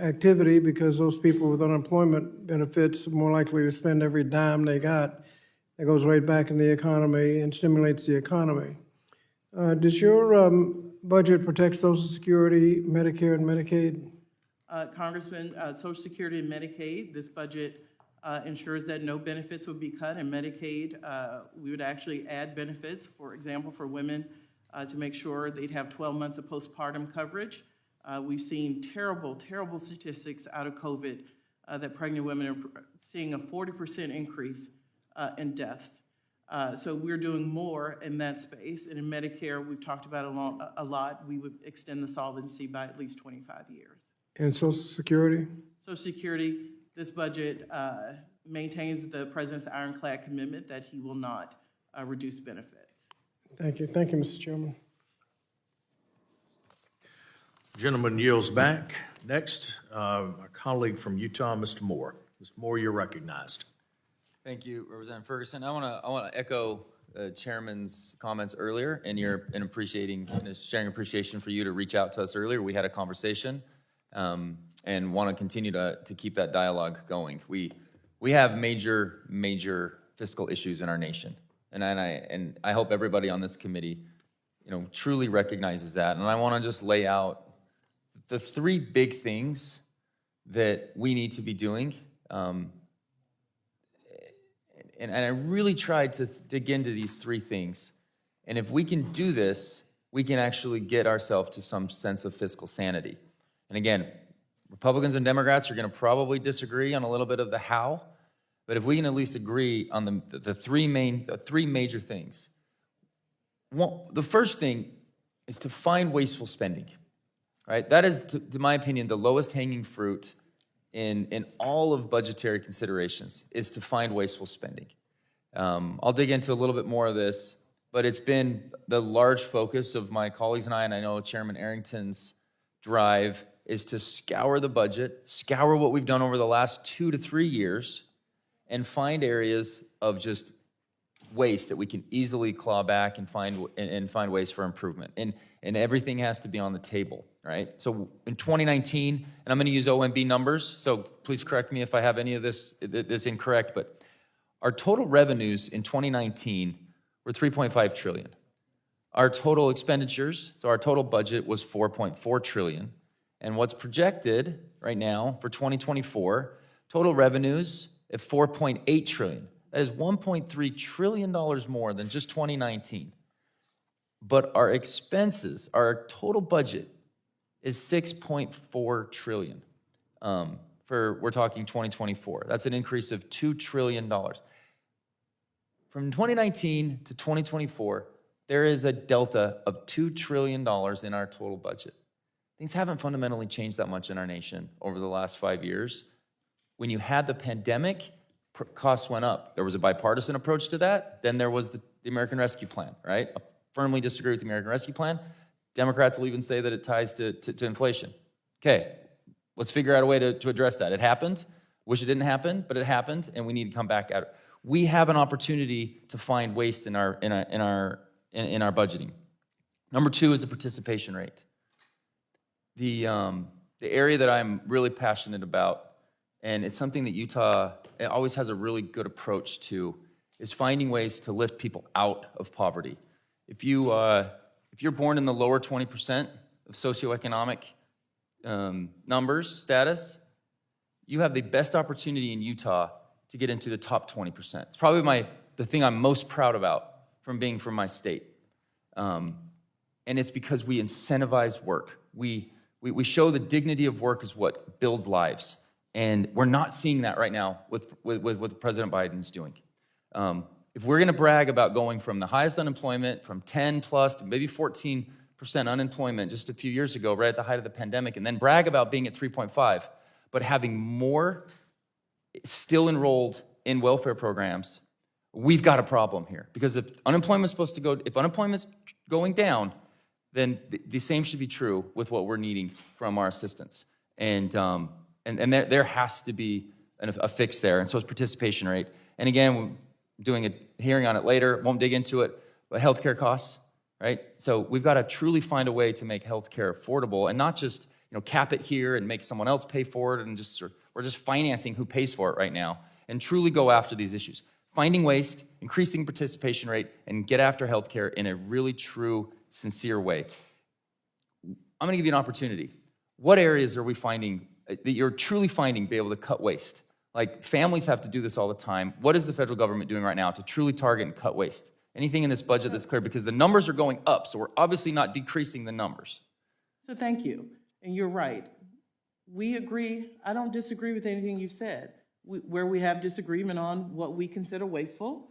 activity because those people with unemployment benefits are more likely to spend every dime they got. That goes right back in the economy and stimulates the economy. Does your budget protect Social Security, Medicare, and Medicaid? Congressman, Social Security and Medicaid, this budget ensures that no benefits would be cut. In Medicaid, we would actually add benefits, for example, for women to make sure they'd have 12 months of postpartum coverage. We've seen terrible, terrible statistics out of COVID that pregnant women are seeing a 40% increase in deaths. So we're doing more in that space. And in Medicare, we've talked about a lot. We would extend the solvency by at least 25 years. And Social Security? Social Security, this budget maintains the president's ironclad commitment that he will not reduce benefits. Thank you. Thank you, Mr. Chairman. Gentleman yields back. Next, our colleague from Utah, Mr. Moore. Mr. Moore, you're recognized. Thank you, Representative Ferguson. I want to echo the chairman's comments earlier, and sharing appreciation for you to reach out to us earlier. We had a conversation, and want to continue to keep that dialogue going. We have major fiscal issues in our nation, and I hope everybody on this committee, truly recognizes that. And I want to just lay out the three big things that we need to be doing. And I really tried to dig into these three things. And if we can do this, we can actually get ourselves to some sense of fiscal sanity. And again, Republicans and Democrats are going to probably disagree on a little bit of the how, but if we can at least agree on the three major things. The first thing is to find wasteful spending, right? That is, to my opinion, the lowest hanging fruit in all of budgetary considerations, is to find wasteful spending. I'll dig into a little bit more of this, but it's been the large focus of my colleagues and I know Chairman Arrington's drive is to scour the budget, scour what we've done over the last 2 to 3 years, and find areas of just waste that we can easily claw back and find ways for improvement. And everything has to be on the table, right? So in 2019, and I'm going to use OMB numbers, so please correct me if I have any of this incorrect, but our total revenues in 2019 were $3.5 trillion. Our total expenditures, so our total budget was $4.4 trillion. And what's projected right now for 2024, total revenues at $4.8 trillion. That is $1.3 trillion more than just 2019. But our expenses, our total budget is $6.4 trillion. We're talking 2024. That's an increase of $2 trillion. From 2019 to 2024, there is a delta of $2 trillion in our total budget. Things haven't fundamentally changed that much in our nation over the last 5 years. When you had the pandemic, costs went up. There was a bipartisan approach to that. Then there was the American Rescue Plan, right? I firmly disagree with the American Rescue Plan. Democrats will even say that it ties to inflation. Okay, let's figure out a way to address that. It happened. Wish it didn't happen, but it happened, and we need to come back at it. We have an opportunity to find waste in our budgeting. Number 2 is the participation rate. The area that I'm really passionate about, and it's something that Utah always has a really good approach to, is finding ways to lift people out of poverty. If you're born in the lower 20% of socioeconomic numbers, status, you have the best opportunity in Utah to get into the top 20%. It's probably the thing I'm most proud about from being from my state. And it's because we incentivize work. We show the dignity of work is what builds lives. And we're not seeing that right now with what President Biden's doing. If we're going to brag about going from the highest unemployment, from 10 plus to maybe 14 unemployment just a few years ago, right at the height of the pandemic, and then brag about being at 3.5, but having more still enrolled in welfare programs, we've got a problem here. Because if unemployment's going down, then the same should be true with what we're needing from our assistance. And there has to be a fix there, and so is participation rate. And again, we're doing a hearing on it later, won't dig into it, but healthcare costs, right? So we've got to truly find a way to make healthcare affordable and not just cap it here and make someone else pay for it and we're just financing who pays for it right now, and truly go after these issues. Finding waste, increasing participation rate, and get after healthcare in a really true, sincere way. I'm gonna give you an opportunity. What areas are we finding that you're truly finding be able to cut waste? Like, families have to do this all the time. What is the federal government doing right now to truly target and cut waste? Anything in this budget that's clear? Because the numbers are going up, so we're obviously not decreasing the numbers. So thank you, and you're right. We agree. I don't disagree with anything you've said. Where we have disagreement on what we consider wasteful,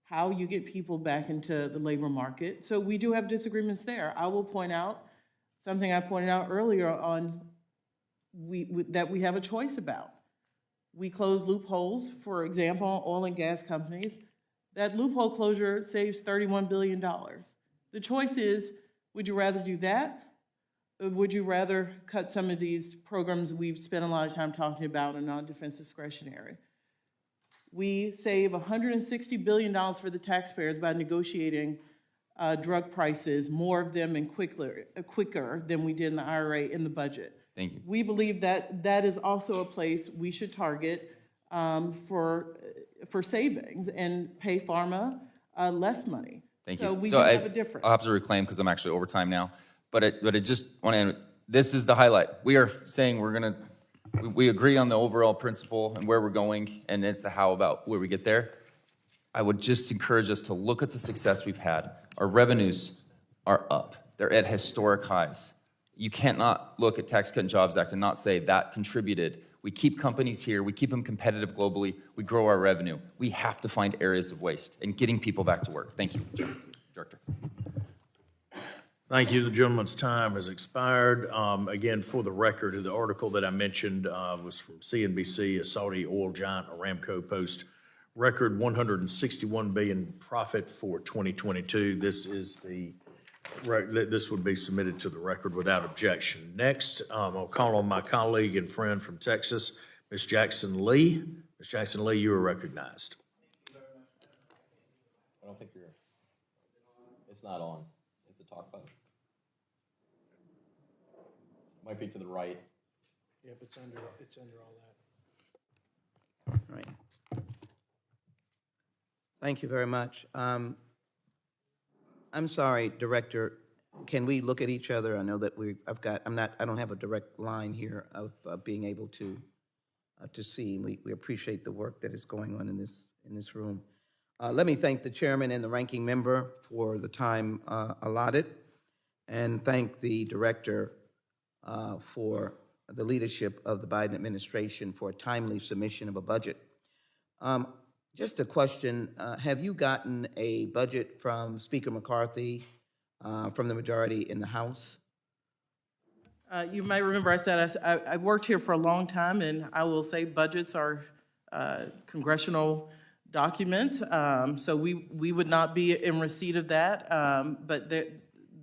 how you get people back into the labor market. So we do have disagreements there. I will point out something I pointed out earlier on that we have a choice about. We close loopholes, for example, oil and gas companies. That loophole closure saves $31 billion. The choice is, would you rather do that? Or would you rather cut some of these programs we've spent a lot of time talking about in non-defense discretionary? We save $160 billion for the taxpayers by negotiating drug prices, more of them and quicker than we did in the IRA in the budget. Thank you. We believe that that is also a place we should target for savings and pay pharma less money. Thank you. So we do have a difference. I'll have to reclaim because I'm actually over time now. But I just want to end, this is the highlight. We are saying we agree on the overall principle and where we're going, and it's the how about where we get there. I would just encourage us to look at the success we've had. Our revenues are up. They're at historic highs. You can't not look at Tax Cut and Jobs Act and not say that contributed. We keep companies here. We keep them competitive globally. We grow our revenue. We have to find areas of waste and getting people back to work. Thank you, Director. Thank you. The gentleman's time has expired. Again, for the record, the article that I mentioned was from CNBC, a Saudi oil giant, Aramco, post record $161 billion profit for 2022. This would be submitted to the record without objection. Next, I'll call on my colleague and friend from Texas, Ms. Jackson Lee. Ms. Jackson Lee, you are recognized. I don't think it's not on. You have to talk about it. Might be to the right. Yep, it's under all that. Right. Thank you very much. I'm sorry, Director. Can we look at each other? I know that I don't have a direct line here of being able to see. We appreciate the work that is going on in this room. Let me thank the chairman and the ranking member for the time allotted, and thank the director for the leadership of the Biden administration for a timely submission of a budget. Just a question, have you gotten a budget from Speaker McCarthy from the majority in the House? You may remember I said I worked here for a long time, and I will say budgets are congressional documents, so we would not be in receipt of that, but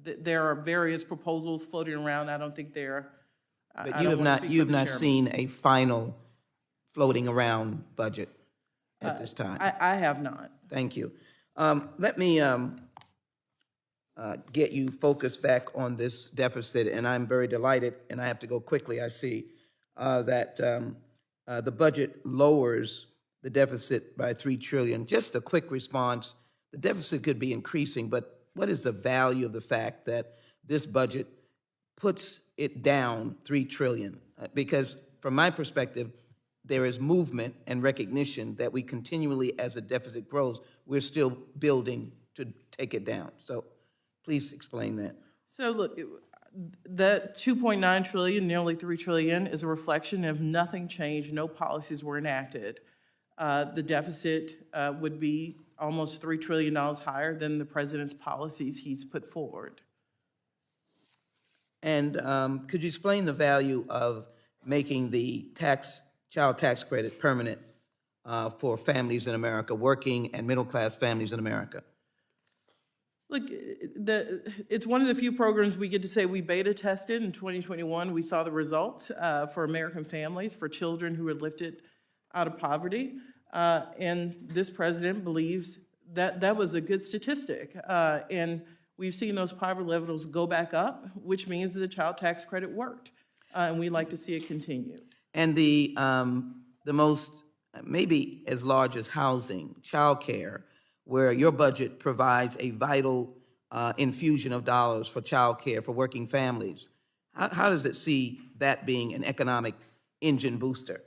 there are various proposals floating around. I don't think they're. But you have not seen a final floating around budget at this time? I have not. Thank you. Let me get you focused back on this deficit, and I'm very delighted, and I have to go quickly. I see that the budget lowers the deficit by $3 trillion. Just a quick response. The deficit could be increasing, but what is the value of the fact that this budget puts it down $3 trillion? Because from my perspective, there is movement and recognition that we continually, as the deficit grows, we're still building to take it down. So please explain that. So look, the $2.9 trillion, nearly $3 trillion, is a reflection of nothing changed, no policies were enacted. The deficit would be almost $3 trillion higher than the president's policies he's put forward. And could you explain the value of making the child tax credit permanent for families in America, working and middle-class families in America? Look, it's one of the few programs we get to say we beta tested in 2021. We saw the results for American families, for children who were lifted out of poverty. And this president believes that that was a good statistic. And we've seen those poverty levels go back up, which means that the child tax credit worked. And we'd like to see it continue. And the most, maybe as large as housing, childcare, where your budget provides a vital infusion of dollars for childcare for working families. How does it see that being an economic engine booster?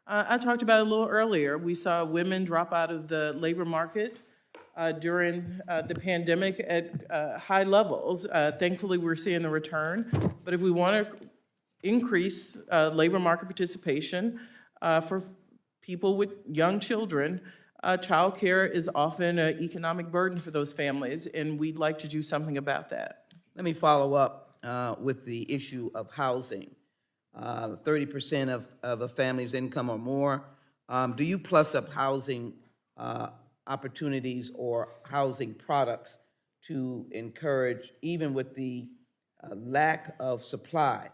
I talked about it a little earlier. We saw women drop out of the labor market during the pandemic at high levels. Thankfully, we're seeing the return. But if we want to increase labor market participation for people with young children, child care is often an economic burden for those families, and we'd like to do something about that. Let me follow up with the issue of housing. 30% of a family's income or more. Do you plus up housing opportunities or housing products to encourage, even with the lack of supply,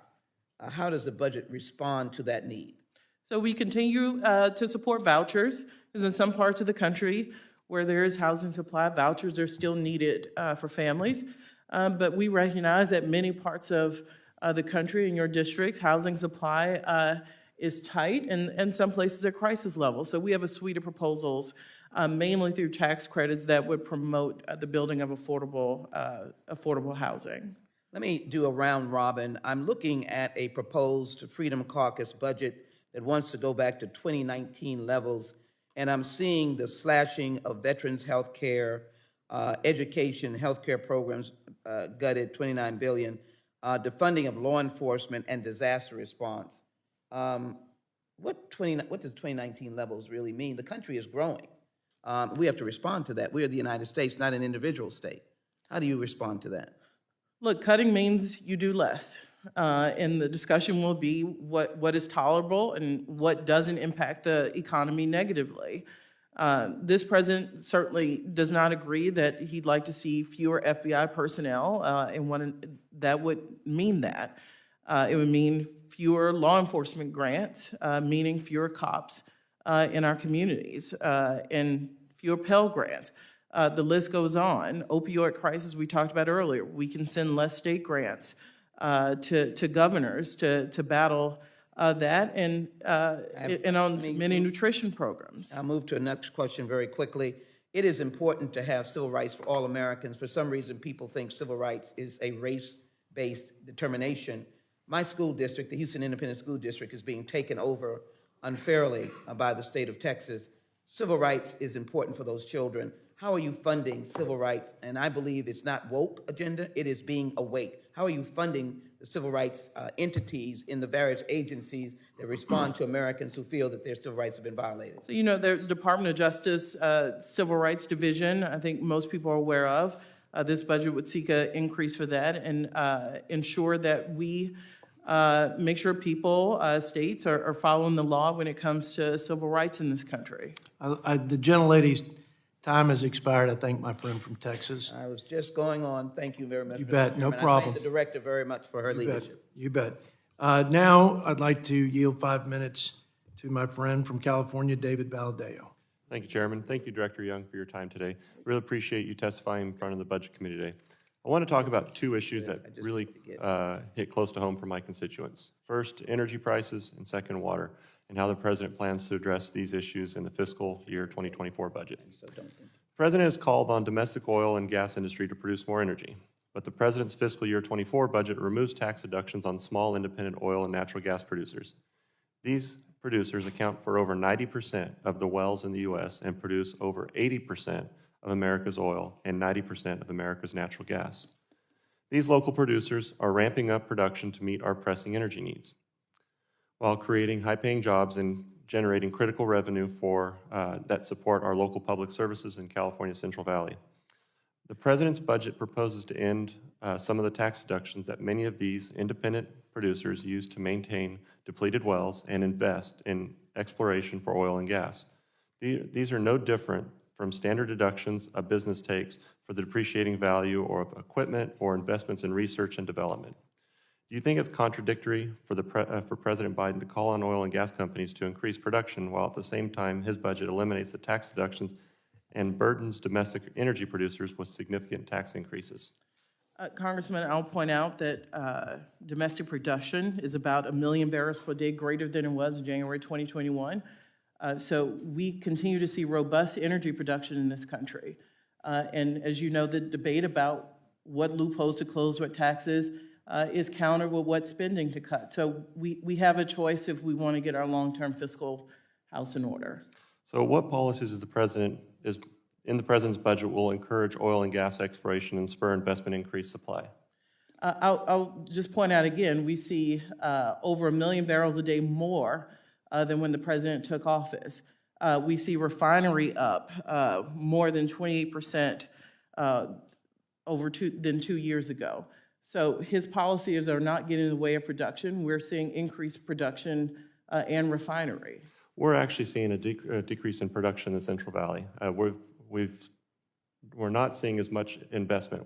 how does the budget respond to that need? So we continue to support vouchers, because in some parts of the country where there is housing supply, vouchers are still needed for families. But we recognize that many parts of the country, in your districts, housing supply is tight, and some places at crisis level. So we have a suite of proposals, mainly through tax credits, that would promote the building of affordable housing. Let me do a round robin. I'm looking at a proposed Freedom Caucus budget that wants to go back to 2019 levels, and I'm seeing the slashing of veterans health care, education, health care programs gutted, $29 billion, the funding of law enforcement and disaster response. What does 2019 levels really mean? The country is growing. We have to respond to that. We are the United States, not an individual state. How do you respond to that? Look, cutting means you do less. And the discussion will be what is tolerable and what doesn't impact the economy negatively. This president certainly does not agree that he'd like to see fewer FBI personnel, and that would mean that. It would mean fewer law enforcement grants, meaning fewer cops in our communities, and fewer Pell Grants. The list goes on. Opioid crisis we talked about earlier. We can send less state grants to governors to battle that, and on many nutrition programs. I'll move to the next question very quickly. It is important to have civil rights for all Americans. For some reason, people think civil rights is a race-based determination. My school district, the Houston Independent School District, is being taken over unfairly by the state of Texas. Civil rights is important for those children. How are you funding civil rights? And I believe it's not woke agenda, it is being awake. How are you funding the civil rights entities in the various agencies that respond to Americans who feel that their civil rights have been violated? So, there's the Department of Justice Civil Rights Division, I think most people are aware of. This budget would seek an increase for that and ensure that we make sure people, states, are following the law when it comes to civil rights in this country. The gentlelady's time has expired. I thank my friend from Texas. I was just going on. Thank you very much. You Mr. bet, no Chairman. problem. I thank the director very much for her leadership. You bet. Now, I'd like to yield 5 minutes to my friend from California, David Valadeo. Thank you, Chairman. Thank you, Director Young, for your time today. Really appreciate you testifying in front of the Budget Committee today. I want to talk about two issues that really hit close to home for my constituents. First, energy prices, and second, water, and how the President plans to address these issues in the fiscal year 2024 budget. The President has called on domestic oil and gas industry to produce more energy, but the President's fiscal year 24 budget removes tax deductions on small independent oil and natural gas producers. These producers account for over 90% of the wells in the U.S. and produce over 80% of America's oil and 90% of America's natural gas. These local producers are ramping up production to meet our pressing energy needs, while creating high-paying jobs and generating critical revenue that support our local public services in California's Central Valley. The President's budget proposes to end some of the tax deductions that many of these independent producers use to maintain depleted wells and invest in exploration for oil and gas. These are no different from standard deductions a business takes for the depreciating value or of equipment or investments in research and development. Do you think it's contradictory for President Biden to call on oil and gas companies to increase production while at the same time his budget eliminates the tax deductions and burdens domestic energy producers with significant tax increases? Congressman, I'll point out that domestic production is about 1 million barrels per day greater than it was in January 2021. So we continue to see robust energy production in this country. And as you know, the debate about what loopholes to close, what taxes, is countered with what spending to cut. So we have a choice if we want to get our long-term fiscal house in order. So what policies is in the President's budget will encourage oil and gas exploration and spur investment in increased supply? I'll just point out again, we see over 1 million barrels a day more than when the President took office. We see refinery up more than 28% than 2 years ago. So his policies are not getting in the way of production. We're seeing increased production and refinery. We're actually seeing a decrease in production in the Central Valley. We're not seeing as much investment.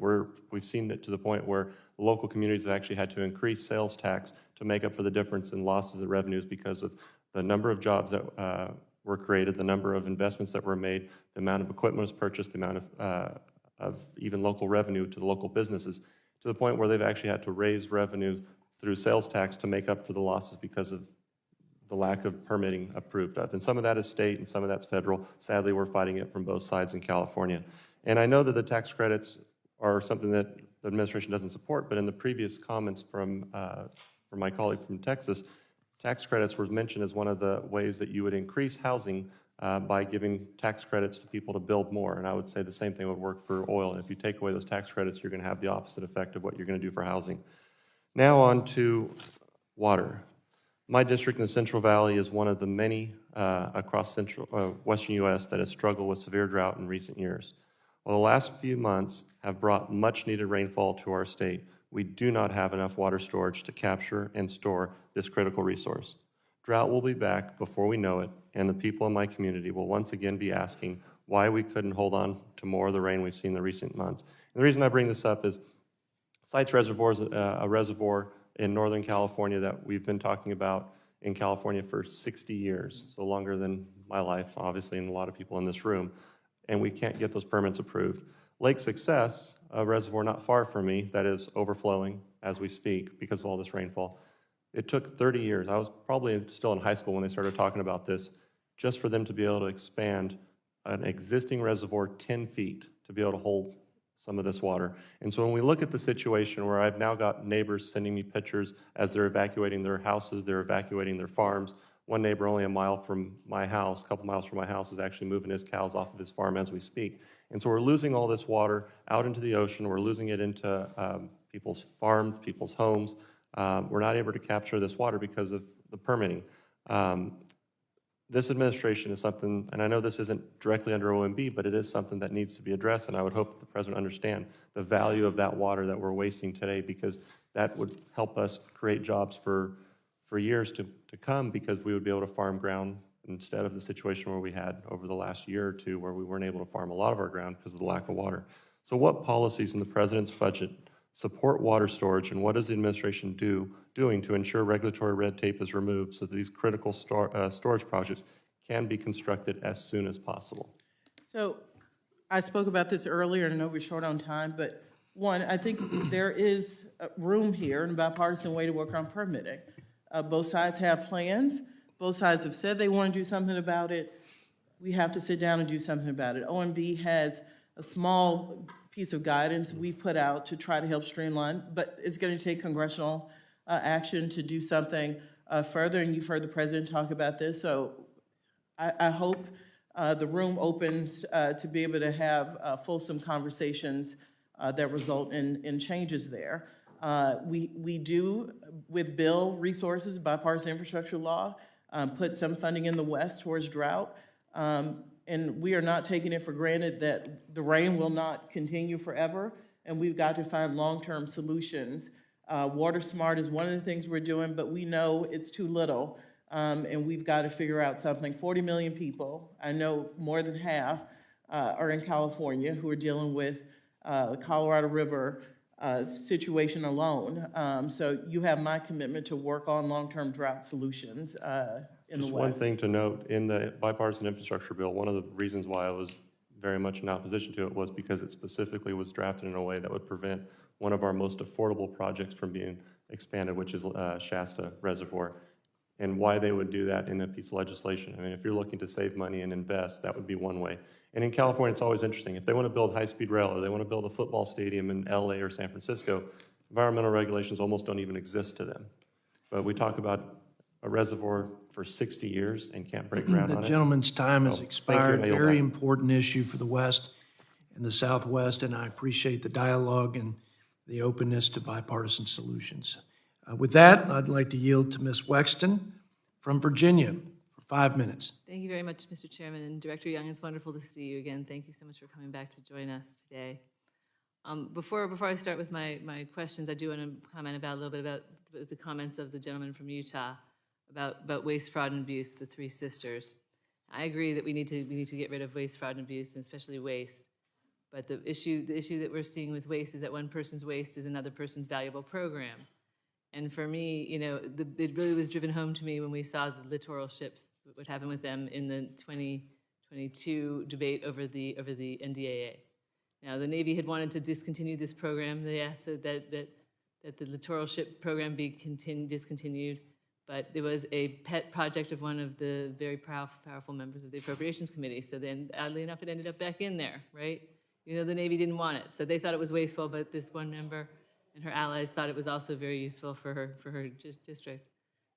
We've seen it to the point where local communities have actually had to increase sales tax to make up for the difference in losses in revenues because of the number of jobs that were created, the number of investments that were made, the amount of equipment was purchased, the amount of even local revenue to the local businesses, to the point where they've actually had to raise revenue through sales tax to make up for the losses because of the lack of permitting approved of. And some of that is state and some of that's federal. Sadly, we're fighting it from both sides in California. And I know that the tax credits are something that the administration doesn't support, but in the previous comments from my colleague from Texas, tax credits were mentioned as one of the ways that you would increase housing by giving tax credits to people to build more. And I would say the same thing would work for oil. And if you take away those tax credits, you're going to have the opposite effect of what you're going to do for housing. Now on to water. My district in the Central Valley is one of the many across western U.S. that has struggled with severe drought in recent years. While the last few months have brought much needed rainfall to our state, we do not have enough water storage to capture and store this critical resource. Drought will be back before we know it, and the people in my community will once again be asking why we couldn't hold on to more of the rain we've seen in the recent months. And the reason I bring this up is Sites Reservoir is a reservoir in Northern California that we've been talking about in California for 60 years, so longer than my life, obviously, and a lot of people in this room, and we can't get those permits approved. Lake Success, a reservoir not far from me that is overflowing as we speak because of all this rainfall, it took 30 years. I was probably still in high school when they started talking about this, just for them to be able to expand an existing reservoir 10 feet to be able to hold some of this water. And so when we look at the situation where I've now got neighbors sending me pictures as they're evacuating their houses, they're evacuating their farms. One neighbor only a mile from my house, a couple miles from my house, is actually moving his cows off of his farm as we speak. And so we're losing all this water out into the ocean. We're losing it into people's farms, people's homes. We're not able to capture this water because of the permitting. This administration is something, and I know this isn't directly under OMB, but it is something that needs to be addressed, and I would hope that the President understand the value of that water that we're wasting today, because that would help us create jobs for years to come, because we would be able to farm ground instead of the situation where we had over the last year or two where we weren't able to farm a lot of our ground because of the lack of water. So what policies in the President's budget support water storage, and what is the administration doing to ensure regulatory red tape is removed so that these critical storage projects can be constructed as soon as possible? So I spoke about this earlier, and I know we're short on time, but one, I think there is room here in a bipartisan way to work on permitting. Both sides have plans. Both sides have said they want to do something about it. We have to sit down and do something about it. OMB has a small piece of guidance we put out to try to help streamline, but it's going to take congressional action to do something further, and you've heard the President talk about this, so I hope the room opens to be able to have fulsome conversations that result in changes there. We do, with bill resources, bipartisan infrastructure law, put some funding in the West towards drought. And we are not taking it for granted that the rain will not continue forever. and we've got to find long-term solutions. Water Smart is one of the things we're doing, but we know it's too little, and we've got to figure out something. 40 million people, I know more than half, are in California who are dealing with the Colorado River situation alone. So you have my commitment to work on long-term drought solutions in the West. Just one thing to note, in the bipartisan infrastructure bill, one of the reasons why I was very much in opposition to it was because it specifically was drafted in a way that would prevent one of our most affordable projects from being expanded, which is Shasta Reservoir. And why they would do that in a piece of legislation. I mean, if you're looking to save money and invest, that would be one way. And in California, it's always interesting. If they want to build high-speed rail or they want to build a football stadium in LA or San Francisco, environmental regulations almost don't even exist to them. But we talk about a reservoir for 60 years and can't break ground on it. The gentleman's time has So, expired. thank you, and I yield Very back. important issue for the West and the Southwest, and I appreciate the dialogue and the openness to bipartisan solutions. With that, I'd like to yield to Ms. Wexton from Virginia for 5 minutes. Thank you very much, Mr. Chairman. And Director Young, it's wonderful to see you again. Thank you so much for coming back to join us today. Before I start with my questions, I do want to comment a little bit about the comments of the gentleman from Utah about waste, fraud, and abuse, the three sisters. I agree that we need to get rid of waste, fraud, and abuse, and especially waste. But the issue that we're seeing with waste is that one person's waste is another person's valuable program. And for me, it really was driven home to me when we saw the littoral ships, what happened with them in the 2022 debate over the NDAA. Now, the Navy had wanted to discontinue this program. They asked that the littoral ship program be discontinued, but it was a pet project of one of the very powerful members of the Appropriations Committee. So then, oddly enough, it ended up back in there, right? The Navy didn't want it. So they thought it was wasteful, but this one member and her allies thought it was also very useful for her district.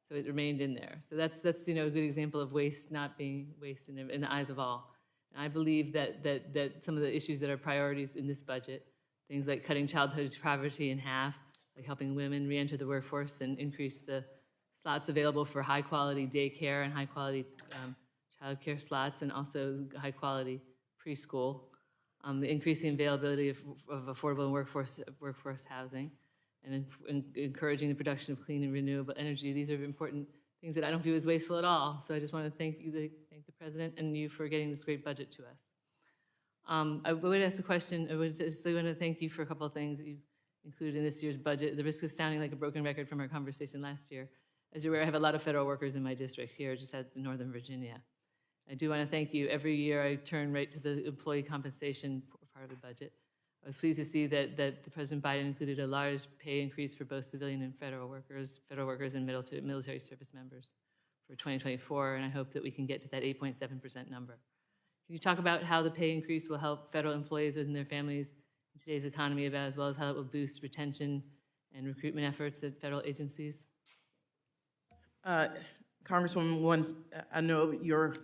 So it remained in there. So that's a good example of waste not being waste in the eyes of all. And I believe that some of the issues that are priorities in this budget, things like cutting childhood poverty in half, like helping women re-enter the workforce and increase the slots available for high-quality daycare and high-quality childcare slots, and also high-quality preschool. The increasing availability of affordable workforce housing, and encouraging the production of clean and renewable energy. These are important things that I don't view as wasteful at all. So I just want to thank the President and you for getting this great budget to us. I would ask a question. I would just want to thank you for a couple of things that you included in this year's budget. At the risk of sounding like a broken record from our conversation last year, as you're aware, I have a lot of federal workers in my district here, just at Northern Virginia. I do want to thank you. Every year I turn right to the employee compensation part of the budget. I was pleased to see that President Biden included a large pay increase for both civilian and federal workers and military service members for 2024, and I hope that we can get to that 8.7% number. Can you talk about how the pay increase will help federal employees and their families in today's economy, as well as how it will boost retention and recruitment efforts at federal agencies? Congresswoman, I know your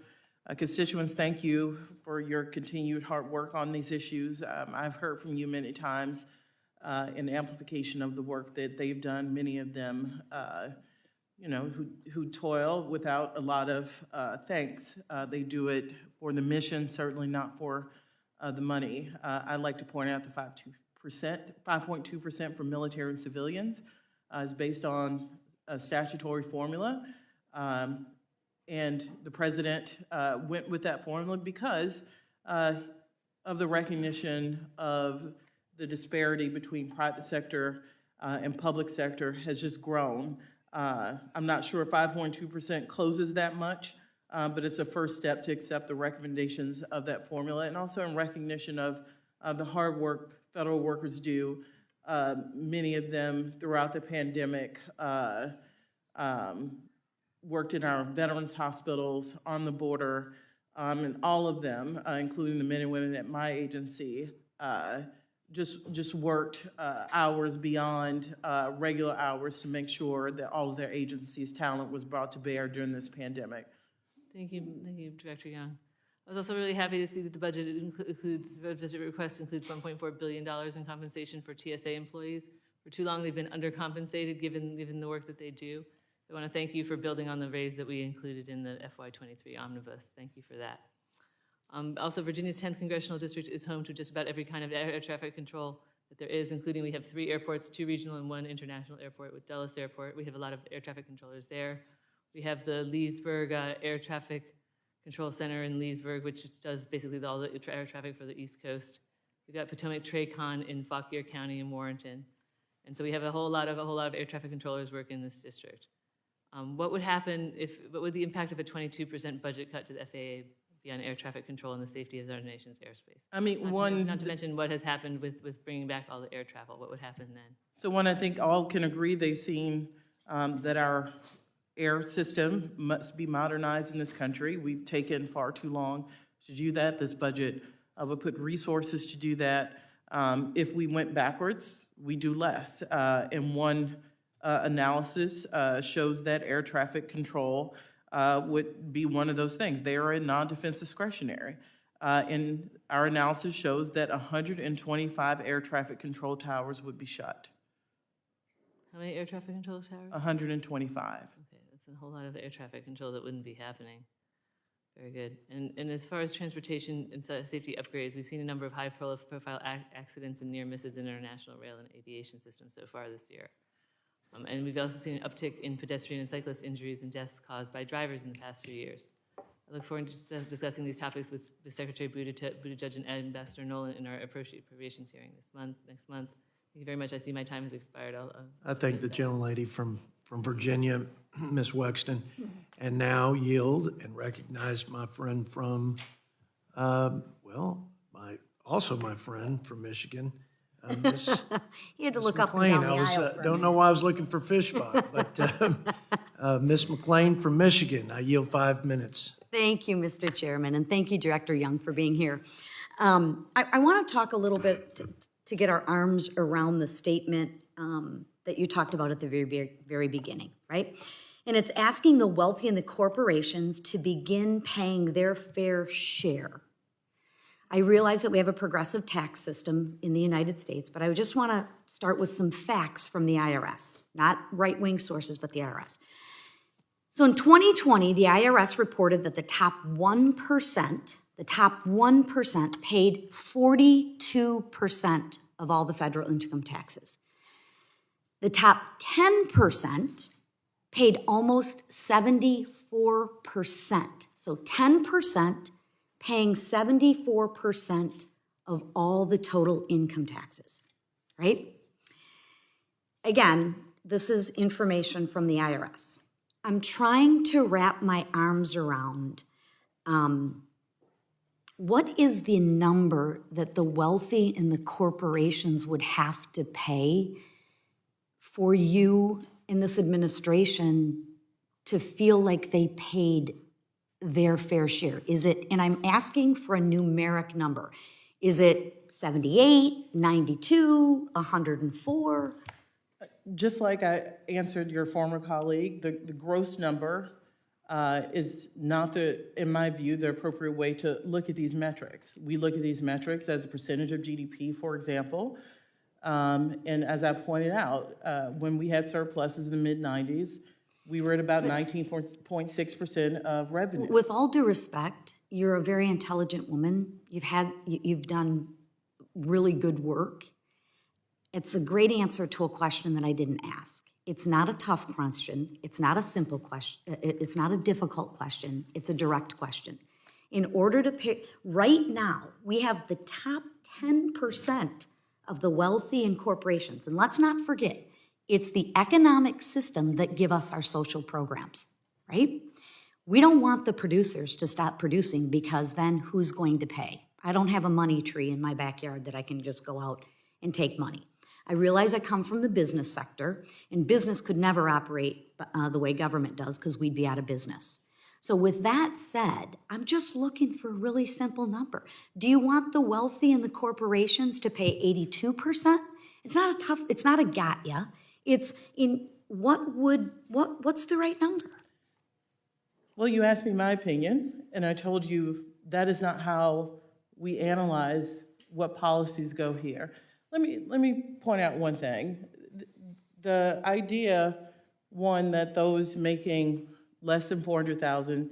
constituents thank you for your continued hard work on these issues. I've heard from you many times in amplification of the work that they've done, many of them who toil without a lot of thanks. They do it for the mission, certainly not for the money. I'd like to point out the 5.2% for military and civilians is based on a statutory formula. And the President went with that formula because of the recognition of the disparity between private sector and public sector has just grown. I'm not sure 5.2% closes that much, but it's a first step to accept the recommendations of that formula, and also in recognition of the hard work federal workers do. Many of them throughout the pandemic worked in our veterans hospitals, on the border, and all of them, including the men and women at my agency, just worked hours beyond regular hours to make sure that all of their agency's talent was brought to bear during this pandemic. Thank you, Director Young. I was also really happy to see that the budget request includes $1.4 billion in compensation for TSA employees. For too long, they've been undercompensated given the work that they do. I want to thank you for building on the raise that we included in the FY2023 omnibus. Thank you for that. Also, Virginia's 10th congressional district is home to just about every kind of air traffic control that there is, including we have 3 airports, 2 regional and 1 international airport with Dulles Airport. We have a lot of air traffic controllers there. We have the Leesburg Air Traffic Control Center in Leesburg, which does basically all the air traffic for the East Coast. We've got Potomac Tracon in Fauquier County in Warrenton. And so we have a whole lot of air traffic controllers work in this district. What would happen what would the impact of a 22% budget cut to the FAA be on air traffic control and the safety of our nation's airspace? I mean, Not to mention what has happened with bringing back all the air travel. What would happen then? So one, I think all can agree they've seen that our air system must be modernized in this country. We've taken far too long to do that. This budget would put resources to do that. If we went backwards, we do less. And one analysis shows that air traffic control would be one of those things. They are in non-defense discretionary. And our analysis shows that 125 air traffic control towers would be shut. How many air traffic control towers? 125. Okay, that's a whole lot of air traffic control that wouldn't be happening. Very good. And as far as transportation and safety upgrades, we've seen a number of high-profile accidents and near misses in our national rail and aviation system so far this year. And we've also seen an uptick in pedestrian and cyclist injuries and deaths caused by drivers in the past few years. I look forward to discussing these topics with Secretary Buttigieg and Ambassador Nolan in our appropriations hearing next month. Thank you very much. I see my time has expired. I thank the gentlelady from Virginia, Ms. Wexton, and now yield and recognize my friend from, also my friend from Michigan, Ms. You had to look Ms. up and down the McLean. aisle for a Don't know why I was looking for Fishbach, but Ms. McLean from Michigan. I yield 5 minutes. Thank you, Mr. Chairman, and thank you, Director Young, for being here. I want to talk a little bit to get our arms around the statement that you talked about at the very beginning, right? And it's asking the wealthy and the corporations to begin paying their fair share. I realize that we have a progressive tax system in the United States, but I just want to start with some facts from the IRS, not right-wing sources, but the IRS. So in 2020, the IRS reported that the top 1% paid 42% of all the federal income taxes. The top 10% paid almost 74%. So 10% paying 74% of all the total income taxes, right? Again, this is information from the IRS. I'm trying to wrap my arms around what is the number that the wealthy and the corporations would have to pay for you in this administration to feel like they paid their fair share? Is it, and I'm asking for a numeric number, is it 78, 92, 104? Just like I answered your former colleague, the gross number is not, in my view, the appropriate way to look at these metrics. We look at these metrics as a percentage of GDP, for example. And as I pointed out, when we had surpluses in the mid-90s, we were at about 19.6% of revenue. With all due respect, you're a very intelligent woman. You've done really good work. It's a great answer to a question that I didn't ask. It's not a tough question. It's not a simple question. It's not a difficult question. It's a direct question. In order to pay, right now, we have the top 10% of the wealthy and corporations. And let's not forget, it's the economic system that give us our social programs, right? We don't want the producers to stop producing because then who's going to pay? I don't have a money tree in my backyard that I can just go out and take money. I realize I come from the business sector, and business could never operate the way government does because we'd be out of business. So with that said, I'm just looking for a really simple number. Do you want the wealthy and the corporations to pay 82%? It's not a got ya. It's in what's the right number? Well, you asked me my opinion, and I told you that is not how we analyze what policies go here. Let me point out one thing. The idea, one, that those making less than $400,000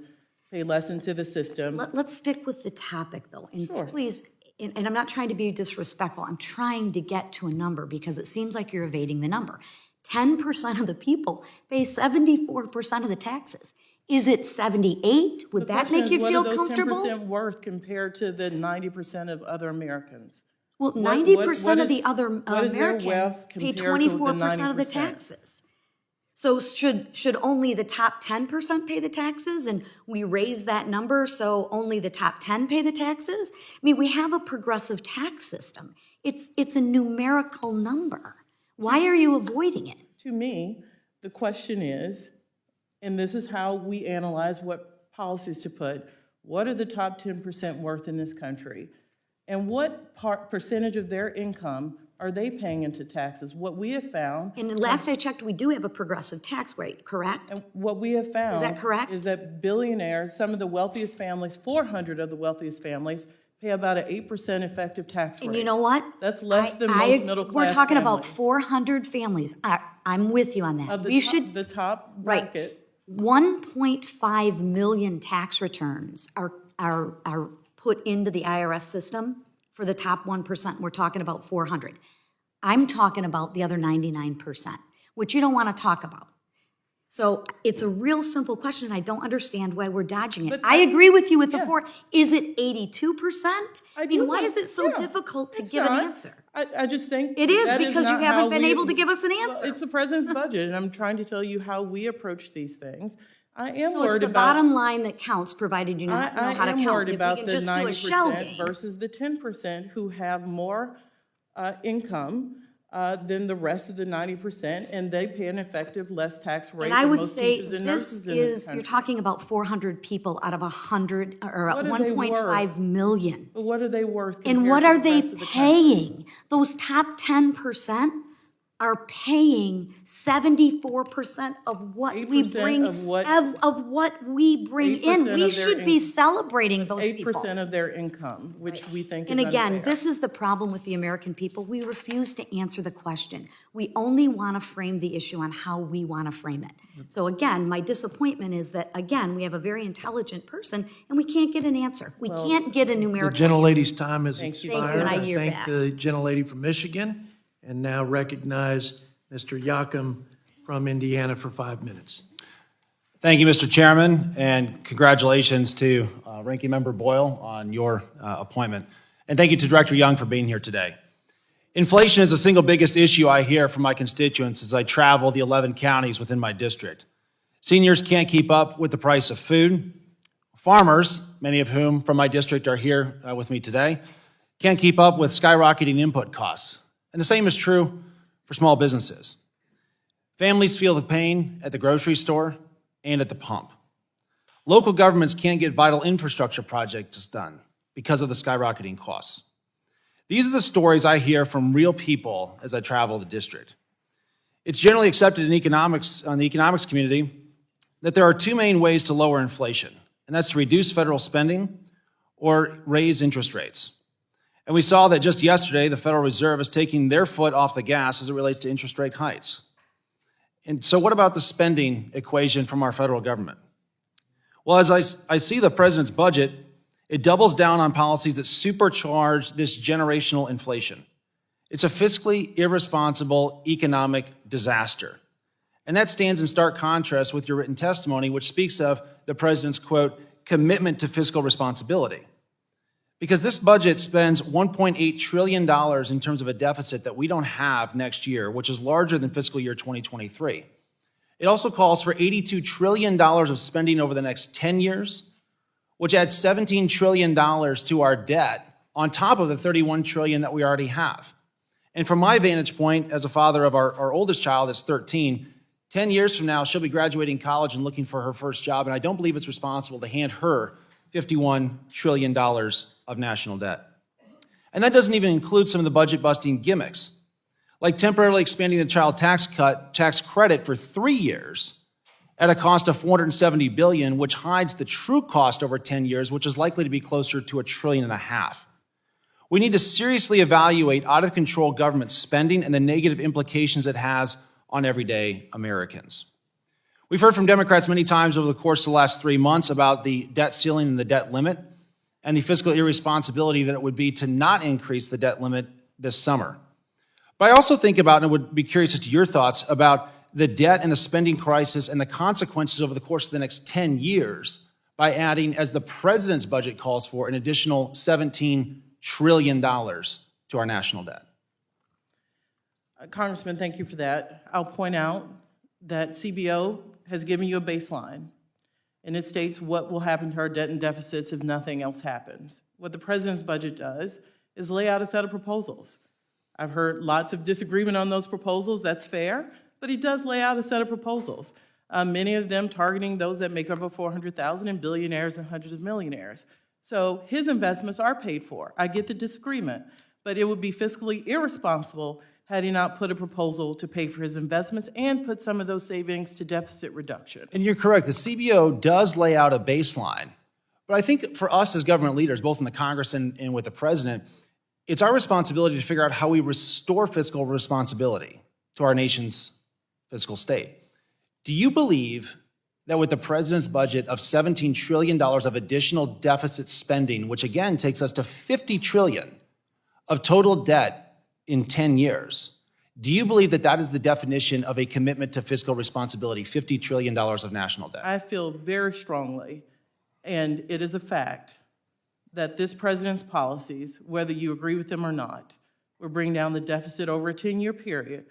pay less into the system. Let's stick with the topic, though. And Sure. please, and I'm not trying to be disrespectful, I'm trying to get to a number because it seems like you're evading the number. 10% of the people pay 74% of the taxes. Is it 78? Would that make you feel comfortable? What are those 10% worth compared to the 90% of other Americans? Well, 90% of the other Americans pay 24% of the taxes. So should only the top 10% pay the taxes, and we raise that number so only the top 10 pay the taxes? I mean, we have a progressive tax system. It's a numerical number. Why are you avoiding it? To me, the question is, and this is how we analyze what policies to put, what are the top 10% worth in this country? And what percentage of their income are they paying into taxes? What we have found... And last I checked, we do have a progressive tax rate, correct? And what we have found... Is that correct? ...is that billionaires, some of the wealthiest families, 400 of the wealthiest families, pay about an 8% effective tax rate. And you know what? That's less than most middle-class We're talking about families. 400 families. I'm with you on that. Of the top bracket. Right. 1.5 million tax returns are put into the IRS system for the top 1%. We're talking about 400. I'm talking about the other 99%, which you don't want to talk about. So it's a real simple question, and I don't understand why we're dodging it. I agree with you with the 4. Is it 82%? I mean, why is it so difficult to give an answer? I just think it is that because is you not haven't how been we- able to give us an answer. Well, it's the president's budget, and I'm trying to tell you how we approach these things. I am So worried it's the about bottom line that counts, provided you know how to count. I am worried If we about can the just do a shell 90% game. versus the 10% who have more income than the rest of the 90%, and they pay an effective less tax rate And I than would most say teachers and this nurses in this is, you're country. talking about 400 people out of 100, or What are they 1.5 million. But what are they worth? And compared what to are the they rest of the country? paying? Those top 10% are paying 74% of what we 8% bring, of what- of what we bring 8% in. We of their should be income. celebrating those people. 8% of their income, which we think And is again, unfair. this is the problem with the American people. We refuse to answer the question. We only want to frame the issue on how we want to frame it. So again, my disappointment is that, again, we have a very intelligent person and we can't get an answer. We can't get a The numerical gentlelady's time has Thank you. expired. Thank you, and I yield thank back. the gentlelady from Michigan, and now recognize Mr. Yakum from Indiana for 5 minutes. Thank you, Mr. Chairman, and congratulations to Ranking Member Boyle on your appointment. And thank you to Director Young for being here today. Inflation is the single biggest issue I hear from my constituents as I travel the 11 counties within my district. Seniors can't keep up with the price of food. Farmers, many of whom from my district are here with me today, can't keep up with skyrocketing input costs. And the same is true for small businesses. Families feel the pain at the grocery store and at the pump. Local governments can't get vital infrastructure projects done because of the skyrocketing costs. These are the stories I hear from real people as I travel the district. It's generally accepted in the economics community that there are two main ways to lower inflation, and that's to reduce federal spending or raise interest rates. And we saw that just yesterday, the Federal Reserve is taking their foot off the gas as it relates to interest rate hikes. And so what about the spending equation from our federal government? Well, as I see the president's budget, it doubles down on policies that supercharge this generational inflation. It's a fiscally irresponsible economic disaster. And that stands in stark contrast with your written testimony, which speaks of the president's, quote, commitment to fiscal responsibility. Because this budget spends $1.8 trillion in terms of a deficit that we don't have next year, which is larger than fiscal year 2023. It also calls for $82 trillion of spending over the next 10 years, which adds $17 trillion to our debt on top of the $31 trillion that we already have. And from my vantage point, as a father of our oldest child that's 13, 10 years from now, she'll be graduating college and looking for her first job, and I don't believe it's responsible to hand her $51 trillion of national debt. And that doesn't even include some of the budget-busting gimmicks, like temporarily expanding the child tax credit for 3 years at a cost of $470 billion, which hides the true cost over 10 years, which is likely to be closer to $1.5 trillion. We need to seriously evaluate out-of-control government spending and the negative implications it has on everyday Americans. We've heard from Democrats many times over the course of the last 3 months about the debt ceiling and the debt limit. and the fiscal irresponsibility that it would be to not increase the debt limit this summer. But I also think about, and I would be curious as to your thoughts about the debt and the spending crisis and the consequences over the course of the next 10 years by adding, as the president's budget calls for, an additional $17 trillion to our national debt. Congressman, thank you for that. I'll point out that CBO has given you a baseline, and it states what will happen to our debt and deficits if nothing else happens. What the president's budget does is lay out a set of proposals. I've heard lots of disagreement on those proposals. That's fair, but he does lay out a set of proposals, many of them targeting those that make over $400,000 and billionaires and hundreds of millionaires. So his investments are paid for. I get the disagreement, but it would be fiscally irresponsible had he not put a proposal to pay for his investments and put some of those savings to deficit reduction. And you're correct, the CBO does lay out a baseline. But I think for us as government leaders, both in the Congress and with the president, it's our responsibility to figure out how we restore fiscal responsibility to our nation's fiscal state. Do you believe that with the president's budget of $17 trillion of additional deficit spending, which again takes us to $50 trillion of total debt in 10 years, do you believe that that is the definition of a commitment to fiscal responsibility, $50 trillion of national debt? I feel very strongly, and it is a fact, that this president's policies, whether you agree with them or not, will bring down the deficit over a 10-year period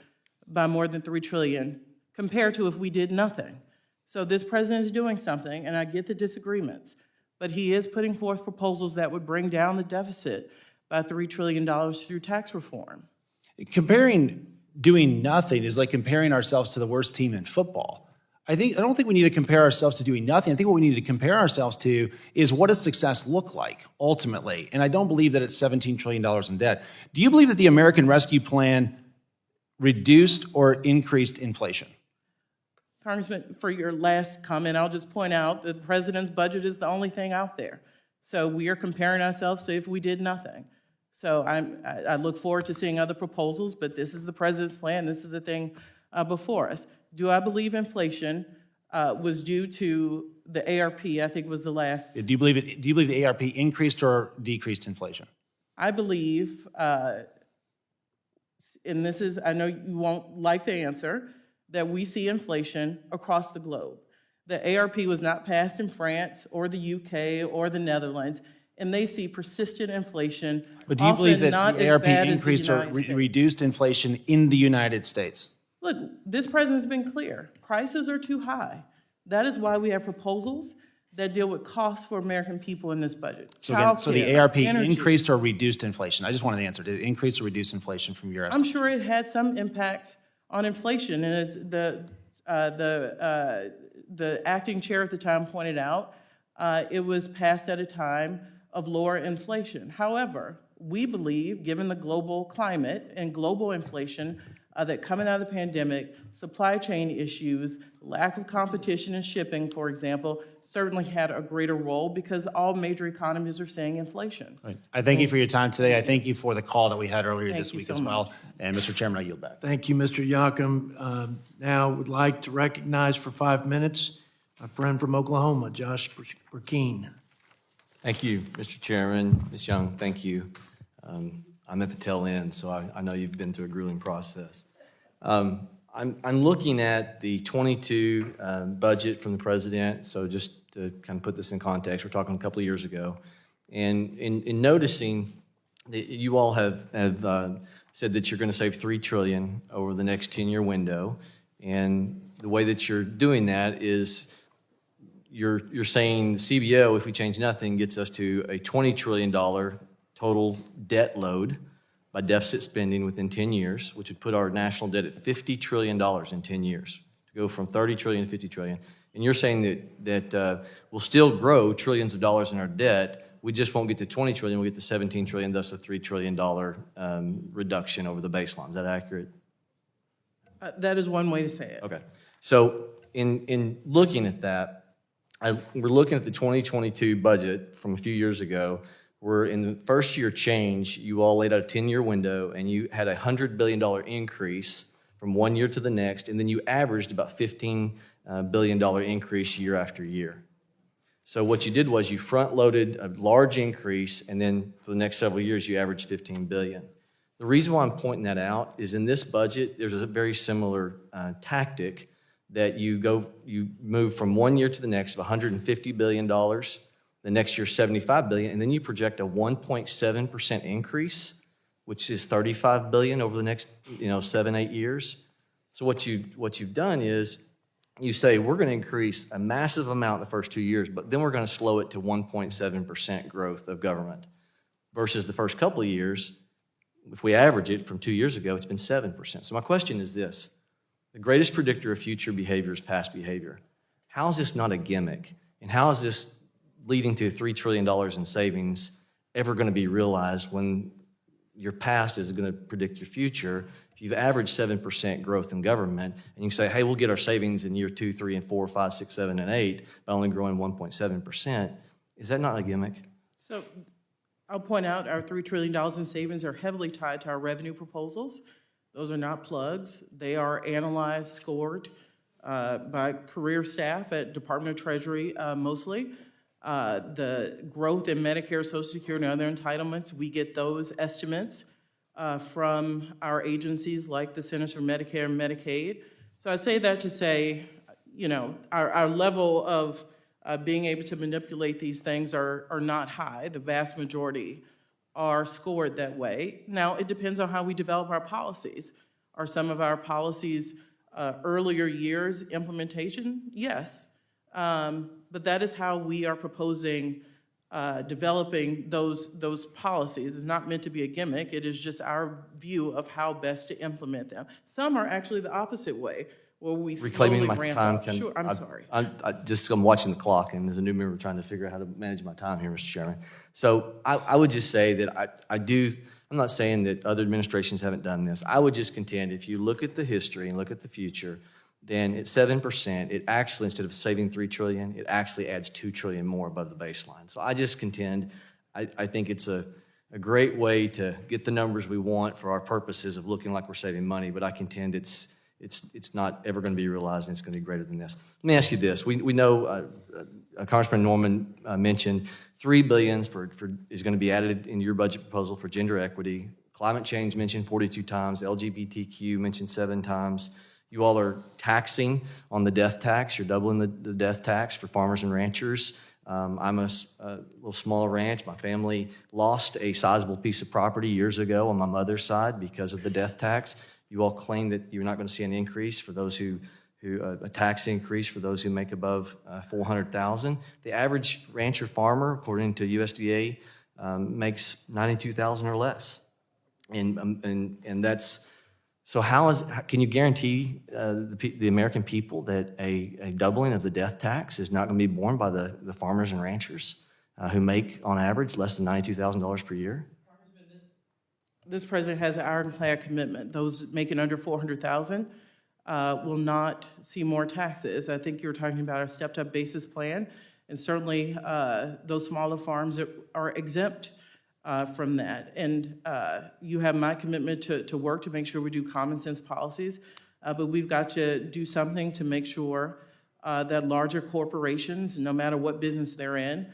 by more than $3 trillion compared to if we did nothing. So this president is doing something, and I get the disagreements, but he is putting forth proposals that would bring down the deficit by $3 trillion through tax reform. Comparing doing nothing is like comparing ourselves to the worst team in football. I don't think we need to compare ourselves to doing nothing. I think what we need to compare ourselves to is what does success look like ultimately? And I don't believe that it's $17 trillion in debt. Do you believe that the American Rescue Plan reduced or increased inflation? Congressman, for your last comment, I'll just point out that the president's budget is the only thing out there. So we are comparing ourselves to if we did nothing. So I look forward to seeing other proposals, but this is the president's plan. This is the thing before us. Do I believe inflation was due to the ARP? I think was the last. Do you believe the ARP increased or decreased inflation? I believe, and this is, I know you won't like the answer, that we see inflation across the globe. The ARP was not passed in France or the UK or the Netherlands, and they see persistent inflation. But do you believe that the ARP increased or reduced inflation in the United States? Look, this president's been clear. Prices are too high. That is why we have proposals that deal with costs for American people in this budget. So, again, so the ARP increased or reduced inflation? I just wanted an answer. Did it increase or reduce inflation from your estimate? I'm sure it had some impact on inflation, and as the acting chair at the time pointed out, it was passed at a time of lower inflation. However, we believe, given the global climate and global inflation, that coming out of the pandemic, supply chain issues, lack of competition in shipping, for example, certainly had a greater role because all major economies are seeing inflation. Right. I thank you for your time today. I thank you for the call that we had earlier this week as well. And Mr. Chairman, I yield back. Thank you, Mr. Yocum. Now would like to recognize for 5 minutes my friend from Oklahoma, Josh Burkeen. Thank you, Mr. Chairman. Ms. Young, thank you. I'm at the tail end, so I know you've been through a grueling process. I'm looking at the 22 budget from the president, so just to kind of put this in context, we're talking a couple of years ago, and in noticing that you all have said that you're going to save $3 trillion over the next 10-year window, and the way that you're doing that is you're saying CBO, if we change nothing, gets us to a $20 trillion total debt load by deficit spending within 10 years, which would put our national debt at $50 trillion in 10 years, to go from 30 trillion to 50 trillion. And you're saying that we'll still grow trillions of dollars in our debt, we just won't get to 20 trillion, we'll get to 17 trillion, thus a $3 trillion reduction over the baseline. Is that accurate? That is one way to say it. Okay. So in looking at that, we're looking at the 2022 budget from a few years ago, where in the first year change, you all laid out a 10-year window, and you had a $100 billion increase from one year to the next, and then you averaged about $15 billion increase year after year. So what you did was you front-loaded a large increase, and then for the next several years, you averaged $15 billion. The reason why I'm pointing that out is in this budget, there's a very similar tactic that you move from one year to the next of $150 billion, the next year $75 billion, and then you project a 1.7% increase, which is $35 billion over the next 7-8 years. So what you've done is you say we're going to increase a massive amount the first 2 years, but then we're going to slow it to 1.7% growth of government versus the first couple of years. If we average it from 2 years ago, it's been 7%. So my question is this: the greatest predictor of future behavior is past behavior. How is this not a gimmick? And how is this leading to $3 trillion in savings ever going to be realized when your past is going to predict your future? If you've averaged 7% growth in government, and you say, hey, we'll get our savings in year 2, 3, and 4, 5, 6, 7, and 8 by only growing 1.7%, is that not a gimmick? So I'll point out our $3 trillion in savings are heavily tied to our revenue proposals. Those are not plugs. They are analyzed, scored by career staff at Department of Treasury mostly. The growth in Medicare, Social Security, and other entitlements, we get those estimates from our agencies like the Centers for Medicare and Medicaid. So I say that to say, our level of being able to manipulate these things are not high. The vast majority are scored that way. Now, it depends on how we develop our policies. Are some of our policies earlier years implementation? Yes. But that is how we are proposing developing those policies. It's not meant to be a gimmick. It is just our view of how best to implement them. Some are actually the opposite way, where we Reclaiming slowly my ramp time. up. Sure, I'm sorry. I'm watching the clock, and as a new member, trying to figure out how to manage my time here, Mr. Chairman. So I would just say that I'm not saying that other administrations haven't done this. I would just contend if you look at the history and look at the future, then at 7%, it actually, instead of saving $3 trillion, it actually adds $2 trillion more above the baseline. So I just contend, I think it's a great way to get the numbers we want for our purposes of looking like we're saving money, but I contend it's not ever going to be realized, and it's going to be greater than this. Let me ask you this. We know Congressman Norman mentioned $3 billion is going to be added in your budget proposal for gender equity. Climate change mentioned 42 times. LGBTQ mentioned 7 times. You all are taxing on the death tax. You're doubling the death tax for farmers and ranchers. I'm a little small ranch. My family lost a sizable piece of property years ago on my mother's side because of the death tax. You all claim that you're not going to see an increase for those a tax increase for those who make above $400,000. The average rancher farmer, according to USDA, makes $92,000 or less, and that's. So can you guarantee the American people that a doubling of the death tax is not going to be borne by the farmers and ranchers who make, on average, less than $92,000 per year? This president has an ironclad commitment. Those making under $400,000 will not see more taxes. I think you're talking about our stepped-up basis plan, and certainly those smaller farms are exempt from that. And you have my commitment to work to make sure we do common sense policies, but we've got to do something to make sure that larger corporations, no matter what business they're in,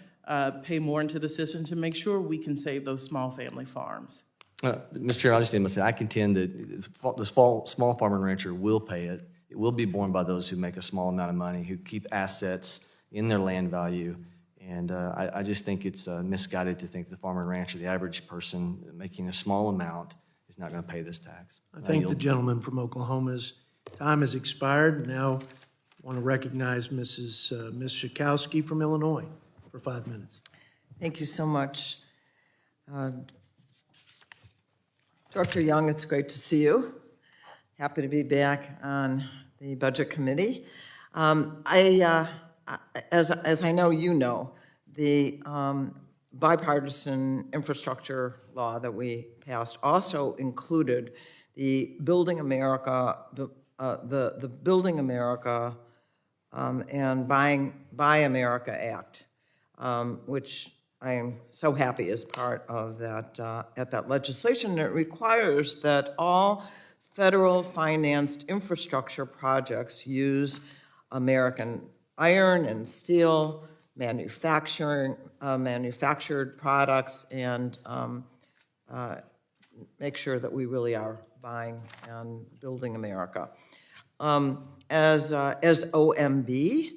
pay more into the system to make sure we can save those small family farms. Mr. Chair, I just need to say, I contend that the small farmer and rancher will pay it. It will be borne by those who make a small amount of money, who keep assets in their land value. And I just think it's misguided to think the farmer and rancher, the average person making a small amount, is not going to pay this tax. I think the gentleman from Oklahoma's time has expired. Now I want to recognize Ms. Schakowsky from Illinois for 5 minutes. Thank you so much. Dr. Young, it's great to see you. Happy to be back on the Budget Committee. As I know you know, the bipartisan infrastructure law that we passed also included the Building America, the Building America and Buy America Act, which I am so happy is part of that legislation. It requires that all federal financed infrastructure projects use American iron and steel manufactured products, and make sure that we really are buying and building America. As OMB,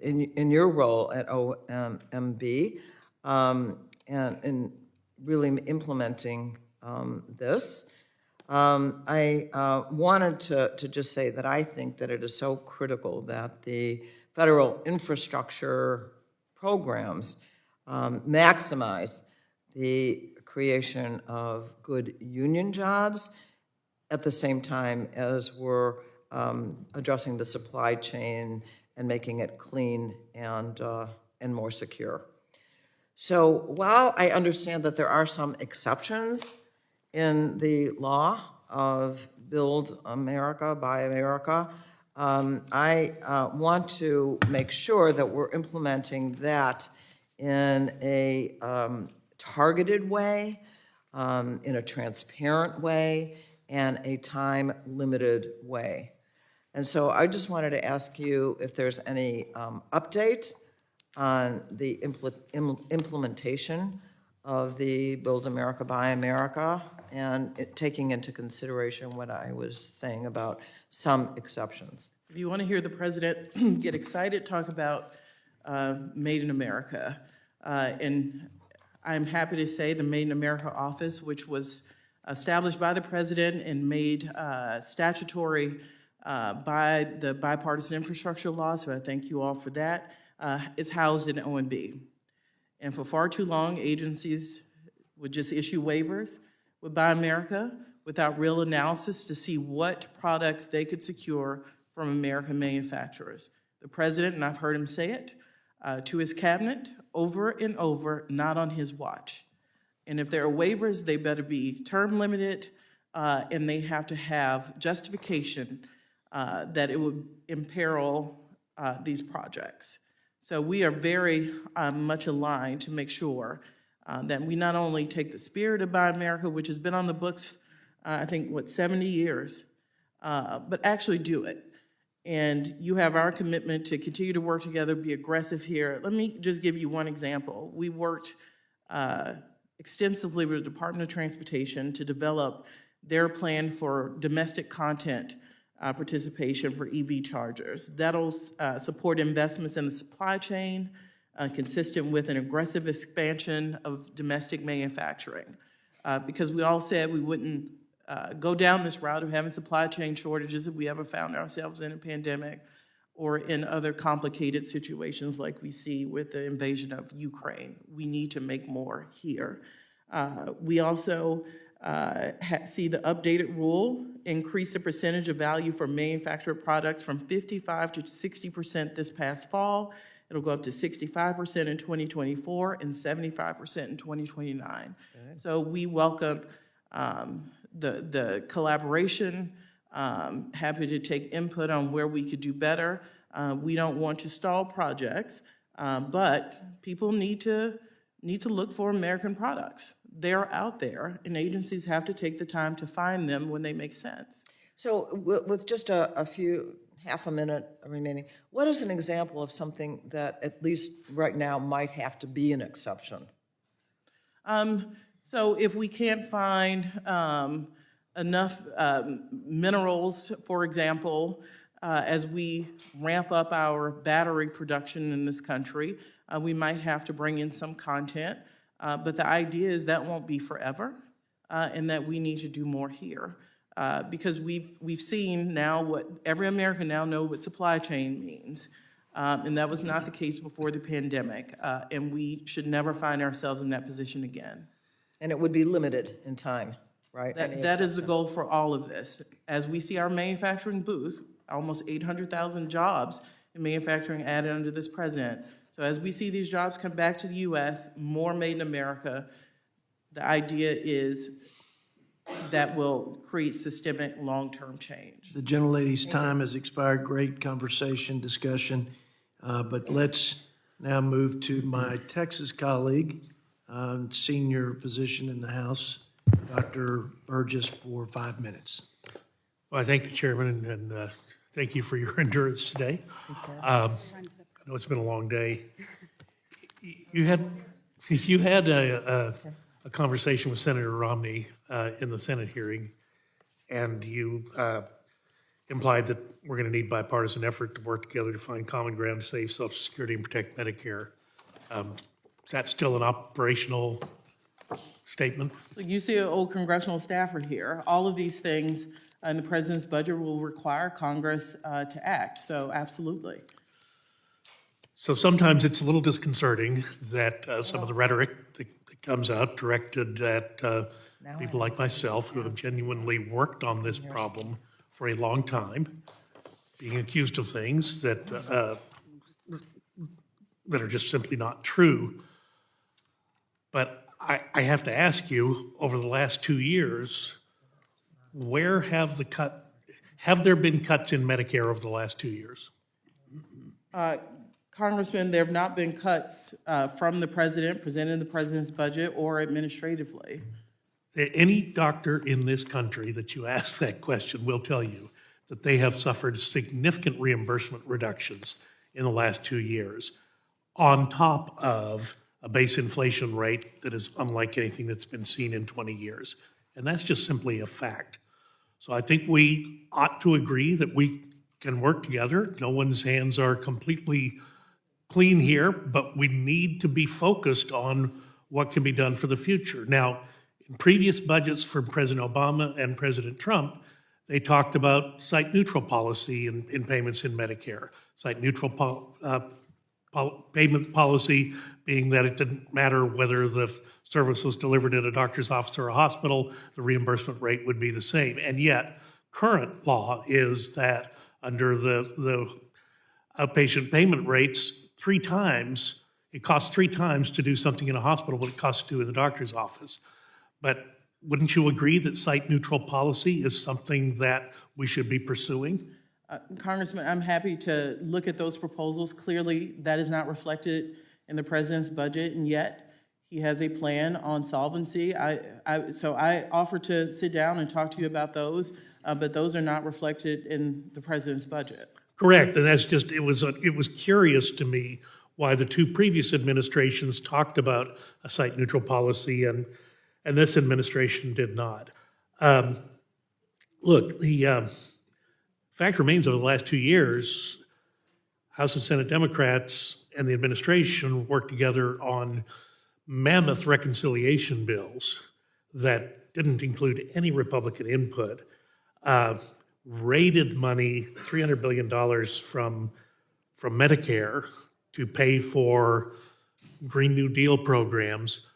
in your role at OMB, and in really implementing this, I wanted to just say that I think that it is so critical that the federal infrastructure programs maximize the creation of good union jobs at the same time as we're addressing the supply chain and making it clean and more secure. So while I understand that there are some exceptions in the law of Build America, Buy America, I want to make sure that we're implementing that in a targeted way, in a transparent way, and a time-limited way. And so I just wanted to ask you if there's any update on the implementation of the Build America, Buy America, and taking into consideration what I was saying about some exceptions. If you want to hear the president get excited, talk about Made in America. And I'm happy to say the Made in America office, which was established by the president and made statutory by the bipartisan infrastructure law, so I thank you all for that, is housed in OMB. And for far too long, agencies would just issue waivers with Buy America without real analysis to see what products they could secure from American manufacturers. The president, and I've heard him say it, to his cabinet over and over, not on his watch. And if there are waivers, they better be term limited, and they have to have justification that it would imperil these projects. So we are very much aligned to make sure that we not only take the spirit of Buy America, which has been on the books, I think, 70 years, but actually do it. And you have our commitment to continue to work together, be aggressive here. Let me just give you one example. We worked extensively with the Department of Transportation to develop their plan for domestic content participation for EV chargers. That'll support investments in the supply chain, consistent with an aggressive expansion of domestic manufacturing. Because we all said we wouldn't go down this route of having supply chain shortages if we ever found ourselves in a pandemic or in other complicated situations like we see with the invasion of Ukraine. We need to make more here. We also see the updated rule increase the percentage of value for manufactured products from 55% to 60% this past fall. It'll go up to 65% in 2024 and 75% in 2029. So we welcome the collaboration, happy to take input on where we could do better. We don't want to stall projects, but people need to look for American products. They're out there, and agencies have to take the time to find them when they make sense. So with just half a minute remaining, what is an example of something that at least right now might have to be an exception? So if we can't find enough minerals, for example, as we ramp up our battery production in this country, we might have to bring in some content. But the idea is that won't be forever, and that we need to do more here. Because we've seen now what every American now knows what supply chain means. And that was not the case before the pandemic. And we should never find ourselves in that position again. And it would be limited in time, right? That is the goal for all of this. As we see our manufacturing boost, almost 800,000 jobs in manufacturing added under this president. So as we see these jobs come back to the U.S., more made in America, the idea is that will create systemic long-term change. The gentlelady's time has expired. Great conversation, discussion. But let's now move to my Texas colleague, senior physician in the House, Dr. Burgess, for 5 minutes. Well, I thank the chairman and Thank you for your endurance today. I know it's been a long day. You had a conversation with Senator Romney in the Senate hearing, and you implied that we're going to need bipartisan effort to work together to find common ground to save Social Security and protect Medicare. Is that still an operational statement? Look, you see an old congressional staffer here. All of these things in the president's budget will require Congress to act, so absolutely. So sometimes it's a little disconcerting that some of the rhetoric that comes out directed at people like myself who have genuinely worked on this problem for a long time, being accused of things that are just simply not true. But I have to ask you, over the last 2 years, where have there been cuts in Medicare over the last 2 years? Congressman, there have not been cuts from the president, presented in the president's budget, or administratively. Any doctor in this country that you ask that question will tell you that they have suffered significant reimbursement reductions in the last 2 years, on top of a base inflation rate that is unlike anything that's been seen in 20 years. And that's just simply a fact. So I think we ought to agree that we can work together. No one's hands are completely clean here, but we need to be focused on what can be done for the future. Now, in previous budgets from President Obama and President Trump, they talked about site-neutral policy in payments in Medicare. Site-neutral payment policy being that it didn't matter whether the service was delivered at a doctor's office or a hospital, the reimbursement rate would be the same. And yet, current law is that under the outpatient payment rates, it costs 3 times to do something in a hospital what it costs to do in the doctor's office. But wouldn't you agree that site-neutral policy is something that we should be pursuing? Congressman, I'm happy to look at those proposals. Clearly, that is not reflected in the president's budget, and yet he has a plan on solvency. So I offer to sit down and talk to you about those, but those are not reflected in the president's budget. Correct, and that's just, it was curious to me why the 2 previous administrations talked about a site-neutral policy and this administration did not. Look, the fact remains over the last 2 years, House and Senate Democrats and the administration worked together on mammoth reconciliation bills that didn't include any Republican input, raided money, $300 billion from Medicare to pay for Green New Deal programs.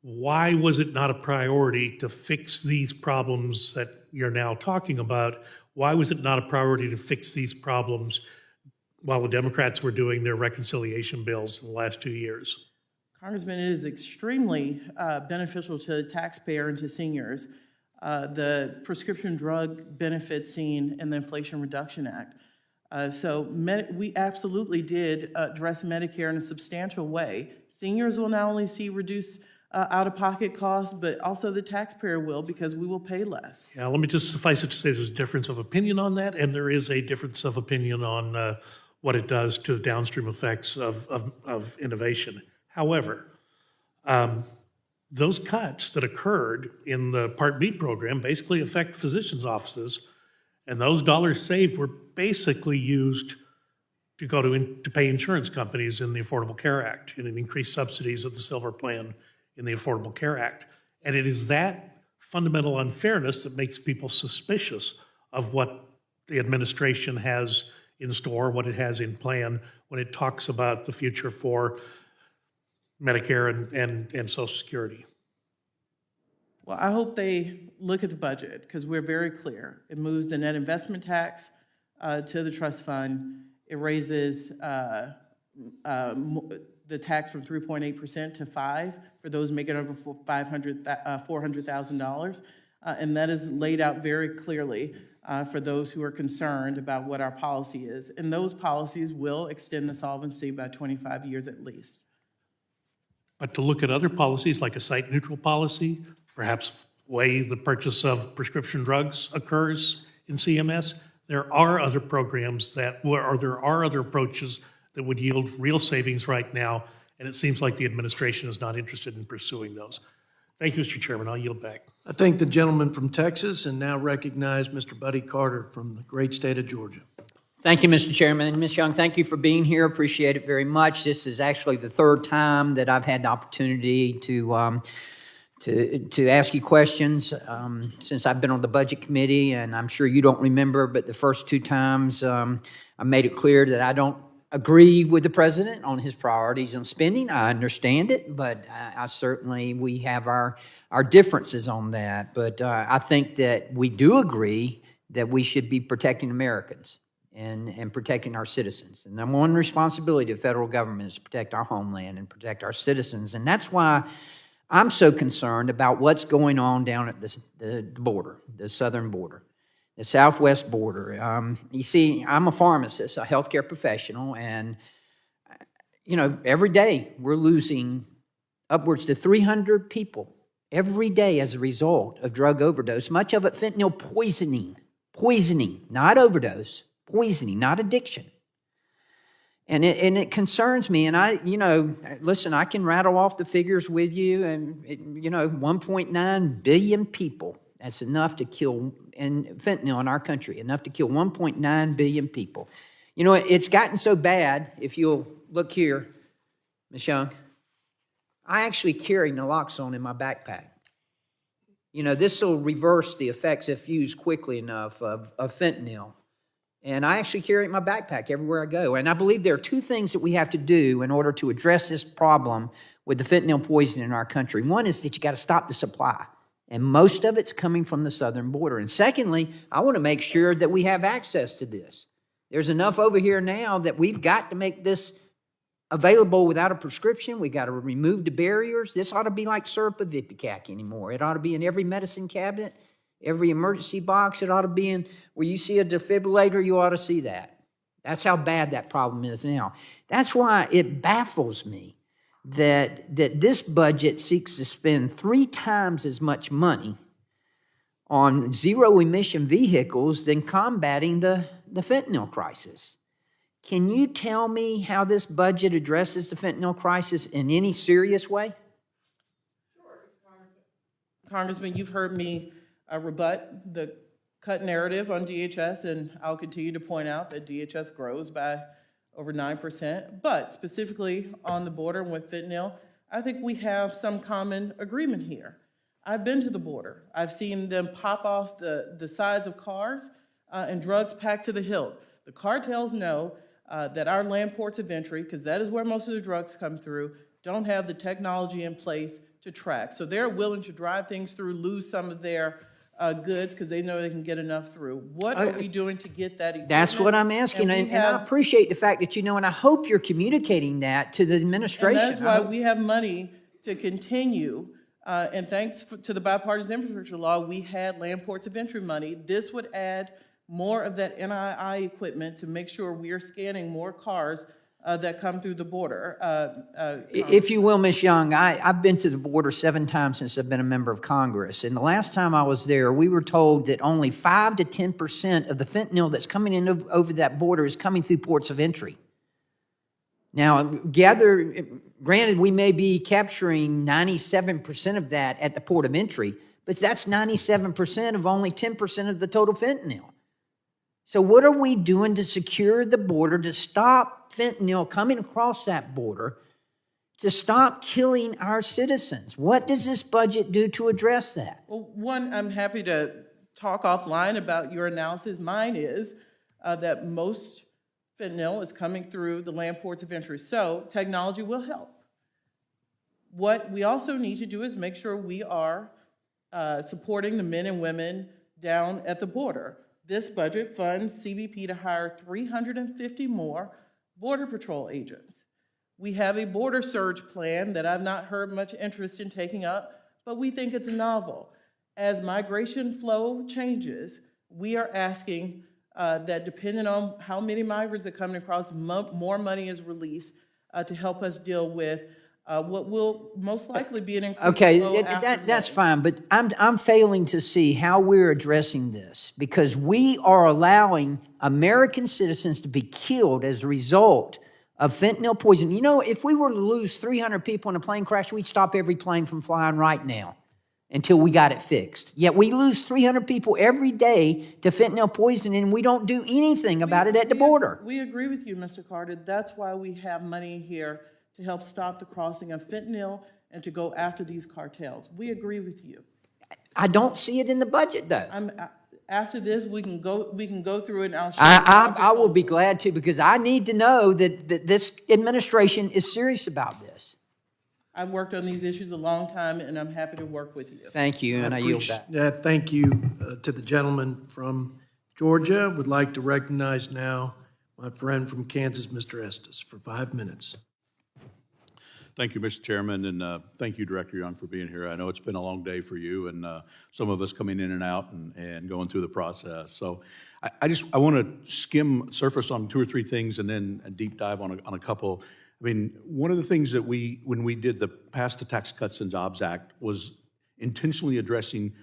Why was it not a priority to fix these problems that you're now talking about? Why was it not a priority to fix these problems while the Democrats were doing their reconciliation bills in the last 2 years? Congressman, it is extremely beneficial to the taxpayer and to seniors. The prescription drug benefits seen in the Inflation Reduction Act. We absolutely did address Medicare in a substantial way. Seniors will not only see reduced out-of-pocket costs, but also the taxpayer will, because we will pay less. Yeah, let me just suffice it to say there's a difference of opinion on that, and there is a difference of opinion on what it does to the downstream effects of innovation. However, those cuts that occurred in the Part B program basically affect physicians' offices, and those dollars saved were basically used to go to pay insurance companies in the Affordable Care Act and increase subsidies of the Silver Plan in the Affordable Care Act. And it is that fundamental unfairness that makes people suspicious of what the administration has in store, what it has in plan when it talks about the future for Medicare and Social Security. Well, I hope they look at the budget, because we're very clear. It moves the net investment tax to the trust fund. It raises the tax from 3.8% to 5% for those making over $400,000. And that is laid out very clearly for those who are concerned about what our policy is. And those policies will extend the solvency by 25 years at least. But to look at other policies like a site-neutral policy, perhaps way the purchase of prescription drugs occurs in CMS, there are other programs or there are other approaches that would yield real savings right now, and it seems like the administration is not interested in pursuing those. Thank you, Mr. Chairman. I'll yield back. I thank the gentleman from Texas and now recognize Mr. Buddy Carter from the great state of Georgia. Thank you, Mr. Chairman. And Ms. Young, thank you for being here. Appreciate it very much. This is actually the third time that I've had the opportunity to ask you questions since I've been on the Budget Committee, and I'm sure you don't remember, but the first two times I made it clear that I don't agree with the president on his priorities on spending. I understand it, but I certainly, we have our differences on that. But I think that we do agree that we should be protecting Americans and protecting our citizens. And number one responsibility of the federal government is to protect our homeland and protect our citizens. And that's why I'm so concerned about what's going on down at the border, the southern border, the southwest border. You see, I'm a pharmacist, a healthcare professional, and, you know, every day we're losing upwards to 300 people every day as a result of drug overdose, much of it fentanyl poisoning, not overdose, poisoning, not addiction. And it concerns me. And listen, I can rattle off the figures with you. And, 1.9 billion people, that's enough to kill, and fentanyl in our country, enough to kill 1.9 billion people. You know, it's gotten so bad, if you'll look here, Ms. Young, I actually carry naloxone in my backpack. You know, this will reverse the effects if used quickly enough of fentanyl. And I actually carry it in my backpack everywhere I go. And I believe there are two things that we have to do in order to address this problem with the fentanyl poison in our country. One is that you got to stop the supply. And most of it's coming from the southern border. And secondly, I want to make sure that we have access to this. There's enough over here now that we've got to make this available without a prescription. We got to remove the barriers. This ought to be like syrup of Ipecac anymore. It ought to be in every medicine cabinet, every emergency box. It ought to be in where you see a defibrillator, you ought to see that. That's how bad that problem is now. That's why it baffles me that this budget seeks to spend 3 times as much money on zero-emission vehicles than combating the fentanyl crisis. Can you tell me how this budget addresses the fentanyl crisis in any serious way? Sure, Congressman, you've heard me rebut the cut narrative on DHS, and I'll continue to point out that DHS grows by over 9%. But specifically on the border with fentanyl, I think we have some common agreement here. I've been to the border. I've seen them pop off the sides of cars and drugs packed to the hilt. The cartels know that our land ports of entry, because that is where most of the drugs come through, don't have the technology in place to track. So they're willing to drive things through, lose some of their goods because they know they can get enough through. What are we doing to get that equipment? That's what I'm asking, and I appreciate the fact that you know, and I hope you're communicating that to the administration. And that's why we have money to continue, and thanks to the bipartisan infrastructure law, we had land ports of entry money. This would add more of that NII equipment to make sure we are scanning more cars that come through the border. If you will, Ms. Young, I've been to the border 7 times since I've been a member of Congress. And the last time I was there, we were told that only 5 to 10% of the fentanyl that's coming in over that border is coming through ports of entry. Now, granted, we may be capturing 97% of that at the port of entry, but that's 97% of only 10% of the total fentanyl. So what are we doing to secure the border, to stop fentanyl coming across that border, to stop killing our citizens? What does this budget do to address that? Well, one, I'm happy to talk offline about your analysis. Mine is that most fentanyl is coming through the land ports of entry, so technology will help. What we also need to do is make sure we are supporting the men and women down at the border. This budget funds CBP to hire 350 more Border Patrol agents. We have a border surge plan that I've not heard much interest in taking up, but we think it's novel. As migration flow changes, we are asking that depending on how many migrants are coming across, more money is released to help us deal with what will most likely be an increase. Okay, flow after that's May. fine, but I'm failing to see how we're addressing this, because we are allowing American citizens to be killed as a result of fentanyl poison. You know, if we were to lose 300 people in a plane crash, we'd stop every plane from flying right now until we got it fixed. Yet we lose 300 people every day to fentanyl poisoning, and we don't do anything about it at the border. We agree with you, Mr. Carter. That's why we have money here to help stop the crossing of fentanyl and to go after these cartels. We agree with you. I don't see it in the budget, though. After this, we can go through it, and I'll show you. I will be glad to, because I need to know that this administration is serious about this. I've worked on these issues a long time, and I'm happy to work with you. Thank you, and I yield back. Thank you to the gentleman from Georgia. Would like to recognize now my friend from Kansas, Mr. Estes, for 5 minutes. Thank you, Mr. Chairman, and thank you, Director Young, for being here. I know it's been a long day for you, and some of us coming in and out and going through the process. So I want to surface on 2 or 3 things and then a deep dive on a couple. I mean, one of the things that when we did passed the Tax Cuts and Jobs Act, was intentionally addressing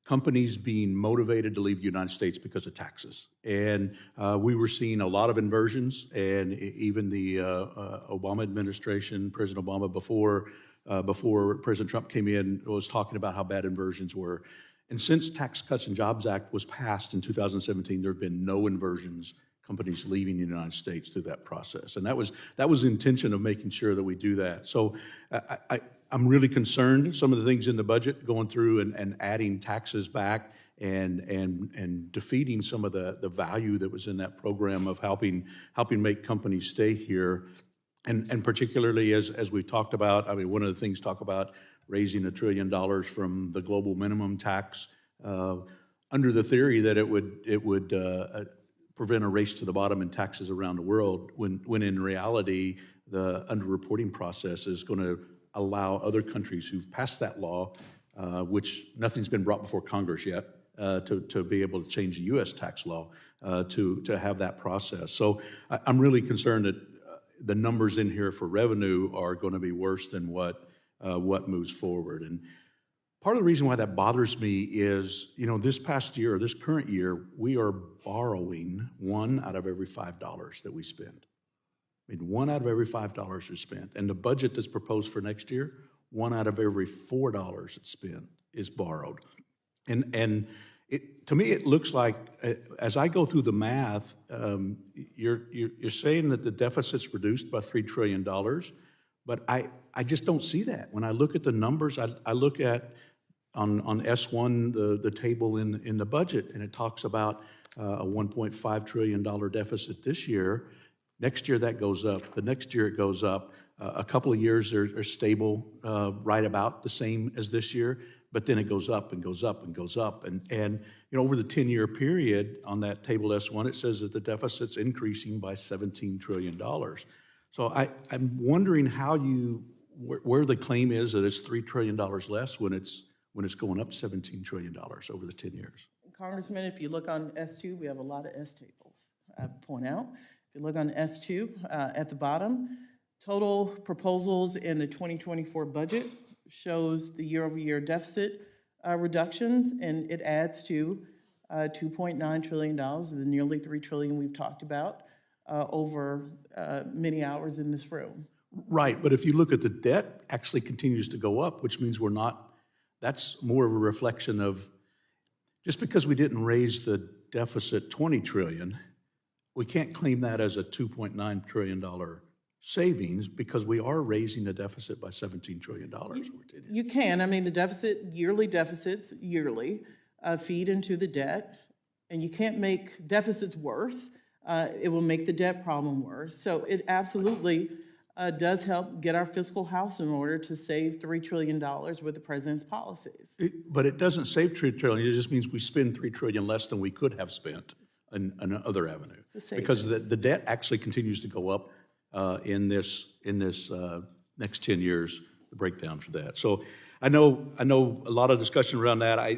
companies being motivated to leave the United States because of taxes. And we were seeing a lot of inversions, and even the Obama administration, President Obama, before President Trump came in, was talking about how bad inversions were. And since Tax Cuts and Jobs Act was passed in 2017, there have been no inversions, companies leaving the United States through that process. And that was the intention of making sure that we do that. So I'm really concerned, some of the things in the budget, going through and adding taxes back and defeating some of the value that was in that program of helping make companies stay here. And particularly as we've talked about, I mean, one of the things talk about raising $1 trillion from the global minimum tax under the theory that it would prevent a race to the bottom in taxes around the world, when in reality, the underreporting process is going to allow other countries who've passed that law, which nothing's been brought before Congress yet, to be able to change the U.S. tax law to have that process. So I'm really concerned that the numbers in here for revenue are going to be worse than what moves forward. And part of the reason why that bothers me is, this past year, or this current year, we are borrowing 1 out of every $5 that we spend. I mean, 1 out of every $5 is spent. And the budget that's proposed for next year, 1 out of every $4 that's spent is borrowed. And to me, it looks like, as I go through the math, you're saying that the deficit's reduced by $3 trillion, but I just don't see that. When I look at the numbers, I look at, on S1, the table in the budget, and it talks about a $1.5 trillion deficit this year. Next year, that goes up. The next year, it goes up. A couple of years are stable, right about the same as this year, but then it goes up and goes up and goes up. And over the 10-year period on that table S1, it says that the deficit's increasing by $17 trillion. So I'm wondering where the claim is that it's $3 trillion less when it's going up $17 trillion over the 10 years. Congressman, if you look on S2, we have a lot of S tables, I point out. If you look on S2 at the bottom, total proposals in the 2024 budget shows the year-over-year deficit reductions, and it adds to $2.9 trillion, the nearly $3 trillion we've talked about over many hours in this room. Right, but if you look at the debt, actually continues to go up, which means that's more of a reflection of, just because we didn't raise the deficit $20 trillion, we can't claim that as a $2.9 trillion savings, because we are raising the deficit by $17 trillion. You can. I mean, the yearly deficits feed into the debt, and you can't make deficits worse. It will make the debt problem worse. So it absolutely does help get our fiscal house in order to save $3 trillion with the president's policies. But it doesn't save $3 trillion. It just means we spend $3 trillion less than we could have spent in another avenue, because the debt actually continues to go up in this next 10 years, the breakdown for that. So I know a lot of discussion around that. I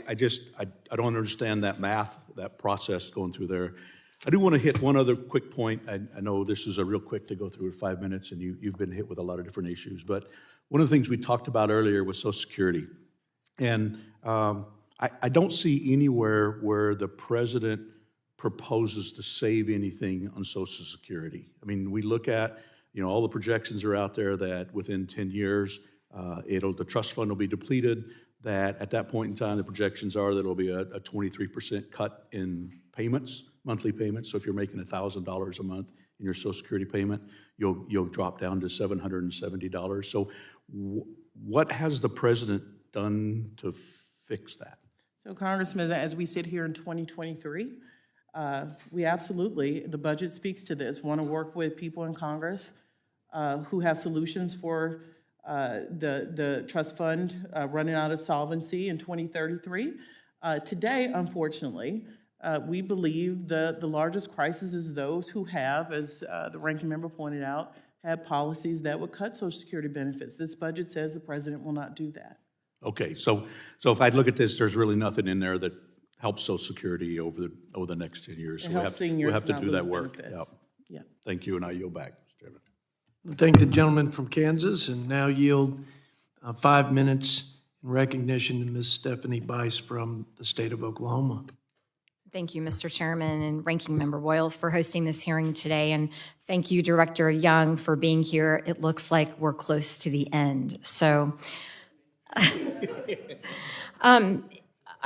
don't understand that math, that process going through there. I do want to hit one other quick point. I know this is a real quick to go through in 5 minutes, and you've been hit with a lot of different issues, but one of the things we talked about earlier was Social Security. And I don't see anywhere where the president proposes to save anything on Social Security. I mean, we look at, all the projections are out there that within 10 years, the trust fund will be depleted, that at that point in time, the projections are that it'll be a 23% cut in payments, monthly payments. So if you're making $1,000 a month in your Social Security payment, you'll drop down to $770. So what has the president done to fix that? So Congressman, as we sit here in 2023, we absolutely, the budget speaks to this, want to work with people in Congress who have solutions for the trust fund running out of solvency in 2033. Today, unfortunately, we believe the largest crisis is those who have, as the ranking member pointed out, have policies that would cut Social Security benefits. This budget says the president will not do that. Okay, so if I look at this, there's really nothing in there that helps Social Security over the next 10 years. So we'll have to do that work. Yep. Yeah. Thank you, and I yield back, Mr. Chairman. Thank the gentleman from Kansas, and now yield 5 minutes in recognition to Ms. Stephanie Bice from the state of Oklahoma. Thank you, Mr. Chairman and Ranking Member Boyle, for hosting this hearing today. And thank you, Director Young, for being here. It looks like we're close to the end. So I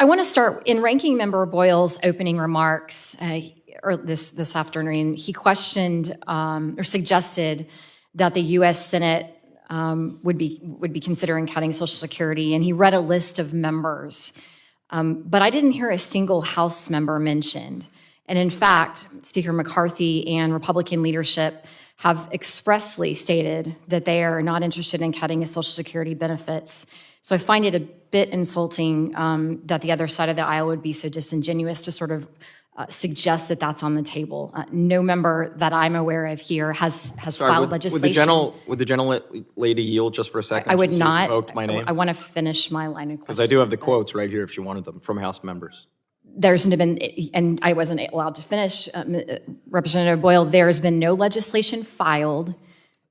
want to start in Ranking Member Boyle's opening remarks this afternoon. He questioned or suggested that the U.S. Senate would be considering cutting Social Security, and he read a list of members. But I didn't hear a single House member mentioned. And in fact, Speaker McCarthy and Republican leadership have expressly stated that they are not interested in cutting Social Security benefits. So I find it a bit insulting that the other side of the aisle would be so disingenuous to sort of suggest that that's on the table. No member that I'm aware of here has filed legislation. Would the gentlelady yield just for a second? I would since you not. invoked my name? I want to finish my line of questions. Because I do have the quotes right here if you wanted them from House members. There's been, and I wasn't allowed to finish, Representative Boyle, there's been no legislation filed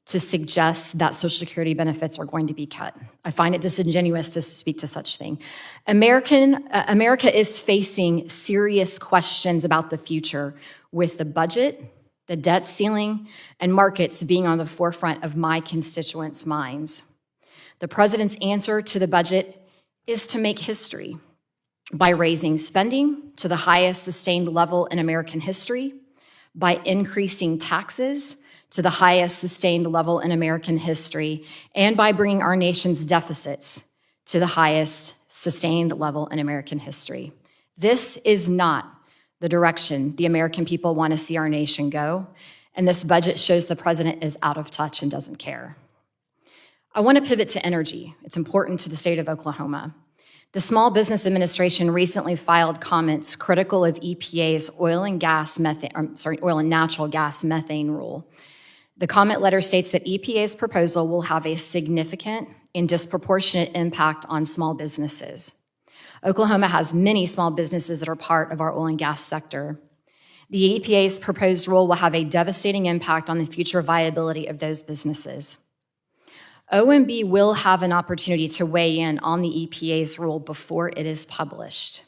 to suggest that Social Security benefits are going to be cut. I find it disingenuous to speak to such thing. America is facing serious questions about the future, with the budget, the debt ceiling, and markets being on the forefront of my constituents' minds. The president's answer to the budget is to make history by raising spending to the highest sustained level in American history, by increasing taxes to the highest sustained level in American history, and by bringing our nation's deficits to the highest sustained level in American history. This is not the direction the American people want to see our nation go, and this budget shows the president is out of touch and doesn't care. I want to pivot to energy. It's important to the state of Oklahoma. The Small Business Administration recently filed comments critical of EPA's oil and natural gas methane rule. The comment letter states that EPA's proposal will have a significant and disproportionate impact on small businesses. Oklahoma has many small businesses that are part of our oil and gas sector. The EPA's proposed rule will have a devastating impact on the future viability of those businesses. OMB will have an opportunity to weigh in on the EPA's rule before it is published.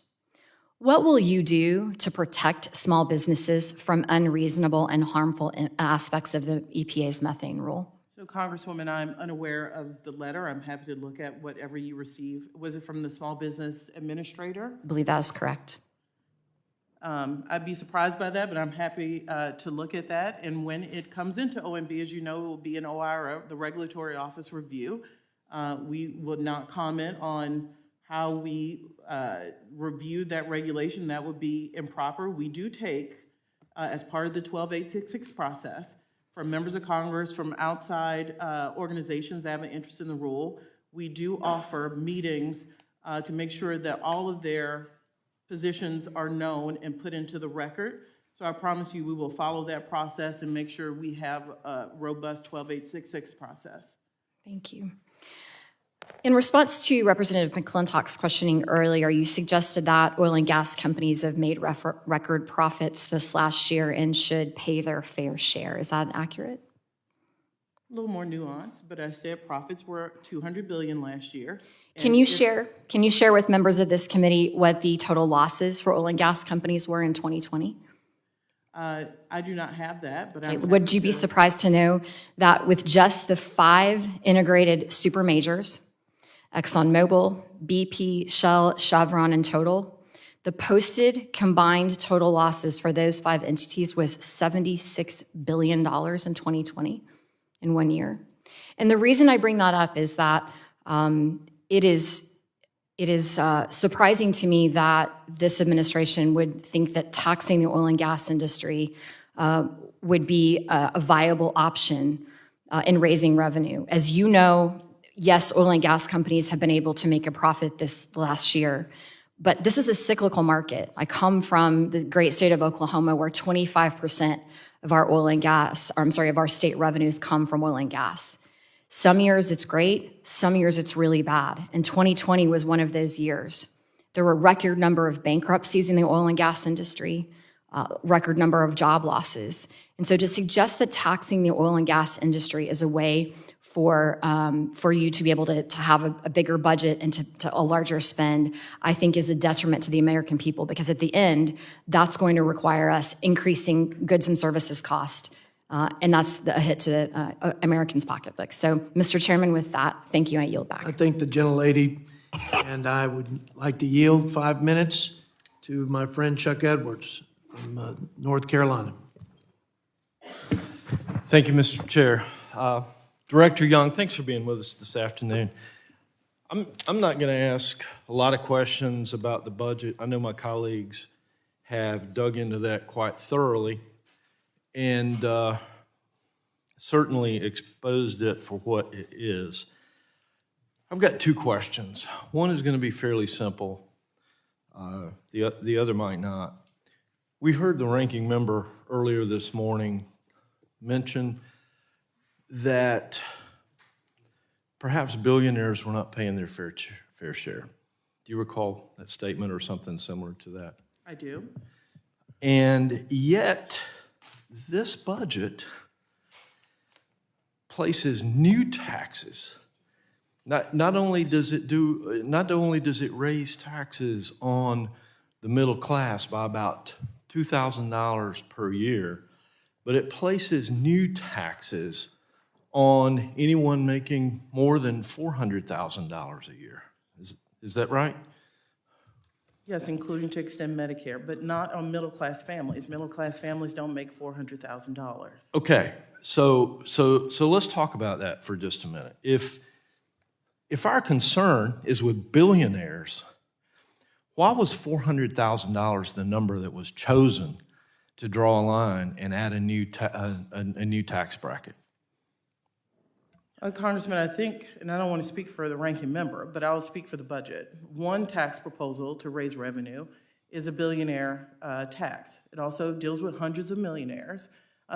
What will you do to protect small businesses from unreasonable and harmful aspects of the EPA's methane rule? So, Congresswoman, I'm unaware of the letter. I'm happy to look at whatever you receive. Was it from the Small Business Administrator? I believe that is correct. I'd be surprised by that, but I'm happy to look at that. And when it comes into OMB, as you know, it will be an OIR, the Regulatory Office review. We will not comment on how we review that regulation. That would be improper. We do take, as part of the 12866 process, from members of Congress, from outside organizations that have an interest in the rule, we do offer meetings to make sure that all of their positions are known and put into the record. So I promise you we will follow that process and make sure we have a robust 12866 process. Thank you. In response to Representative McClintock's questioning earlier, you suggested that oil and gas companies have made record profits this last year and should pay their fair share. Is that accurate? A little more nuanced, but I said profits were $200 billion last year. Can you share with members of this committee what the total losses for oil and gas companies were in 2020? I do not have that, but Okay, I'm would you be surprised to know that with just the 5 integrated super majors, ExxonMobil, BP, Shell, Chevron in total, the posted combined total losses for those 5 entities was $76 billion in 2020 in 1 year. And the reason I bring that up is that it is surprising to me that this administration would think that taxing the oil and gas industry would be a viable option in raising revenue. As you know, yes, oil and gas companies have been able to make a profit this last year, but this is a cyclical market. I come from the great state of Oklahoma, where 25% of our oil and gas, of our state revenues come from oil and gas. Some years it's great, some years it's really bad. And 2020 was one of those years. There were a record number of bankruptcies in the oil and gas industry, record number of job losses. And so to suggest that taxing the oil and gas industry is a way for you to be able to have a bigger budget and to a larger spend, I think is a detriment to the American people, because at the end, that's going to require us increasing goods and services cost. And that's a hit to the Americans' pocketbooks. So, Mr. Chairman, with that, thank you. I yield back. I think the gentlelady and I would like to yield 5 minutes to my friend Chuck Edwards from North Carolina. Thank you, Mr. Chair. Director Young, thanks for being with us this afternoon. I'm not going to ask a lot of questions about the budget. I know my colleagues have dug into that quite thoroughly and certainly exposed it for what it is. I've got 2 questions. One is going to be fairly simple. The other might not. We heard the ranking member earlier this morning mention that perhaps billionaires were not paying their fair share. Do you recall that statement or something similar to that? I do. And yet, this budget places new taxes. Not only does it raise taxes on the middle class by about $2,000 per year, but it places new taxes on anyone making more than $400,000 a year. Is that right? Yes, including to extend Medicare, but not on middle-class families. Middle-class families don't make $400,000. Okay, so let's talk about that for just a minute. If our concern is with billionaires, why was $400,000 the number that was chosen to draw a line and add a new tax bracket? Congressman, I think, and I don't want to speak for the ranking member, but I will speak for the budget. One tax proposal to raise revenue is a billionaire tax. It also deals with hundreds of millionaires.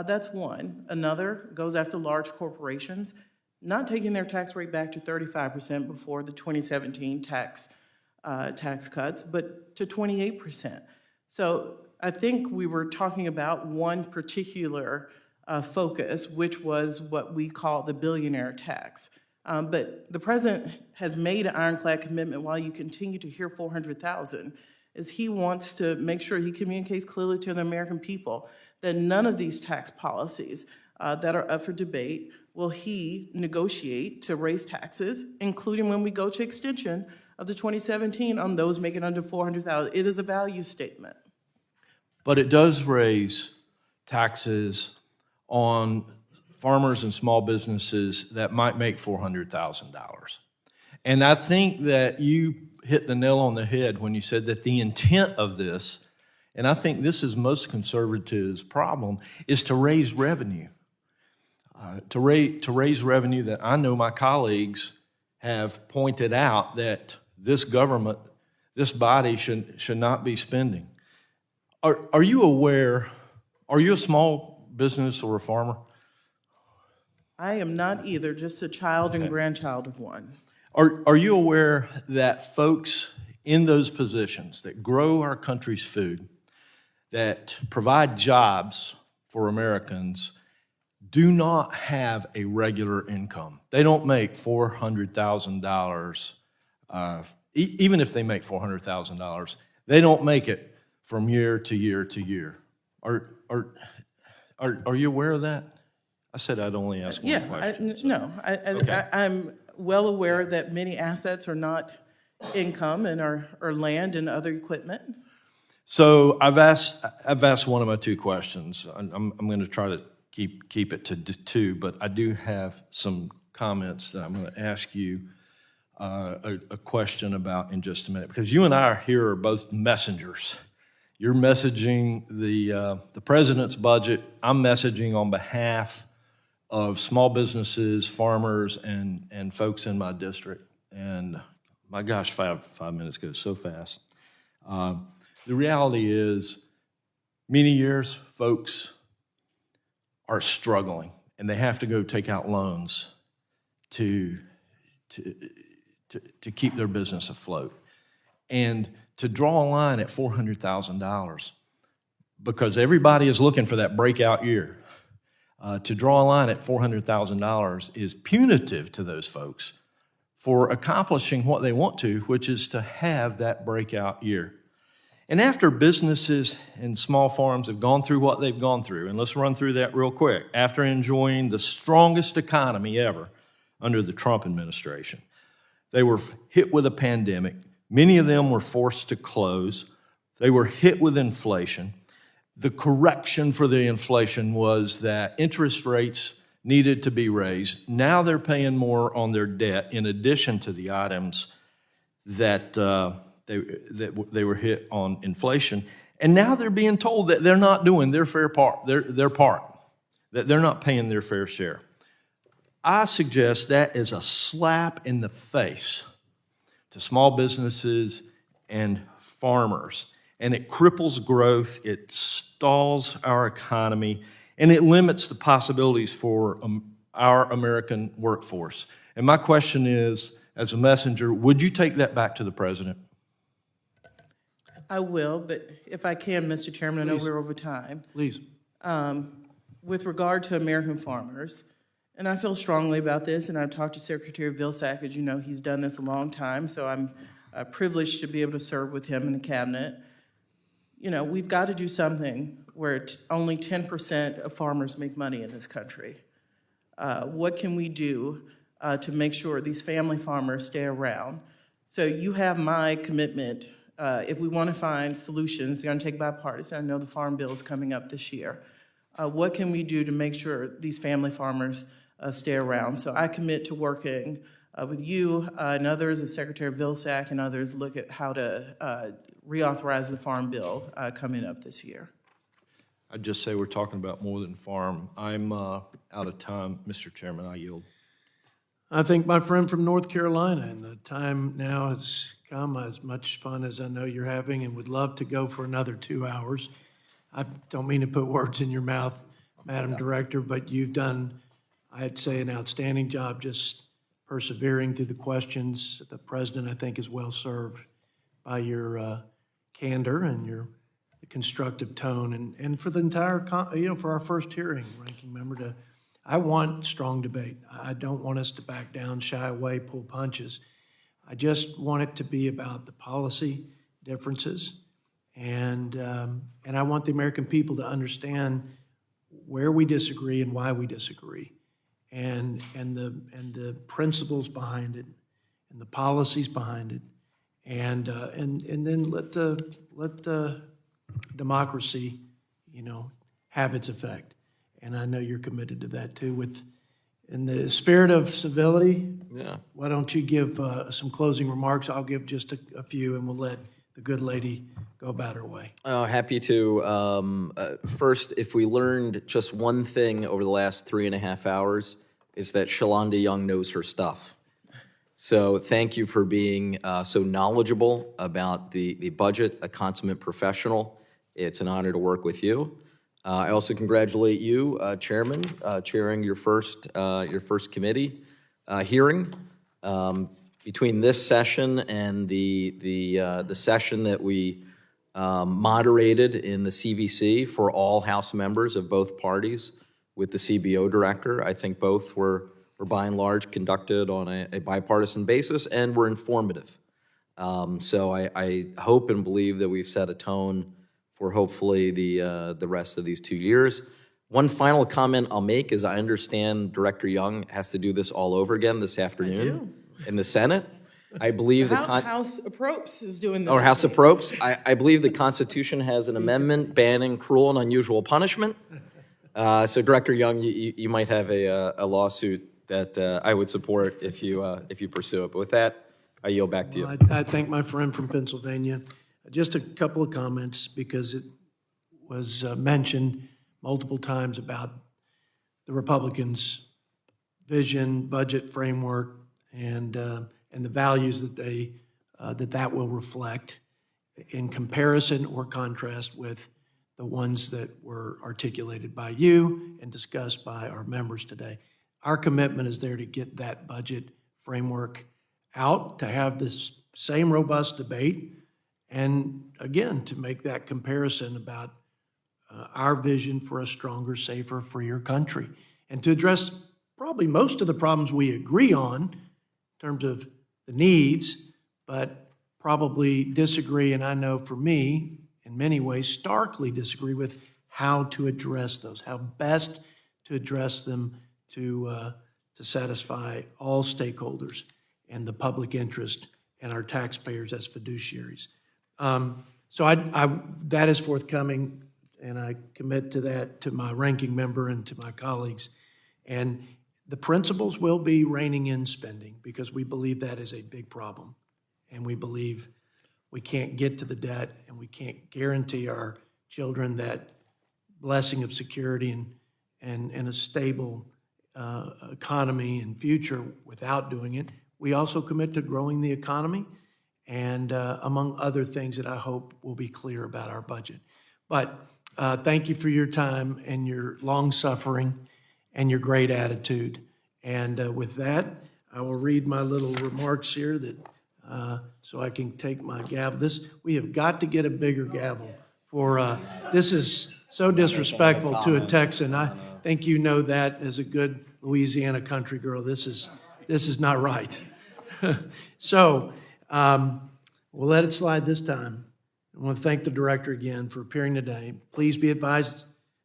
That's one. Another goes after large corporations, not taking their tax rate back to 35% before the 2017 tax cuts, but to 28%. So I think we were talking about one particular focus, which was what we call the billionaire tax. But the president has made an ironclad commitment, while you continue to hear 400,000, is he wants to make sure he communicates clearly to the American people that none of these tax policies that are up for debate will he negotiate to raise taxes, including when we go to extension of the 2017 on those making under 400,000. It is a value statement. But it does raise taxes on farmers and small businesses that might make $400,000. And I think that you hit the nail on the head when you said that the intent of this, and I think this is most conservatives' problem, is to raise revenue. To raise revenue that I know my colleagues have pointed out that this government, this body should not be spending. Are you aware, are you a small business or a farmer? I am not either, just a child and grandchild of one. Are you aware that folks in those positions that grow our country's food, that provide jobs for Americans, do not have a regular income. They don't make $400,000. Even if they make $400,000, they don't make it from year to year to year. Are you aware of that? I said I'd only ask one question. I'm well aware that many assets are not income and are land and other equipment. So I've asked one of my two questions. I'm going to try to keep it to two, but I do have some comments that I'm going to ask you a question about in just a minute, because you and I here are both messengers. You're messaging the president's budget. I'm messaging on behalf of small businesses, farmers, and folks in my district. And my gosh, five minutes goes so fast. The reality is, many years, folks are struggling, and they have to go take out loans to keep their business afloat. And to draw a line at $400,000, because everybody is looking for that breakout year, to draw a line at $400,000 is punitive to those folks for accomplishing what they want to, which is to have that breakout year. And after businesses and small farms have gone through what they've gone through, and let's run through that real quick, after enjoying the strongest economy ever under the Trump administration, they were hit with a pandemic. Many of them were forced to close. They were hit with inflation. The correction for the inflation was that interest rates needed to be raised. Now they're paying more on their debt in addition to the items that they were hit on inflation. And now they're being told that they're not doing their fair part, their part, that they're not paying their fair share. I suggest that is a slap in the face to small businesses and farmers. And it cripples growth, it stalls our economy, and it limits the possibilities for our American workforce. And my question is, as a messenger, would you take that back to the president? I will, but if I can, Mr. Chairman, I know we're over time. Please. With regard to American farmers, and I feel strongly about this, and I've talked to Secretary Vilsack, as you know, he's done this a long time, so I'm privileged to be able to serve with him in the cabinet. You know, we've got to do something where only 10% of farmers make money in this country. What can we do to make sure these family farmers stay around? So you have my commitment. If we want to find solutions, it's going to take bipartisan. I know the Farm Bill is coming up this year. What can we do to make sure these family farmers stay around? So I commit to working with you and others, as Secretary Vilsack and others, look at how to reauthorize the Farm Bill coming up this year. I'd just say we're talking about more than farm. I'm out of time, Mr. Chairman. I yield. I think my friend from North Carolina, and the time now has come, as much fun as I know you're having, and would love to go for another 2 hours. I don't mean to put words in your mouth, Madam Director, but you've done, I'd say, an outstanding job just persevering through the questions. The President, I think, is well served by your candor and your constructive tone, and for the entire, for our first hearing, Ranking Member, I want strong debate. I don't want us to back down, shy away, pull punches. I just want it to be about the policy differences, and I want the American people to understand where we disagree and why we disagree, and the principles behind it, and the policies behind it, and then let the democracy, have its effect. And I know you're committed to that too. In the spirit of civility, why don't you give some closing remarks? I'll give just a few, and we'll let the good lady go about her way. Happy to. First, if we learned just one thing over the last 3.5 hours, is that Shalanda Young knows her stuff. So thank you for being so knowledgeable about the budget, a consummate professional. It's an honor to work with you. I also congratulate you, Chairman, chairing your first committee hearing. Between this session and the session that we moderated in the CVC for all House members of both parties, with the CBO director. I think both were by and large conducted on a bipartisan basis and were informative. So I hope and believe that we've set a tone for hopefully the rest of these 2 years. One final comment I'll make is I understand Director Young has to do this all over again this afternoon in the Senate. I believe the House Approps is doing this. or House of Probes. I believe the Constitution has an amendment banning cruel and unusual punishment. So Director Young, you might have a lawsuit that I would support if you pursue it. But with that, I yield back to you. Well, I thank my friend from Pennsylvania. Just a couple of comments, because it was mentioned multiple times about the Republicans' vision, budget framework, and the values that that will reflect in comparison or contrast with the ones that were articulated by you and discussed by our members today. Our commitment is there to get that budget framework out, to have this same robust debate, and again, to make that comparison about our vision for a stronger, safer, freer country, and to address probably most of the problems we agree on in terms of the needs, but probably disagree, and I know for me, in many ways, starkly disagree with how to address those, how best to address them to satisfy all stakeholders and the public interest and our taxpayers as fiduciaries. So that is forthcoming, and I commit to that to my ranking member and to my colleagues. And the principles will be reining in spending, because we believe that is a big problem. And we believe we can't get to the debt, and we can't guarantee our children that blessing of security and a stable economy and future without doing it. We also commit to growing the economy, and among other things that I hope will be clear about our budget. But thank you for your time and your long suffering and your great attitude. And with that, I will read my little remarks here that so I can take my gavel. We have got to get a bigger gavel for this is so disrespectful to a Texan. I think you know that as a good Louisiana country girl. This is not right. So we'll let it slide this time. I want to thank the director again for appearing today. Please be advised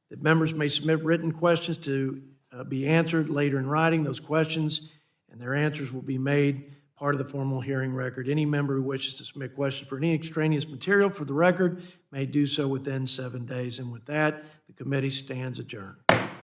that members may submit written questions to be answered later in writing. Those questions and their answers will be made part of the formal hearing record. Any member who wishes to submit questions for any extraneous material for the record may do so within 7 days. And with that, the committee stands adjourned.